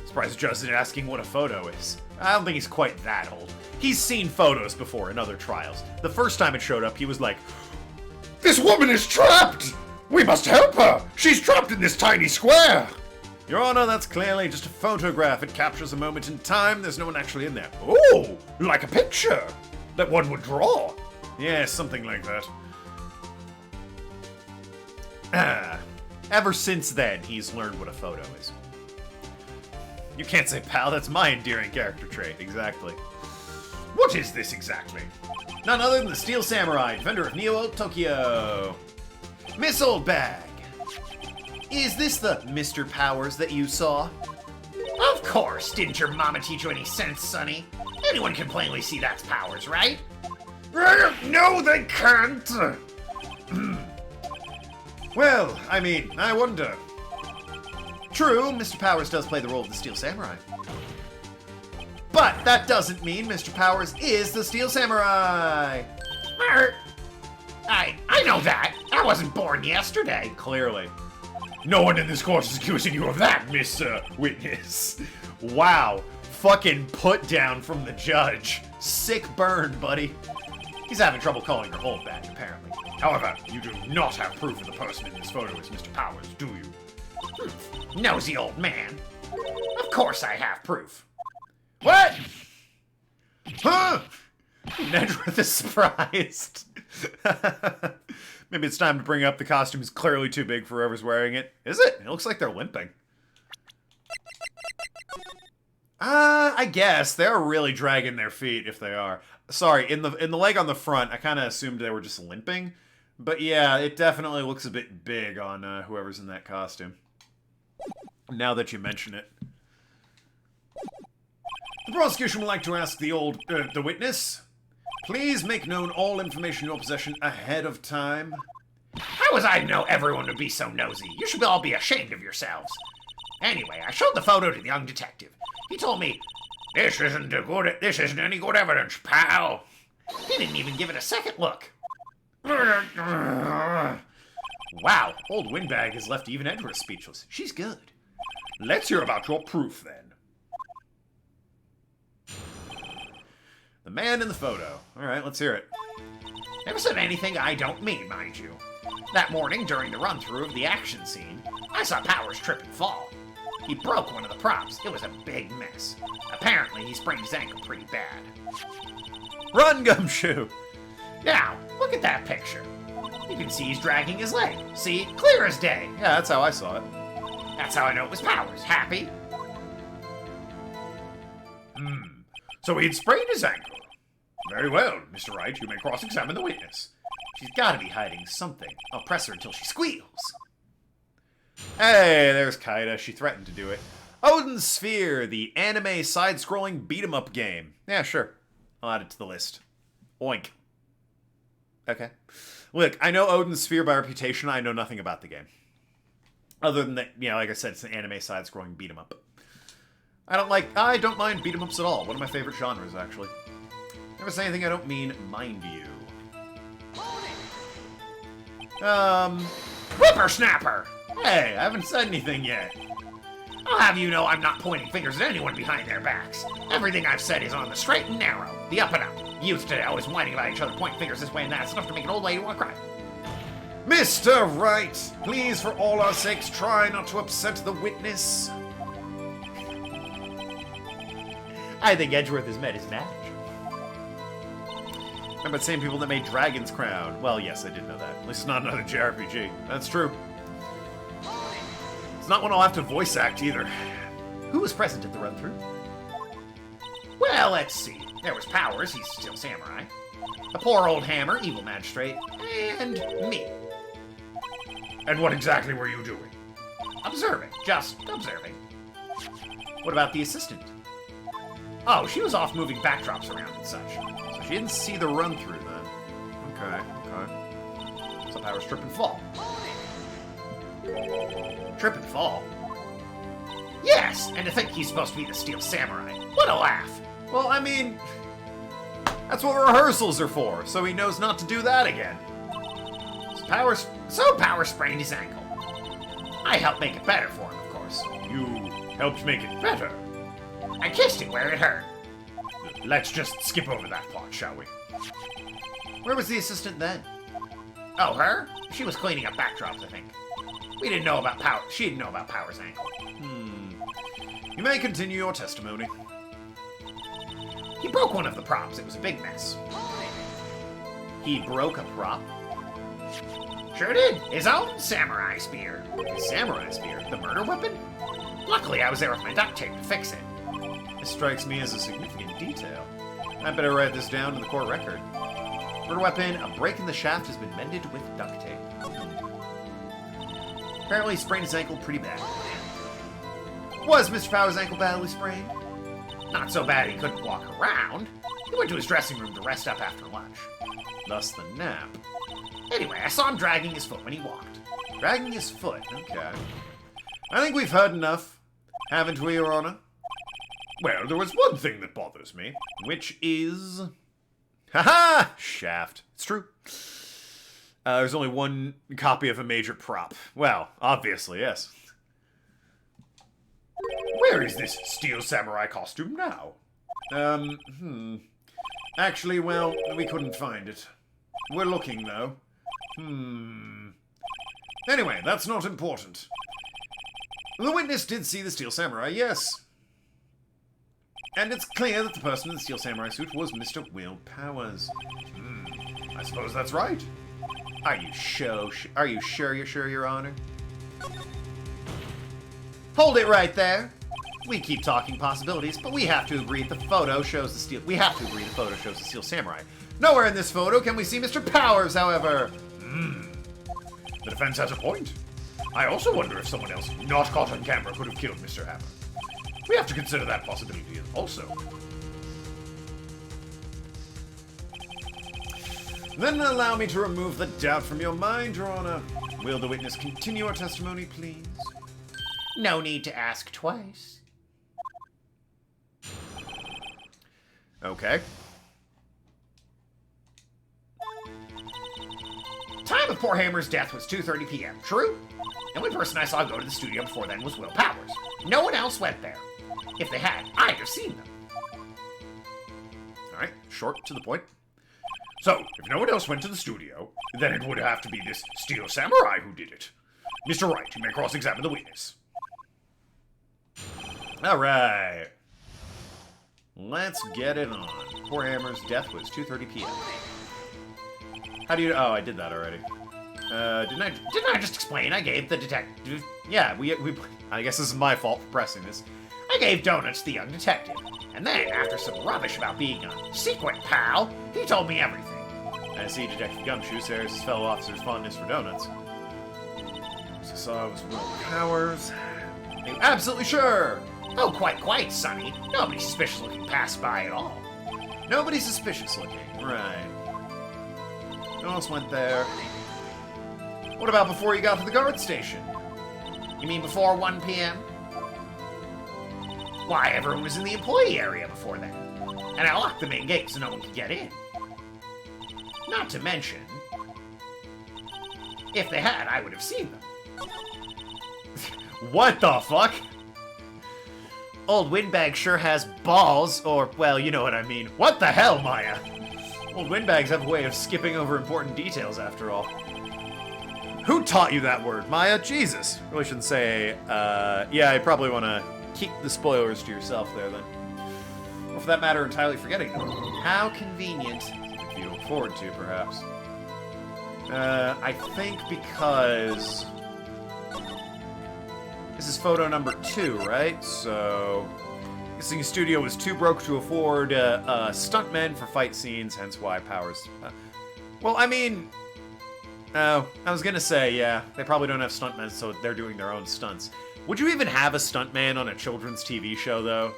Surprised Joe isn't asking what a photo is. I don't think he's quite that old. He's seen photos before in other trials. The first time it showed up, he was like, This woman is trapped! We must help her! She's trapped in this tiny square! Your Honor, that's clearly just a photograph. It captures a moment in time. There's no one actually in there. Oh, like a picture that one would draw. Yeah, something like that. Ever since then, he's learned what a photo is. You can't say pal, that's my endearing character trait. Exactly. What is this exactly? None other than the Steel Samurai, defender of Neo Tokyo. Miss Old Bag. Is this the Mr. Powers that you saw? Of course. Didn't your mama teach you any sense, Sonny? Anyone can plainly see that's Powers, right? No, they can't. Well, I mean, I wonder. True, Mr. Powers does play the role of the Steel Samurai. But that doesn't mean Mr. Powers is the Steel Samurai! I know that. I wasn't born yesterday. Clearly. No one in this court is accusing you of that, Miss Witness. Wow. Fucking put down from the judge. Sick burn, buddy. He's having trouble calling her old bag, apparently. However, you do not have proof of the person in this photo is Mr. Powers, do you? Nosy old man. Of course I have proof. What? Huh? Nedrith is surprised. Maybe it's time to bring up the costume is clearly too big for whoever's wearing it. Is it? It looks like they're limping. I guess. They're really dragging their feet if they are. Sorry, in the leg on the front, I kind of assumed they were just limping. But yeah, it definitely looks a bit big on whoever's in that costume. Now that you mention it. The prosecution would like to ask the witness. Please make known all information in your possession ahead of time. How was I to know everyone would be so nosy? You should all be ashamed of yourselves. Anyway, I showed the photo to the young detective. He told me, this isn't any good evidence, pal. He didn't even give it a second look. Wow, old Windbag has left even Edward speechless. She's good. Let's hear about your proof, then. The man in the photo. Alright, let's hear it. Never said anything I don't mean, mind you. That morning, during the run-through of the action scene, I saw Powers trip and fall. He broke one of the props. It was a big mess. Apparently, he sprained his ankle pretty bad. Run, Gumshoe! Now, look at that picture. You can see he's dragging his leg. See? Clear as day. Yeah, that's how I saw it. That's how I know it was Powers. Happy? So he'd sprained his ankle. Very well, Mr. Wright, you may cross-examine the witness. She's gotta be hiding something. I'll press her until she squeals. Hey, there's Kaida. She threatened to do it. Odin Sphere, the anime side-scrolling beat-em-up game. Yeah, sure. I'll add it to the list. Oink. Okay. Look, I know Odin Sphere by reputation. I know nothing about the game. Other than that, you know, like I said, it's an anime side-scrolling beat-em-up. I don't mind beat-em-ups at all. One of my favorite genres, actually. Never say anything I don't mean, mind you. Whippersnapper! Hey, I haven't said anything yet. I'll have you know I'm not pointing fingers at anyone behind their backs. Everything I've said is on the straight and narrow, the up and up. Youth today always whining about each other, pointing fingers this way and that. It's enough to make an old lady want to cry. Mr. Wright, please, for all our sakes, try not to upset the witness. I think Edgeworth has met his match. Remember the same people that made Dragon's Crown? Well, yes, I did know that. At least it's not another JRPG. That's true. It's not one I'll have to voice act either. Who was present at the run-through? Well, let's see. There was Powers, he's still samurai. A poor old hammer, evil magistrate, and me. And what exactly were you doing? Observing, just observing. What about the assistant? Oh, she was off moving backdrops around and such. So she didn't see the run-through then. Okay. So Powers trip and fall. Trip and fall? Yes, and to think he's supposed to be the Steel Samurai. What a laugh! Well, I mean, that's what rehearsals are for, so he knows not to do that again. So Powers sprained his ankle. I helped make it better for him, of course. You helped make it better. I kissed it where it hurt. Let's just skip over that part, shall we? Where was the assistant then? Oh, her? She was cleaning up backdrops, I think. We didn't know about Power. She didn't know about Power's ankle. You may continue your testimony. He broke one of the props. It was a big mess. He broke a prop? Sure did. His own samurai spear. His samurai spear? The murder weapon? Luckily, I was there with my duct tape to fix it. This strikes me as a significant detail. I better write this down in the court record. Murder weapon, a break in the shaft has been mended with duct tape. Apparently he sprained his ankle pretty bad. Was Mr. Powers' ankle badly sprained? Not so bad he couldn't walk around. He went to his dressing room to rest up after lunch. Thus the nap. Anyway, I saw him dragging his foot when he walked. Dragging his foot, okay. I think we've heard enough, haven't we, Your Honor? Well, there was one thing that bothers me. Which is... Haha! Shaft. It's true. There's only one copy of a major prop. Well, obviously, yes. Where is this Steel Samurai costume now? Actually, well, we couldn't find it. We're looking, though. Anyway, that's not important. The witness did see the Steel Samurai, yes. And it's clear that the person in the Steel Samurai suit was Mr. Will Powers. I suppose that's right. Are you sure, Your Honor? Hold it right there. We keep talking possibilities, but we have to agree the photo shows the Steel... We have to agree the photo shows the Steel Samurai. Nowhere in this photo can we see Mr. Powers, however. The defense has a point. I also wonder if someone else not caught on camera could have killed Mr. Hammer. We have to consider that possibility also. Then allow me to remove the doubt from your mind, Your Honor. Will the witness continue our testimony, please? No need to ask twice. Okay. Time of poor Hammer's death was 2:30 p.m. True? The only person I saw go to the studio before then was Will Powers. No one else went there. If they had, I'd have seen them. Alright, short, to the point. So, if no one else went to the studio, then it would have to be this Steel Samurai who did it. Mr. Wright, you may cross-examine the witness. Alright. Let's get it on. Poor Hammer's death was 2:30 p.m. How do you... Oh, I did that already. Didn't I just explain? I gave the detective... Yeah, we I guess this is my fault for pressing this. I gave donuts to the young detective. And then, after some rubbish about being a secret pal, he told me everything. I see Detective Gumshoe shares his fellow officer's fondness for donuts. So saw it was Will Powers. Are you absolutely sure? Oh, quite, Sonny. Nobody suspicious looking passed by at all. Nobody suspicious looking. Right. No one else went there. What about before you got to the guard station? You mean before 1 p.m.? Why, everyone was in the employee area before then. And I locked the main gate so no one could get in. Not to mention, if they had, I would have seen them. What the fuck? Old Windbag sure has balls, or, well, you know what I mean. What the hell, Maya? Old Windbags have a way of skipping over important details, after all. Who taught you that word, Maya? Jesus. Really shouldn't say, yeah, I probably want to keep the spoilers to yourself there, then. Or for that matter, entirely forgetting them. How convenient, if you look forward to, perhaps. I think because... This is photo number 2, right? So... Guessing studio was too broke to afford stuntmen for fight scenes, hence why Powers... well, I mean... Oh, I was gonna say, yeah, they probably don't have stuntmen, so they're doing their own stunts. Would you even have a stuntman on a children's TV show, though?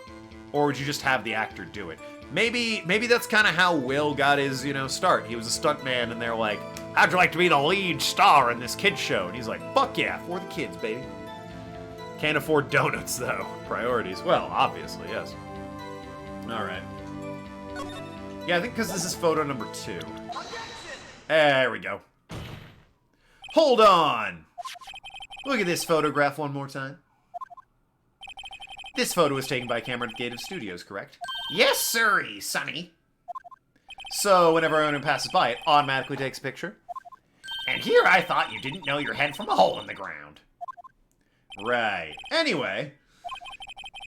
Or would you just have the actor do it? Maybe that's kind of how Will got his, start. He was a stuntman, and they're like, how'd you like to be the lead star in this kid's show? And he's like, fuck yeah, for the kids, baby. Can't afford donuts, though. Priorities. Well, obviously, yes. Alright. Yeah, I think because this is photo number 2. There we go. Hold on! Look at this photograph one more time. This photo was taken by camera at Gative Studios, correct? Yes, sirree, Sonny. So, whenever anyone passes by, it automatically takes a picture? And here I thought you didn't know your head from a hole in the ground. Right. Anyway,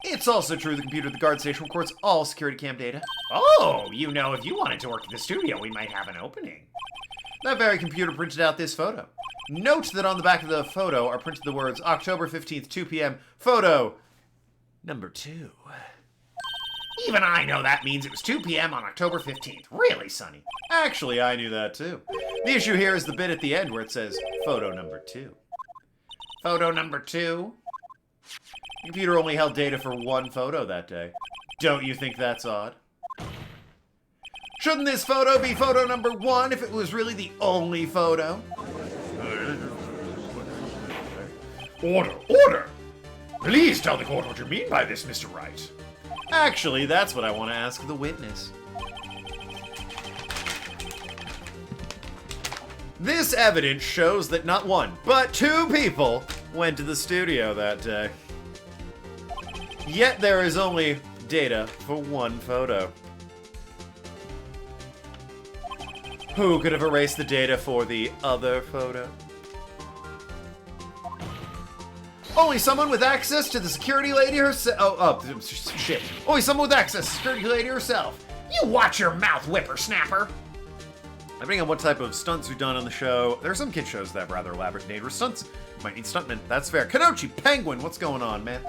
it's also true the computer at the guard station records all security cam data. Oh, if you wanted to work at the studio, we might have an opening. That very computer printed out this photo. Note that on the back of the photo are printed the words October 15th, 2 p.m., photo number 2. Even I know that means it was 2 p.m. on October 15th. Really, Sonny? Actually, I knew that too. The issue here is the bit at the end where it says photo number 2. Photo number 2? The computer only held data for one photo that day. Don't you think that's odd? Shouldn't this photo be photo number 1 if it was really the only photo? Order, order! Please tell the court what you mean by this, Mr. Wright. Actually, that's what I want to ask the witness. This evidence shows that not 1, but 2 people went to the studio that day. Yet there is only data for 1 photo. Who could have erased the data for the other photo? Only someone with access to the security lady herself. Oh, shit. Only someone with access to the security lady herself. You watch your mouth, whippersnapper. Depending on what type of stunts we've done on the show, there are some kid shows that have rather elaborate and dangerous stunts. Might need stuntmen. That's fair. Kanochi, Penguin, what's going on, man?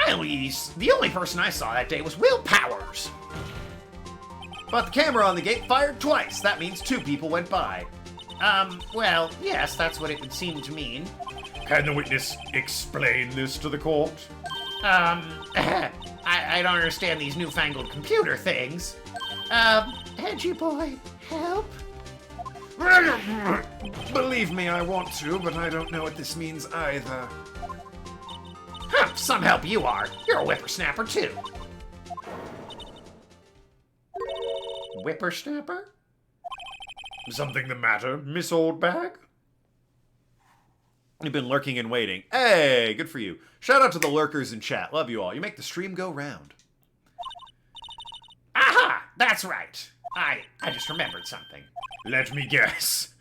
The only person I saw that day was Will Powers. But the camera on the gate fired twice. That means 2 people went by. Well, yes, that's what it would seem to mean. Can the witness explain this to the court? I don't understand these newfangled computer things. Edgy boy, help? Believe me, I want to, but I don't know what this means either. Huh, some help you are. You're a whippersnapper, too. Whippersnapper? Something the matter, Miss Oldbag? You've been lurking and waiting. Hey, good for you. Shout out to the lurkers in chat. Love you all. You make the stream go round. Aha! That's right. I just remembered something. Let me guess.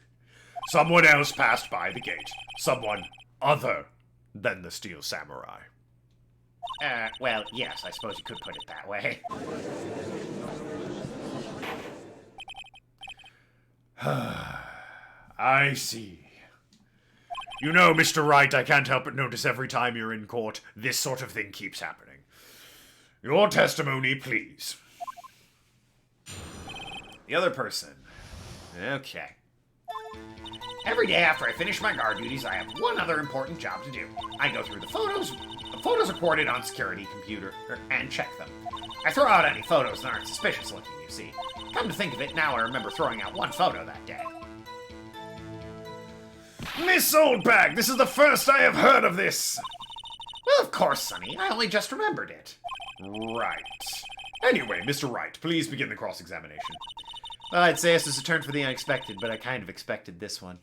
Someone else passed by the gate. Someone other than the Steel Samurai. Well, yes, I suppose you could put it that way. I see. You know, Mr. Wright, I can't help but notice every time you're in court, this sort of thing keeps happening. Your testimony, please. The other person. Okay. Every day after I finish my guard duties, I have one other important job to do. I go through the photos recorded on security computer, and check them. I throw out any photos that aren't suspicious looking, you see. Come to think of it, now I remember throwing out one photo that day. Miss Oldbag, this is the first I have heard of this! Well, of course, Sonny. I only just remembered it. Right. Anyway, Mr. Wright, please begin the cross-examination. Well, I'd say this is a turn for the unexpected, but I kind of expected this one.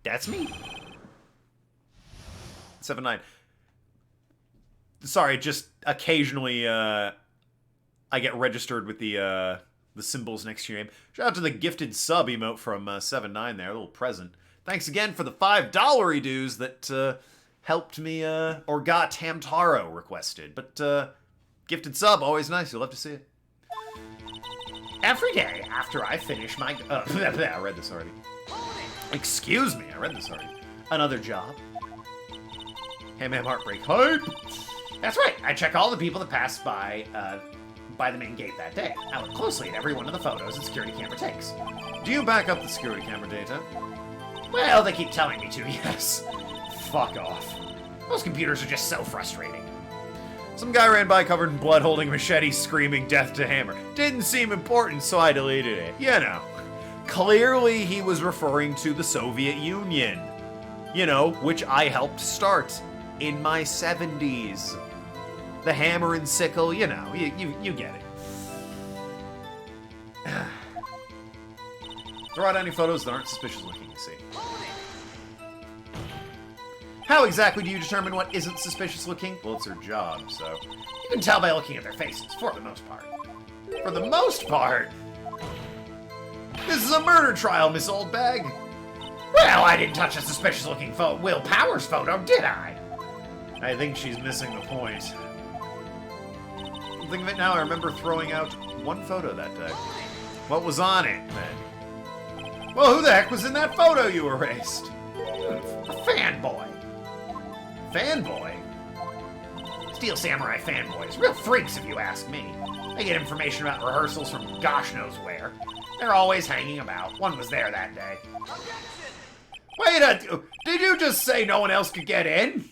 That's me. 7-9. sorry, just occasionally, I get registered with the symbols next to your name. Shout out to the gifted sub emote from 7-9 there, a little present. Thanks again for the $5 dues that helped me, or got Hamtaro requested. But gifted sub, always nice. You'll love to see it. Every day after I finish my... I read this already. Excuse me, I read this already. Another job. Ham Heartbreak. Hype! That's right. I check all the people that pass by the main gate that day. I look closely at every one of the photos the security camera takes. Do you back up the security camera data? Well, they keep telling me to, yes. Fuck off. Those computers are just so frustrating. Some guy ran by covered in blood holding a machete screaming death to Hammer. Didn't seem important, so I deleted it. You know. Clearly he was referring to the Soviet Union. You know, which I helped start in my 70s. The hammer and sickle, you know, you get it. Throw out any photos that aren't suspicious looking, you see. How exactly do you determine what isn't suspicious looking? Well, it's her job, so... You can tell by looking at their faces, for the most part. For the most part? This is a murder trial, Miss Oldbag. Well, I didn't touch a suspicious-looking Will Powers photo, did I? I think she's missing the point. Think of it now, I remember throwing out one photo that day. What was on it, then? Well, who the heck was in that photo you erased? A fanboy. Fanboy? Steel Samurai fanboys. Real freaks, if you ask me. They get information about rehearsals from gosh knows where. They're always hanging about. One was there that day. Wait did you just say no one else could get in?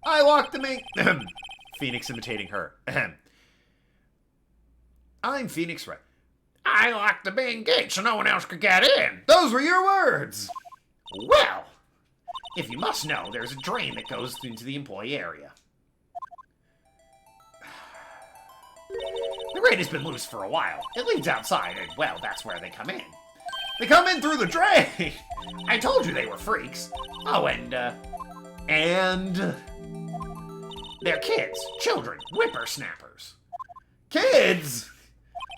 I locked them in. Phoenix imitating her. I'm Phoenix Wright. I locked the main gate so no one else could get in. Those were your words. Well, if you must know, there's a drain that goes into the employee area. The grate has been loose for a while. It leads outside, and, well, that's where they come in. They come in through the drain! I told you they were freaks. Oh, and they're kids, children, whippersnappers. Kids?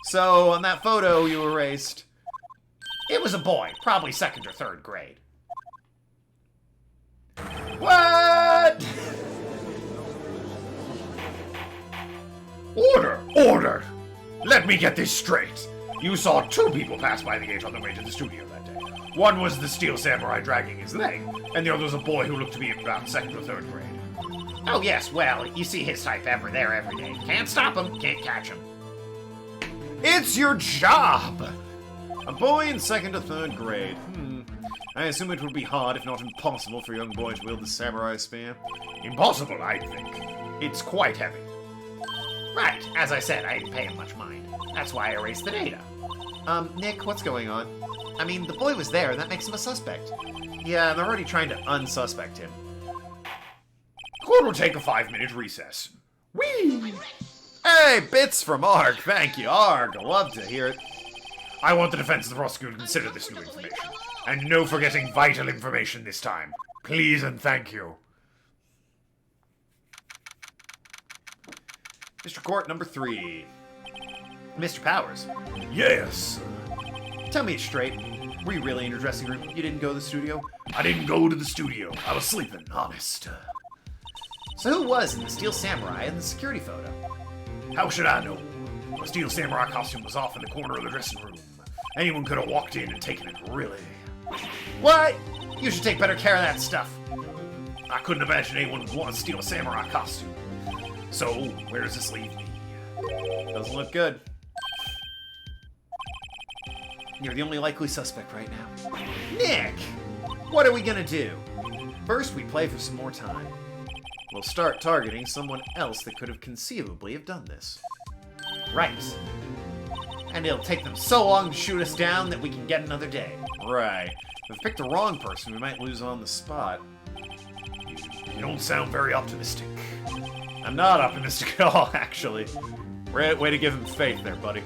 So, on that photo you erased... It was a boy, probably 2nd or 3rd grade. What? Order! Order! Let me get this straight. You saw 2 people pass by the gate on the way to the studio that day. One was the Steel Samurai dragging his leg, and the other was a boy who looked to be about 2nd or 3rd grade. Oh yes, well, you see his type every day. Can't stop him, can't catch him. It's your job! A boy in 2nd or 3rd grade. I assume it would be hard, if not impossible, for a young boy to wield the samurai spear. Impossible, I think. It's quite heavy. Right, as I said, I didn't pay him much mind. That's why I erased the data. Nick, what's going on? I mean, the boy was there, and that makes him a suspect. Yeah, they're already trying to unsuspect him. Court will take a 5-minute recess. Whee! Hey, bits from Arg, thank you, Arg. Love to hear it. I want the defense and the prosecutor to consider this new information. And no forgetting vital information this time. Please and thank you. Mr. Court, number 3. Mr. Powers. Yes. Tell me it straight. Were you really in your dressing room? You didn't go to the studio? I didn't go to the studio. I was sleeping, honest. So who was in the Steel Samurai in the security photo? How should I know? The Steel Samurai costume was off in the corner of the dressing room. Anyone could have walked in and taken it, really. What? You should take better care of that stuff. I couldn't imagine anyone would want to steal a samurai costume. So, where does this leave me? Doesn't look good. You're the only likely suspect right now. Nick! What are we gonna do? First, we play for some more time. We'll start targeting someone else that could have conceivably have done this. Right. And it'll take them so long to shoot us down that we can get another day. Right. If we picked the wrong person, we might lose on the spot. You don't sound very optimistic. I'm not optimistic at all, actually. Way to give him faith there, buddy.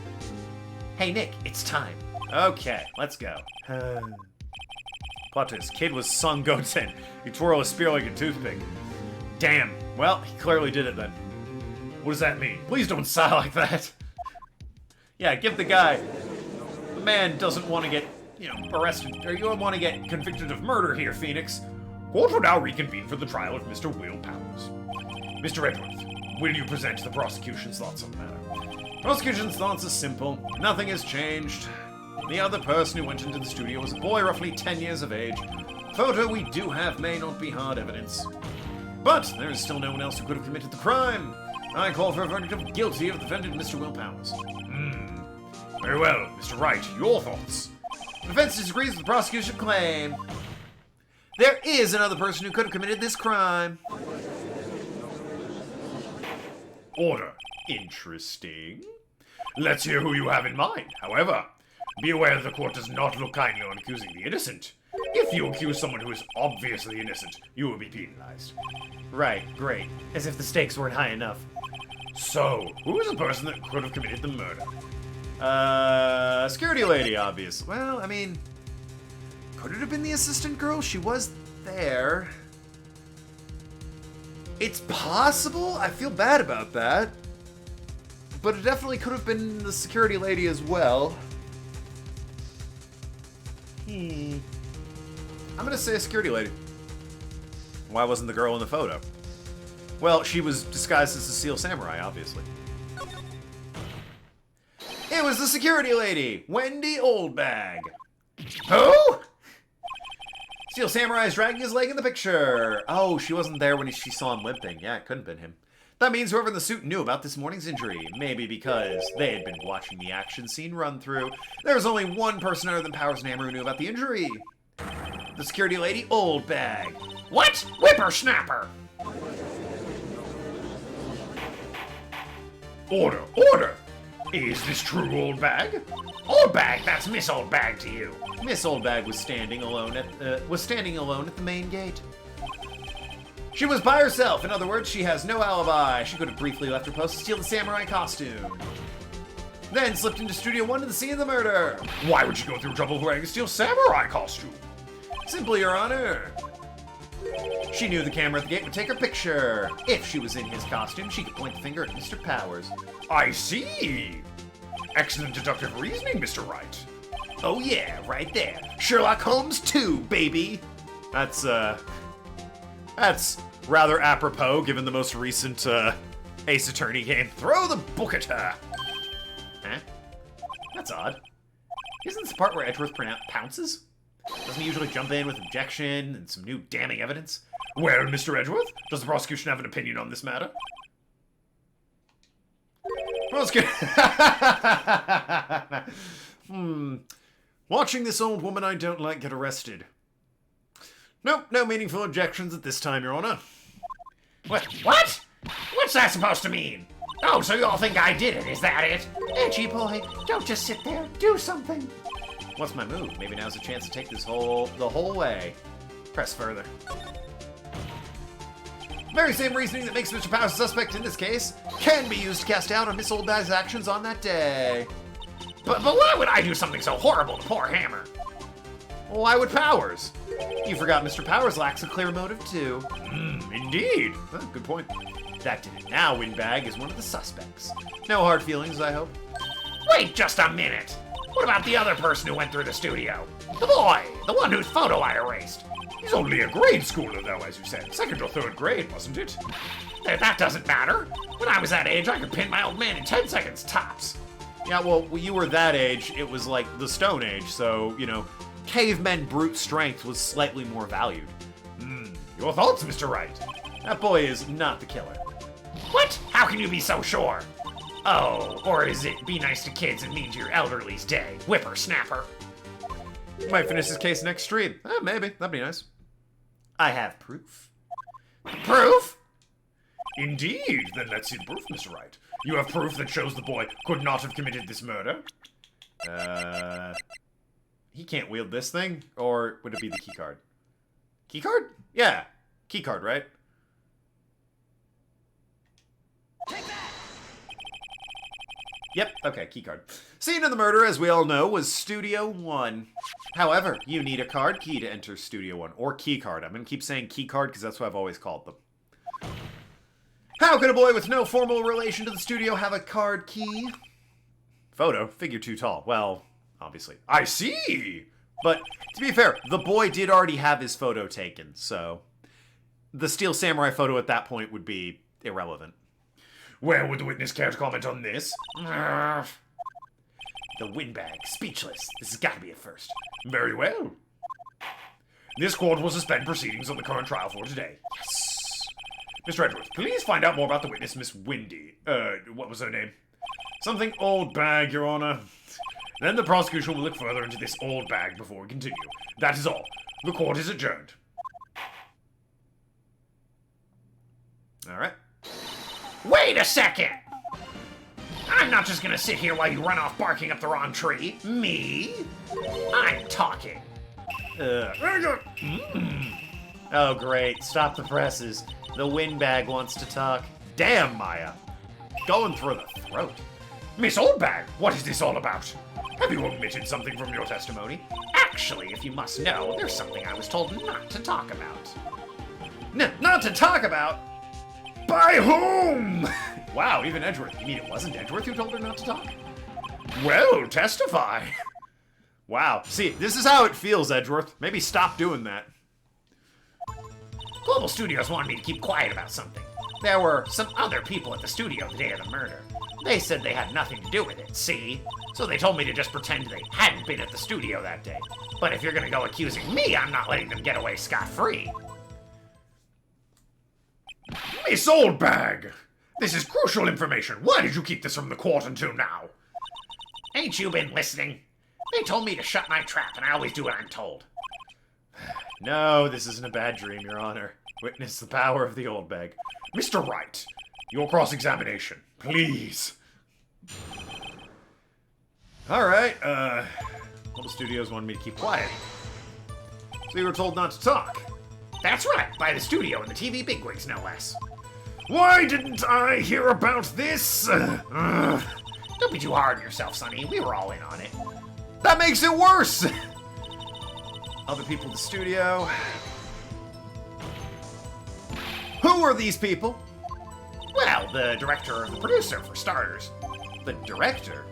Hey, Nick, it's time. Okay, let's go. Plot twist, kid was Son Goten. He twirled a spear like a toothpick. Damn. Well, he clearly did it then. What does that mean? Please don't sigh like that. Yeah, give the guy... The man doesn't want to get, arrested, or you don't want to get convicted of murder here, Phoenix. Court will now reconvene for the trial of Mr. Will Powers. Mr. Edgeworth, will you present the prosecution's thoughts on the matter? Prosecution's thoughts are simple. Nothing has changed. The other person who went into the studio was a boy roughly 10 years of age. Photo we do have may not be hard evidence. But there is still no one else who could have committed the crime. I call for a verdict of guilty of the defendant, Mr. Will Powers. Very well, Mr. Wright, your thoughts? The defense disagrees with the prosecution claim. There is another person who could have committed this crime. Order. Interesting. Let's hear who you have in mind. However, be aware that the court does not look kindly on accusing the innocent. If you accuse someone who is obviously innocent, you will be penalized. Right, great. As if the stakes weren't high enough. So, who is the person that could have committed the murder? Security lady, obvious. Well, I mean, could it have been the assistant girl? She was there. It's possible. I feel bad about that. But it definitely could have been the security lady as well. I'm gonna say a security lady. Why wasn't the girl in the photo? Well, she was disguised as a Seal Samurai, obviously. It was the security lady, Wendy Oldbag. Who? Steel Samurai is dragging his leg in the picture. Oh, she wasn't there when she saw him limping. Yeah, it couldn't have been him. That means whoever in the suit knew about this morning's injury. Maybe because they had been watching the action scene run through. There was only one person other than Powers and Hammer who knew about the injury. The security lady, Oldbag. What? Whippersnapper! Order! Order! Is this true, Oldbag? Oldbag, that's Miss Oldbag to you. Miss Oldbag was standing alone at the main gate. She was by herself. In other words, she has no alibi. She could have briefly left her post to steal the samurai costume. Then slipped into Studio 1 to the scene of the murder. Why would she go through trouble wearing a steel samurai costume? Simply, Your Honor. She knew the camera at the gate would take her picture. If she was in his costume, she could point the finger at Mr. Powers. I see. Excellent deductive reasoning, Mr. Wright. Oh yeah, right there. Sherlock Holmes 2, baby. That's rather apropos given the most recent Ace Attorney game. Throw the book at her. Huh? That's odd. Isn't this the part where Edgeworth pounces? Doesn't he usually jump in with objection and some new damning evidence? Well, Mr. Edgeworth, does the prosecution have an opinion on this matter? Watching this old woman I don't like get arrested. Nope, no meaningful objections at this time, Your Honor. What? What's that supposed to mean? Oh, so you all think I did it, is that it? Edgy boy, don't just sit there. Do something. What's my move? Maybe now's a chance to take this the whole way. Press further. Very same reasoning that makes Mr. Powers a suspect in this case can be used to cast doubt on Miss Oldbag's actions on that day. But why would I do something so horrible to poor Hammer? Why would Powers? You forgot Mr. Powers lacks a clear motive, too. Indeed. Oh, good point. That did it. Now Windbag is one of the suspects. No hard feelings, I hope. Wait just a minute. What about the other person who went through the studio? The boy, the one whose photo I erased. He's only a grade schooler, though, as you said. Second or third grade, wasn't it? That doesn't matter. When I was that age, I could pin my old man in 10 seconds, tops. Yeah, well, when you were that age, it was like the Stone Age, so, cavemen brute strength was slightly more valued. Your thoughts, Mr. Wright? That boy is not the killer. What? How can you be so sure? Oh, or is it be nice to kids and mean to your elderly's day? Whippersnapper. Might finish this case next stream. Maybe. That'd be nice. I have proof. Proof? Indeed. Then let's see the proof, Mr. Wright. You have proof that shows the boy could not have committed this murder? He can't wield this thing? Or would it be the keycard? Keycard? Yeah. Keycard, right? Yep, okay, keycard. Scene of the murder, as we all know, was Studio 1. However, you need a card key to enter Studio 1, or keycard. I'm going to keep saying keycard because that's what I've always called them. How could a boy with no formal relation to the studio have a card key? Photo, figure too tall. Well, obviously. I see! But, to be fair, the boy did already have his photo taken, so... the Steel Samurai photo at that point would be irrelevant. Well, would the witness care to comment on this? The windbag, speechless. This has got to be a first. Very well. This court will suspend proceedings on the current trial for today. Yes. Mr. Edwards, please find out more about the witness, Miss Windy. What was her name? Something old bag, Your Honor. Then the prosecution will look further into this old bag before we continue. That is all. The court is adjourned. All right. Wait a second! I'm not just gonna sit here while you run off barking up the wrong tree. Me? I'm talking. Oh, great. Stop the presses. The windbag wants to talk. Damn, Maya. Going through the throat. Miss Oldbag, what is this all about? Have you omitted something from your testimony? Actually, if you must know, there's something I was told not to talk about. Not to talk about? By whom? Wow, even Edgeworth. You mean it wasn't Edgeworth who told her not to talk? Well, testify. Wow. See, this is how it feels, Edgeworth. Maybe stop doing that. Global Studios wanted me to keep quiet about something. There were some other people at the studio the day of the murder. They said they had nothing to do with it, see? So they told me to just pretend they hadn't been at the studio that day. But if you're gonna go accusing me, I'm not letting them get away scot-free. Miss Oldbag, this is crucial information. Why did you keep this from the court until now? Ain't you been listening? They told me to shut my trap, and I always do what I'm told. No, this isn't a bad dream, Your Honor. Witness the power of the old bag. Mr. Wright, your cross-examination, please. Alright, Global Studios wanted me to keep quiet. So you were told not to talk. That's right, by the studio and the TV bigwigs, no less. Why didn't I hear about this? Don't be too hard on yourself, Sonny. We were all in on it. That makes it worse! Other people in the studio. Who are these people? Well, the director and the producer, for starters. The director?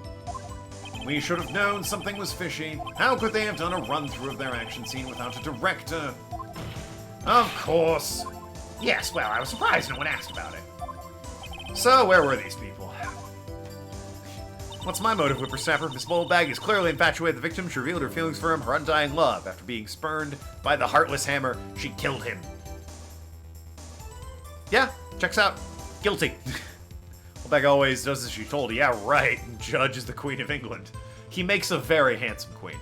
We should have known something was fishy. How could they have done a run-through of their action scene without a director? Of course. Yes, well, I was surprised no one asked about it. So, where were these people? What's my motive, whippersnapper? Miss Moldbag is clearly infatuated with the victim. She revealed her feelings for him, her undying love. After being spurned by the heartless hammer, she killed him. Yeah, checks out. Guilty. Moldbag always does as she's told. Yeah, right. Judge is the Queen of England. He makes a very handsome queen.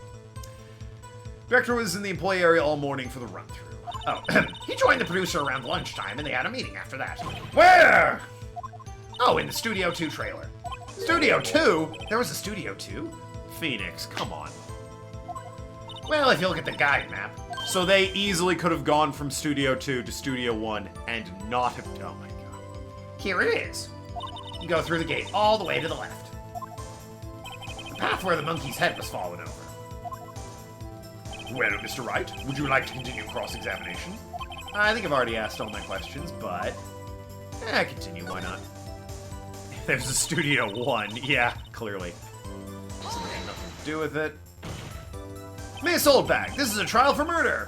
Director was in the employee area all morning for the run-through. Oh, he joined the producer around lunchtime, and they had a meeting after that. Where? Oh, in the Studio 2 trailer. Studio 2? There was a Studio 2? Phoenix, come on. Well, if you look at the guide map. So they easily could have gone from Studio 2 to Studio 1 and not have... Oh my god. Here it is. You go through the gate all the way to the left. The path where the monkey's head was fallen over. Well, Mr. Wright, would you like to continue cross-examination? I think I've already asked all my questions, but... continue, why not? There's a Studio 1, yeah, clearly. Something had nothing to do with it. Miss Oldbag, this is a trial for murder!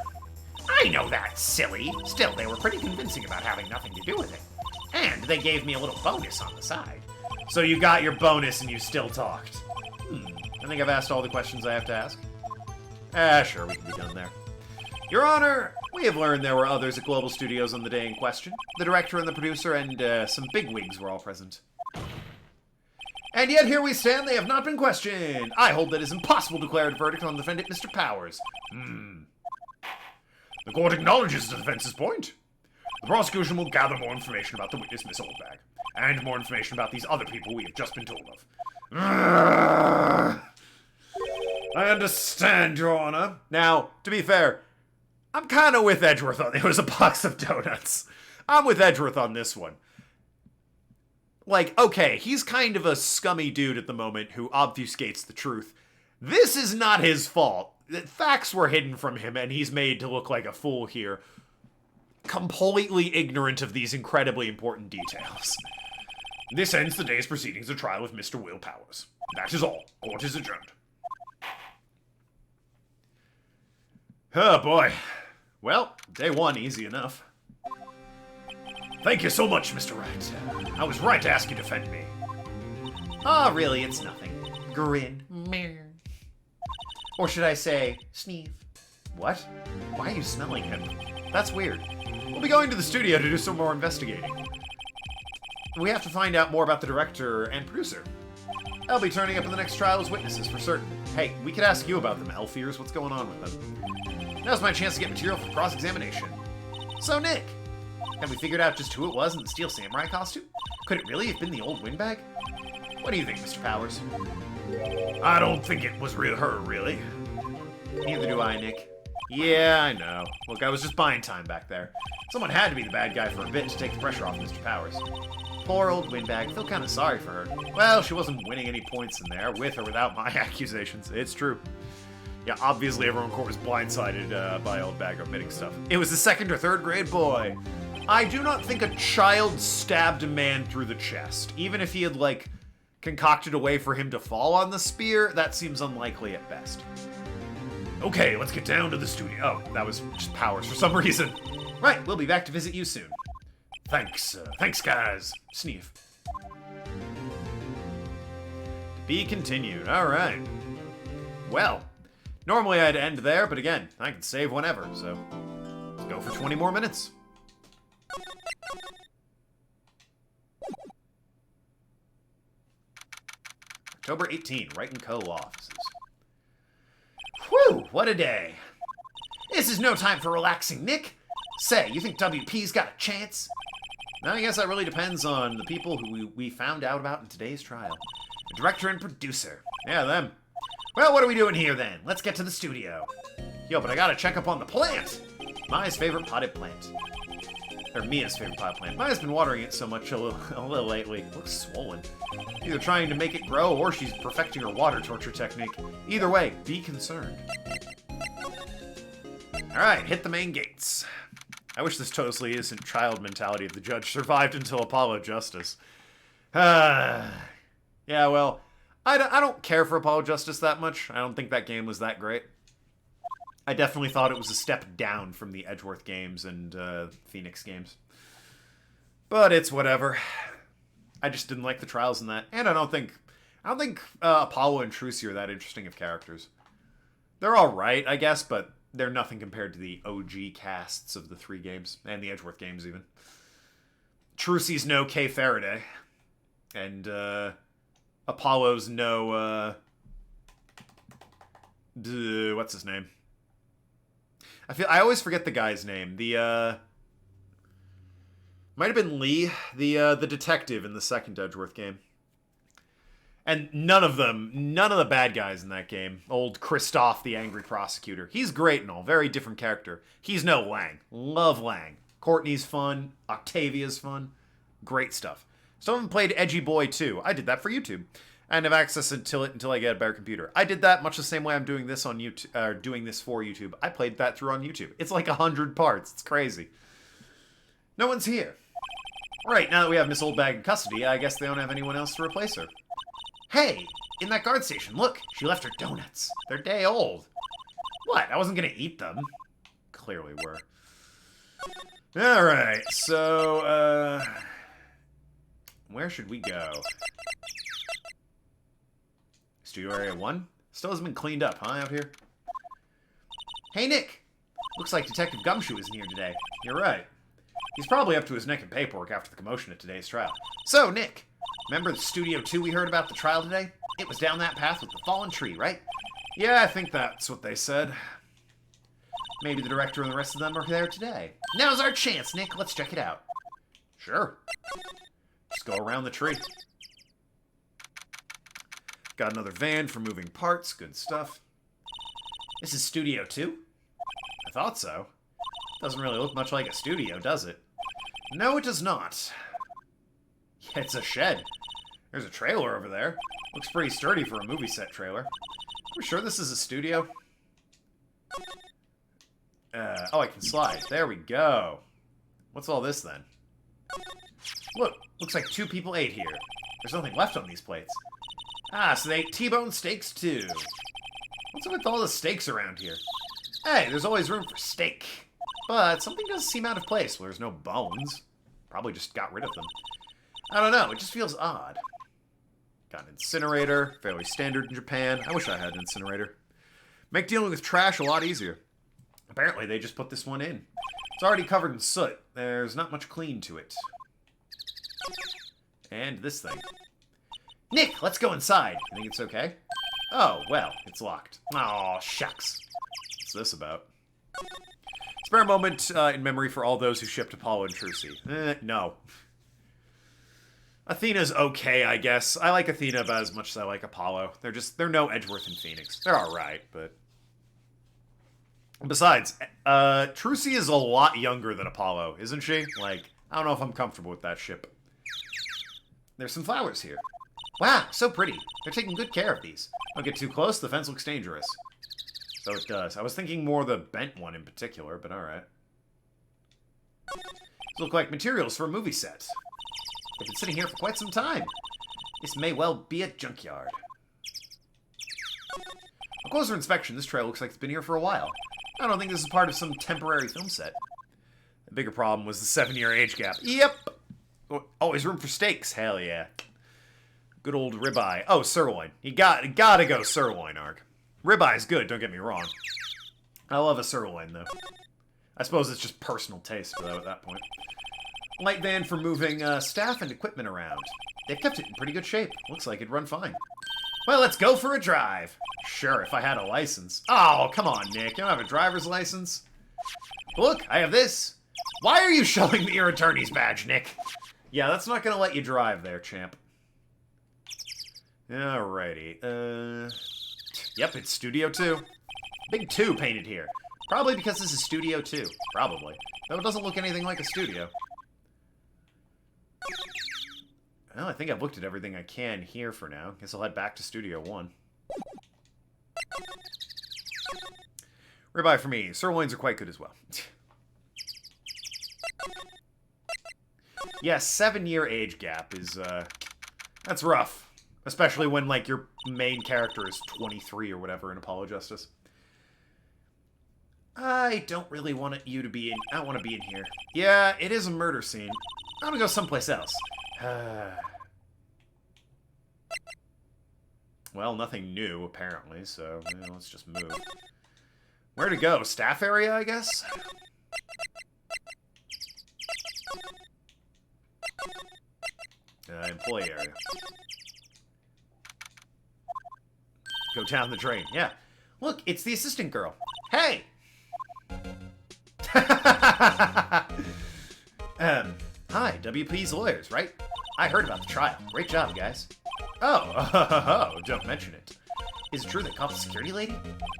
I know that, silly. Still, they were pretty convincing about having nothing to do with it. And they gave me a little bonus on the side. So you got your bonus and you still talked. I think I've asked all the questions I have to ask. Sure, we can be done there. Your Honor, we have learned there were others at Global Studios on the day in question. The director and the producer and some bigwigs were all present. And yet here we stand, they have not been questioned. I hold that it is impossible to declare a verdict on the defendant, Mr. Powers. The court acknowledges the defense's point. The prosecution will gather more information about the witness, Miss Oldbag, and more information about these other people we have just been told of. I understand, Your Honor. Now, to be fair, I'm kind of with Edgeworth on it. It was a box of donuts. I'm with Edgeworth on this one. Like, okay, he's kind of a scummy dude at the moment who obfuscates the truth. This is not his fault. The facts were hidden from him, and he's made to look like a fool here. completely ignorant of these incredibly important details. This ends the day's proceedings of trial of Mr. Will Powers. That is all. Court is adjourned. Oh, boy. Well, day one, easy enough. Thank you so much, Mr. Wright. I was right to ask you to defend me. Ah, really, it's nothing. Grin. Or should I say, sneeze. What? Why are you smelling him? That's weird. We'll be going to the studio to do some more investigating. We have to find out more about the director and producer. They'll be turning up in the next trial as witnesses for certain. Hey, we could ask you about them, Elfears. What's going on with them? Now's my chance to get material for cross-examination. So, Nick, have we figured out just who it was in the Steel Samurai costume? Could it really have been the old windbag? What do you think, Mr. Powers? I don't think it was her, really. Neither do I, Nick. Yeah, I know. Look, I was just buying time back there. Someone had to be the bad guy for a bit to take the pressure off Mr. Powers. Poor old windbag. I feel kind of sorry for her. Well, she wasn't winning any points in there, with or without my accusations. It's true. Yeah, obviously everyone in court was blindsided by old bag omitting stuff. It was the 2nd or 3rd grade boy. I do not think a child stabbed a man through the chest. Even if he had, like, concocted a way for him to fall on the spear, that seems unlikely at best. Okay, let's get down to the studio. Oh, that was just Powers for some reason. Right, we'll be back to visit you soon. Thanks guys. Sneef. To be continued, alright. Well, normally I'd end there, but again, I can save whenever, so let's go for 20 more minutes. October 18, Wright & Co. Law Offices. Whew, what a day. This is no time for relaxing, Nick. Say, you think WP's got a chance? Now, I guess that really depends on the people who we found out about in today's trial. The director and producer. Yeah, them. Well, what are we doing here, then? Let's get to the studio. Yo, but I gotta check up on the plant! Maya's favorite potted plant. Or Mia's favorite potted plant. Maya's been watering it so much a little lately. It looks swollen. Either trying to make it grow, or she's perfecting her water torture technique. Either way, be concerned. Alright, hit the main gates. I wish this totally isn't child mentality of the judge survived until Apollo Justice. Yeah, well, I don't care for Apollo Justice that much. I don't think that game was that great. I definitely thought it was a step down from the Edgeworth games and Phoenix games. But it's whatever. I just didn't like the trials in that. And I don't think Apollo and Trucy are that interesting of characters. They're alright, I guess, but they're nothing compared to the OG casts of the 3 games, and the Edgeworth games, even. Trucy's no Kay Faraday, and Apollo's no, what's his name? I always forget the guy's name. Might have been Lee, the detective in the 2nd Edgeworth game. And none of the bad guys in that game. Old Christoph, the angry prosecutor. He's great and all. Very different character. He's no Lang. Love Lang. Courtney's fun. Octavia's fun. Great stuff. Some of them played Edgy Boy too. I did that for YouTube. I didn't have access until I get a better computer. I did that much the same way I'm doing this on YouTube, doing this for YouTube. I played that through on YouTube. It's like 100 parts. It's crazy. No one's here. Right, now that we have Miss Oldbag in custody, I guess they don't have anyone else to replace her. Hey, in that guard station, look, she left her donuts. They're day old. What, I wasn't gonna eat them. Clearly were. Alright, so, where should we go? Studio Area 1? Still hasn't been cleaned up, huh, out here? Hey, Nick! Looks like Detective Gumshoe isn't here today. You're right. He's probably up to his neck in paperwork after the commotion at today's trial. So, Nick, remember the Studio 2 we heard about the trial today? It was down that path with the fallen tree, right? Yeah, I think that's what they said. Maybe the director and the rest of them are there today. Now's our chance, Nick. Let's check it out. Sure. Just go around the tree. Got another van for moving parts. Good stuff. This is Studio 2? I thought so. Doesn't really look much like a studio, does it? No, it does not. Yeah, it's a shed. There's a trailer over there. Looks pretty sturdy for a movie set trailer. We're sure this is a studio? Oh, I can slide. There we go. What's all this, then? Look, looks like 2 people ate here. There's nothing left on these plates. Ah, so they ate T-bone steaks, too. What's up with all the steaks around here? Hey, there's always room for steak. But something does seem out of place. Well, there's no bones. Probably just got rid of them. I don't know, it just feels odd. Got an incinerator, fairly standard in Japan. I wish I had an incinerator. Make dealing with trash a lot easier. Apparently, they just put this one in. It's already covered in soot. There's not much clean to it. And this thing. Nick, let's go inside. You think it's okay? Oh, well, it's locked. Oh, shucks. What's this about? Spare a moment in memory for all those who shipped Apollo and Trucy. No. Athena's okay, I guess. I like Athena about as much as I like Apollo. They're no Edgeworth and Phoenix. They're alright, but... Besides, Trucy is a lot younger than Apollo, isn't she? Like, I don't know if I'm comfortable with that ship. There's some flowers here. Wow, so pretty. They're taking good care of these. Don't get too close, the fence looks dangerous. So it does. I was thinking more the bent one in particular, but alright. These look like materials for a movie set. They've been sitting here for quite some time. This may well be a junkyard. On closer inspection, this trail looks like it's been here for a while. I don't think this is part of some temporary film set. The bigger problem was the 7-year age gap. Yep! Always room for steaks. Hell yeah. Good old ribeye. Oh, sirloin. You gotta go sirloin, Ark. Ribeye's good, don't get me wrong. I love a sirloin, though. I suppose it's just personal taste, though, at that point. Light van for moving staff and equipment around. They've kept it in pretty good shape. Looks like it'd run fine. Well, let's go for a drive. Sure, if I had a license. Oh, come on, Nick. You don't have a driver's license? Look, I have this. Why are you showing me your attorney's badge, Nick? Yeah, that's not gonna let you drive there, champ. Alrighty. Yep, it's Studio 2. Big 2 painted here. Probably because this is Studio 2. Probably. Though it doesn't look anything like a studio. Well, I think I've looked at everything I can here for now. Guess I'll head back to Studio 1. Ribeye for me. Sirloins are quite good as well. Yeah, 7-year age gap is, that's rough. Especially when, like, your main character is 23 or whatever in Apollo Justice. I don't really want you to be in... I don't want to be in here. Yeah, it is a murder scene. I'm gonna go someplace else. Well, nothing new, apparently, so let's just move. Where to go? Staff area, I guess? Employee area. Go down the drain. Yeah. Look, it's the assistant girl. Hey! Hi, WP's lawyers, right? I heard about the trial. Great job, guys. Oh, don't mention it. Is it true they caught the security lady?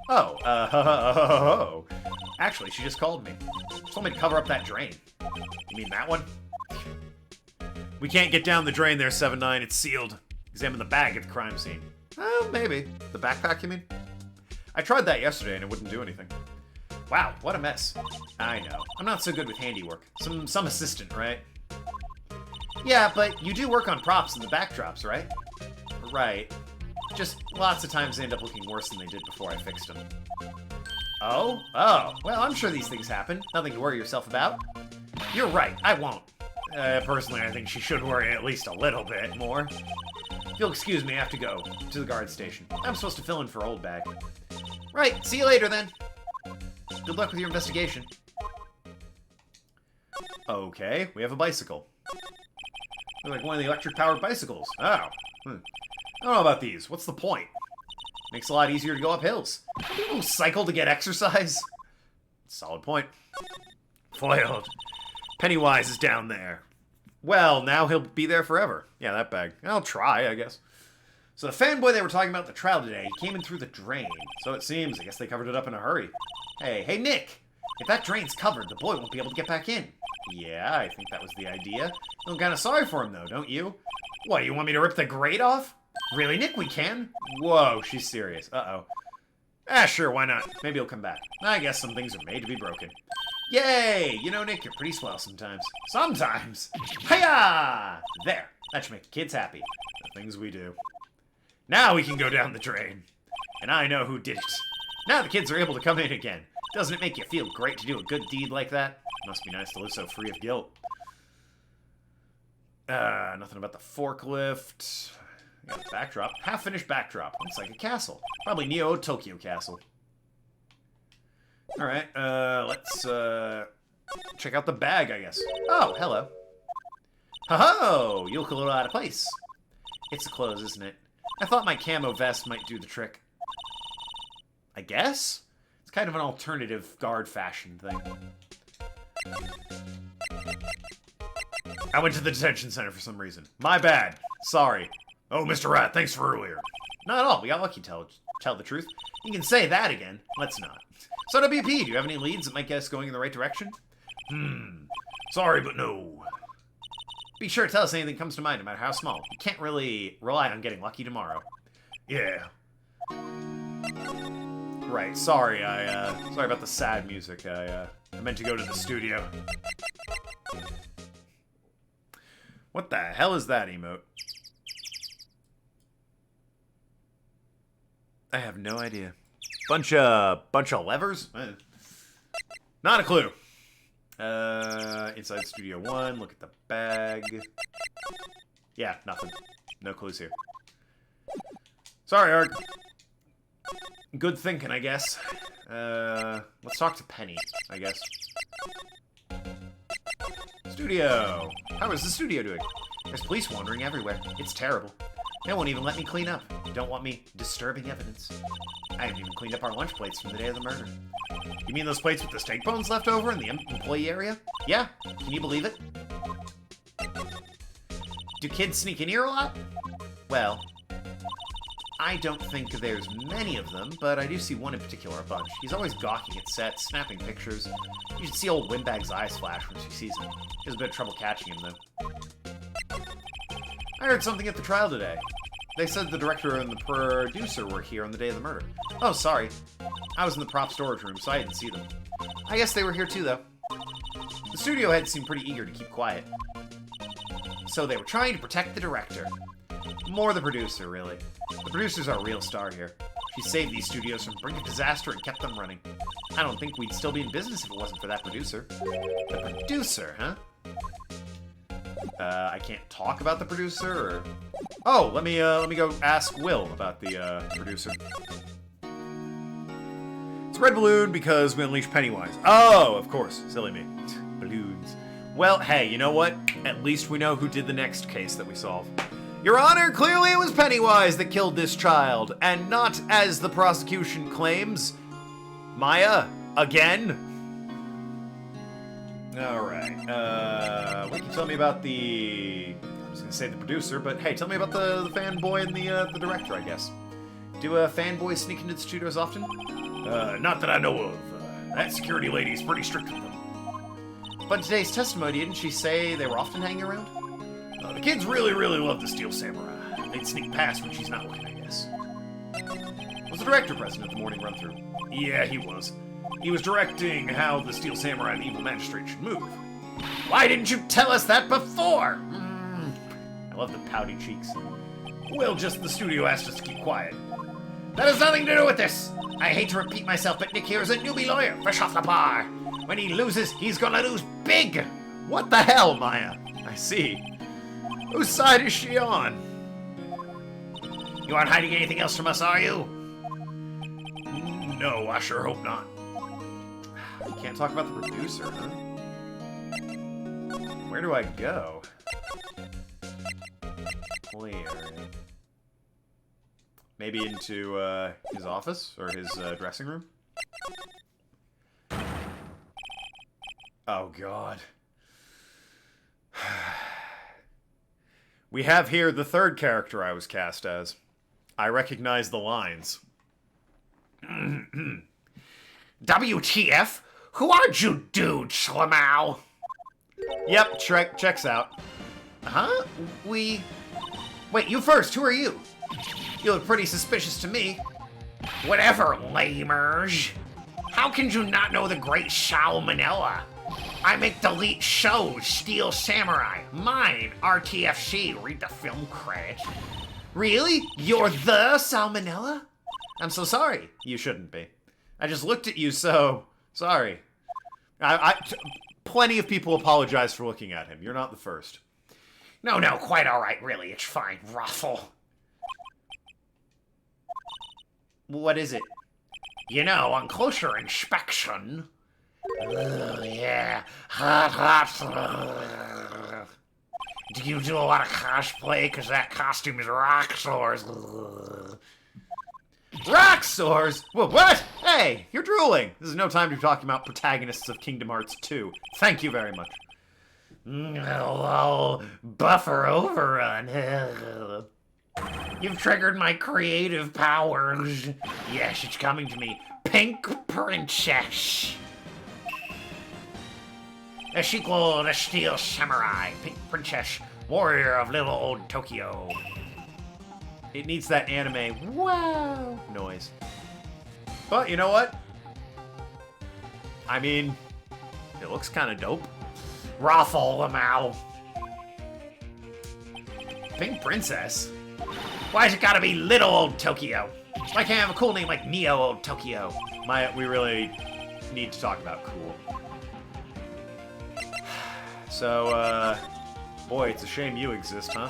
Oh, actually, she just called me. Told me to cover up that drain. You mean that one? We can't get down the drain there, 7-9. It's sealed. Examine the bag at the crime scene. Oh, maybe. The backpack, you mean? I tried that yesterday and it wouldn't do anything. Wow, what a mess. I know. I'm not so good with handiwork. Some assistant, right? Yeah, but you do work on props and the backdrops, right? Right. Just lots of times they end up looking worse than they did before I fixed them. Oh? Oh. Well, I'm sure these things happen. Nothing to worry yourself about. You're right, I won't. Personally, I think she should worry at least a little bit more. If you'll excuse me, I have to go to the guard station. I'm supposed to fill in for Old Bag. Right, see you later then. Good luck with your investigation. Okay, we have a bicycle. They're like one of the electric-powered bicycles. Oh. I don't know about these. What's the point? Makes it a lot easier to go up hills. People cycle to get exercise. Solid point. Foiled. Pennywise is down there. Well, now he'll be there forever. Yeah, that bag. I'll try, I guess. So the fanboy they were talking about at the trial today, he came in through the drain. So it seems. I guess they covered it up in a hurry. Hey, Nick! If that drain's covered, the boy won't be able to get back in. Yeah, I think that was the idea. I'm kind of sorry for him, though, don't you? What, you want me to rip the grate off? Really, Nick, we can? Whoa, she's serious. Uh-oh. Sure, why not? Maybe he'll come back. I guess some things are made to be broken. Yay! You know, Nick, you're pretty swell sometimes. Sometimes! Hiya! There. That should make the kids happy. The things we do. Now we can go down the drain. And I know who did it. Now the kids are able to come in again. Doesn't it make you feel great to do a good deed like that? Must be nice to live so free of guilt. Nothing about the forklift. Got a backdrop. Half-finished backdrop. Looks like a castle. Probably Neo Tokyo Castle. Alright, let's, check out the bag, I guess. Oh, hello. Ho-ho! You look a little out of place. It's the clothes, isn't it? I thought my camo vest might do the trick. I guess? It's kind of an alternative guard fashion thing. I went to the detention center for some reason. My bad. Sorry. Oh, Mr. Rat, thanks for earlier. Not at all. We got lucky, tell the truth. You can say that again. Let's not. So, WP, do you have any leads that might get us going in the right direction? Sorry, but no. Be sure to tell us anything comes to mind, no matter how small. You can't really rely on getting lucky tomorrow. Yeah. Right, sorry, sorry about the sad music. I meant to go to the studio. What the hell is that emote? I have no idea. Bunch of levers? Not a clue. Inside Studio 1, look at the bag. Yeah, nothing. No clues here. Sorry, Ark. Good thinking, I guess. Let's talk to Penny, I guess. Studio! How is the studio doing? There's police wandering everywhere. It's terrible. They won't even let me clean up. They don't want me disturbing evidence. I haven't even cleaned up our lunch plates from the day of the murder. You mean those plates with the steak bones left over in the employee area? Yeah. Can you believe it? Do kids sneak in here a lot? Well, I don't think there's many of them, but I do see one in particular a bunch. He's always gawking at sets, snapping pictures. You should see old Windbag's eyes flash when she sees him. She has a bit of trouble catching him, though. I heard something at the trial today. They said the director and the producer were here on the day of the murder. Oh, sorry. I was in the prop storage room, so I didn't see them. I guess they were here too, though. The studio head seemed pretty eager to keep quiet. So they were trying to protect the director. More the producer, really. The producer's our real star here. She saved these studios from the brink of disaster and kept them running. I don't think we'd still be in business if it wasn't for that producer. The producer, huh? I can't talk about the producer, or... Oh, let me go ask Will about the, producer. It's a red balloon because we unleashed Pennywise. Oh, of course. Silly me. Balloons. Well, hey, you know what? At least we know who did the next case that we solve. Your Honor, clearly it was Pennywise that killed this child, and not, as the prosecution claims, Maya, again? Alright, what can you tell me about the... I was gonna say the producer, but hey, tell me about the fanboy and the director, I guess. Do fanboys sneak into the studios often? Not that I know of. That security lady's pretty strict with them. But in today's testimony, didn't she say they were often hanging around? The kids really, really love the Steel Samurai. They'd sneak past when she's not looking, I guess. Was the director present at the morning run-through? Yeah, he was. He was directing how the Steel Samurai and the Evil Magistrate should move. Why didn't you tell us that before? I love the pouty cheeks. Well, just the studio asked us to keep quiet. That has nothing to do with this. I hate to repeat myself, but Nick here is a newbie lawyer, fresh off the bar. When he loses, he's gonna lose big. What the hell, Maya? I see. Whose side is she on? You aren't hiding anything else from us, are you? No, I sure hope not. You can't talk about the producer, huh? Where do I go? Where? Maybe into his office or his dressing room? Oh, God. We have here the third character I was cast as. I recognize the lines. WTF? Who are you, dude, Schlamau? Yep, checks out. Huh? Wait, you first. Who are you? You look pretty suspicious to me. Whatever, lamers. How can you not know the great Salmonella? I make delete shows, Steel Samurai. Mine, RTFC, read the film credits. Really? You're the Salmonella? I'm so sorry. You shouldn't be. I just looked at you, so sorry. Plenty of people apologize for looking at him. You're not the first. No, quite alright, really. It's fine. Ruffle. What is it? You know, on closer inspection... yeah. Hot. Do you do a lot of cosplay? Because that costume is rock stars. Rock stars? What? Hey, you're drooling. This is no time to be talking about protagonists of Kingdom Hearts 2. Thank you very much. Oh, buffer overrun. You've triggered my creative powers. Yes, it's coming to me. Pink Princess. A sequel to Steel Samurai. Pink Princess, warrior of little old Tokyo. It needs that anime wow noise. But you know what? I mean, it looks kind of dope. Ruffle the mouth. Pink Princess? Why's it gotta be little old Tokyo? Why can't I have a cool name like Neo Old Tokyo? We really need to talk about cool. So, boy, it's a shame you exist, huh?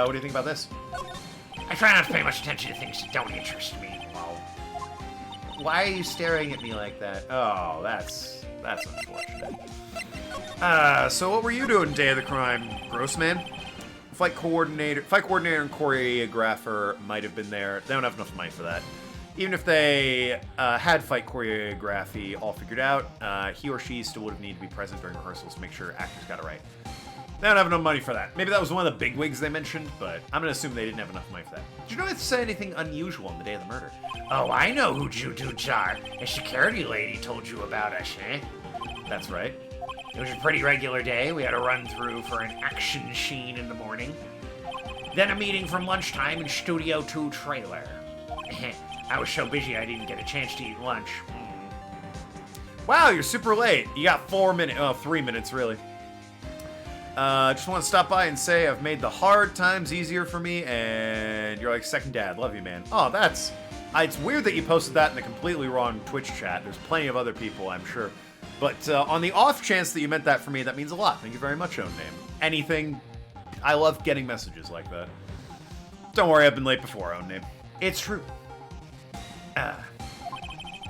What do you think about this? I try not to pay much attention to things that don't interest me. Well, why are you staring at me like that? Oh, that's unfortunate. So what were you doing Day of the Crime, Grossman? Fight coordinator and choreographer might have been there. They don't have enough money for that. Even if they had fight choreography all figured out, he or she still would have needed to be present during rehearsals to make sure actors got it right. They don't have enough money for that. Maybe that was one of the bigwigs they mentioned, but I'm gonna assume they didn't have enough money for that. Did you know if said anything unusual on the day of the murder? Oh, I know who you dudes are. A security lady told you about us, eh? That's right. It was a pretty regular day. We had a run-through for an action scene in the morning. Then a meeting from lunchtime in Studio 2 trailer. I was so busy I didn't get a chance to eat lunch. Wow, you're super late. You got 4 minutes. Oh, 3 minutes, really. Just want to stop by and say I've made the hard times easier for me, and you're like second dad. Love you, man. Oh, it's weird that you posted that in the completely wrong Twitch chat. There's plenty of other people, I'm sure. But on the off chance that you meant that for me, that means a lot. Thank you very much, Own Name. Anything. I love getting messages like that. Don't worry, I've been late before, Own Name. It's true. Yeah,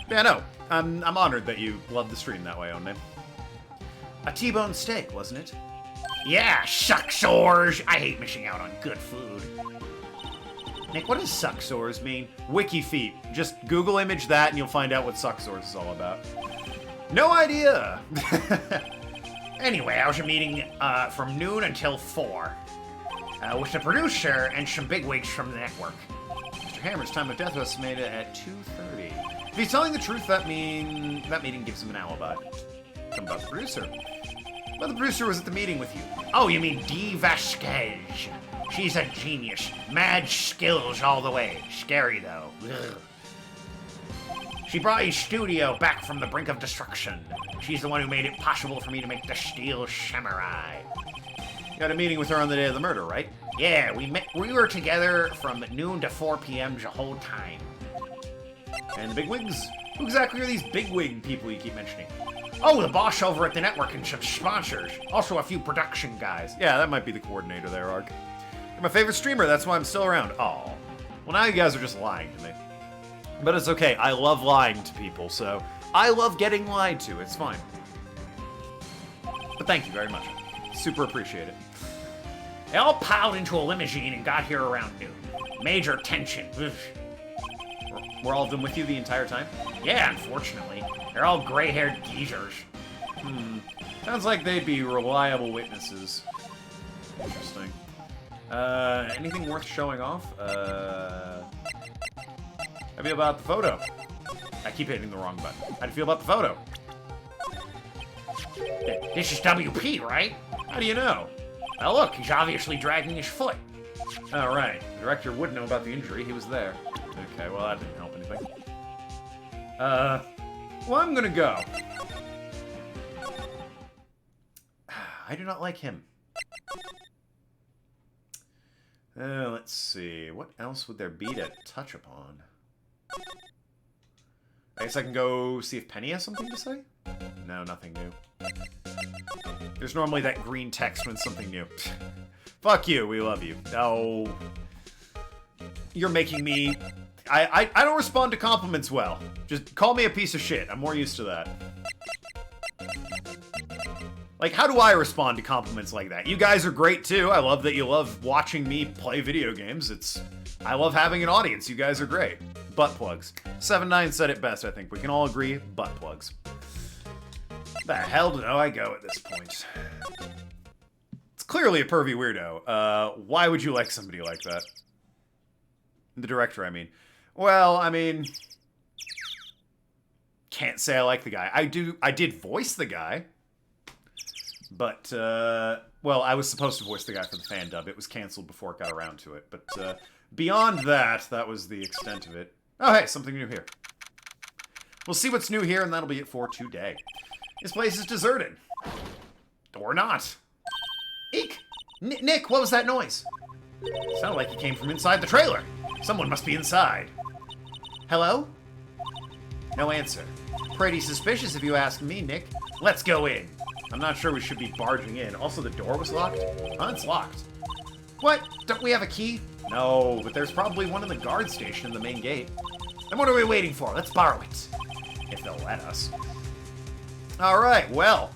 no. I'm honored that you love the stream that way, Own Name. A T-bone steak, wasn't it? Yeah, sucksores. I hate missing out on good food. Nick, what does sucksores mean? Wiki feet. Just Google image that and you'll find out what sucksores is all about. No idea! Anyway, I was a meeting from noon until 4 with the producer and some bigwigs from the network. Mr. Hammer's time of death was estimated at 2:30. If he's telling the truth, that meeting gives him an alibi. Come about the producer. But the producer was at the meeting with you. Oh, you mean Dee Vasquez. She's a genius. Mad skills all the way. Scary, though. Ugh. She brought a studio back from the brink of destruction. She's the one who made it possible for me to make the Steel Samurai. You had a meeting with her on the day of the murder, right? Yeah, we were together from noon to 4 p.m. the whole time. And the bigwigs? Who exactly are these bigwig people you keep mentioning? Oh, the boss over at the network and some sponsors. Also a few production guys. Yeah, that might be the coordinator there, Ark. You're my favorite streamer, that's why I'm still around. Oh. Well, now you guys are just lying to me. But it's okay, I love lying to people, so I love getting lied to, it's fine. But thank you very much. Super appreciate it. They all piled into a limousine and got here around noon. Major tension. Ugh. Were all of them with you the entire time? Yeah, unfortunately. They're all gray-haired geezers. Sounds like they'd be reliable witnesses. Interesting. Anything worth showing off? How do you feel about the photo? I keep hitting the wrong button. How do you feel about the photo? This is WP, right? How do you know? Now look, he's obviously dragging his foot. All right. The director would know about the injury. He was there. Okay, well, that didn't help anything. Well, I'm gonna go. I do not like him. Let's see. What else would there be to touch upon? I guess I can go see if Penny has something to say? No, nothing new. There's normally that green text when something new. Fuck you, we love you. Oh. You're making me... I don't respond to compliments well. Just call me a piece of shit. I'm more used to that. Like, how do I respond to compliments like that? You guys are great, too. I love that you love watching me play video games. I love having an audience. You guys are great. Butt plugs. 7-9 said it best, I think. We can all agree. Butt plugs. The hell do I go at this point? It's clearly a pervy weirdo. Why would you like somebody like that? The director, I mean. Well, I mean... Can't say I like the guy. I did voice the guy. But, well, I was supposed to voice the guy for the fan dub. It was canceled before it got around to it. But, beyond that, that was the extent of it. Oh, hey, something new here. We'll see what's new here, and that'll be it for today. This place is deserted. Or not. Eek! Nick, what was that noise? Sounded like it came from inside the trailer. Someone must be inside. Hello? No answer. Pretty suspicious if you ask me, Nick. Let's go in. I'm not sure we should be barging in. Also, the door was locked? Oh, it's locked. What? Don't we have a key? No, but there's probably one in the guard station in the main gate. Then what are we waiting for? Let's borrow it. If they'll let us. Alright, well.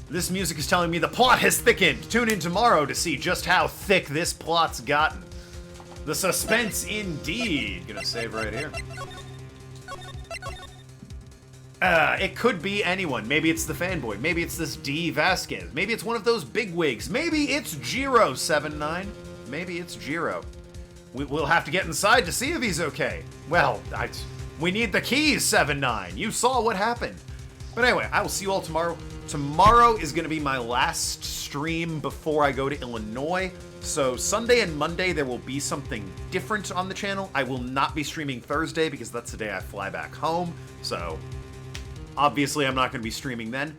This music is telling me the plot has thickened. Tune in tomorrow to see just how thick this plot's gotten. The suspense indeed. Gonna save right here. It could be anyone. Maybe it's the fanboy. Maybe it's this D. Vasquez. Maybe it's one of those bigwigs. Maybe it's Jiro 7-9. Maybe it's Jiro. We'll have to get inside to see if he's okay. Well, we need the keys, 7-9. You saw what happened. But anyway, I will see you all tomorrow. Tomorrow is going to be my last stream before I go to Illinois. So Sunday and Monday, there will be something different on the channel. I will not be streaming Thursday because that's the day I fly back home. So... obviously, I'm not going to be streaming then.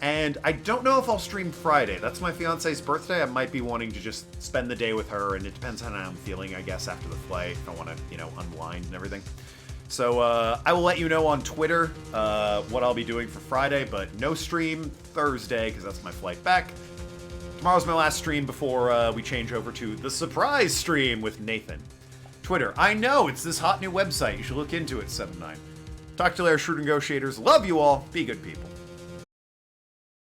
And I don't know if I'll stream Friday. That's my fiance's birthday. I might be wanting to just spend the day with her, and it depends on how I'm feeling, I guess, after the flight. If I want to, you know, unwind and everything. So, I will let you know on Twitter what I'll be doing for Friday, but no stream Thursday, because that's my flight back. Tomorrow's my last stream before we change over to the surprise stream with Nathan. Twitter. I know, it's this hot new website. You should look into it, 7-9. Talk to you later, Shrewd Negotiators. Love you all. Be good people.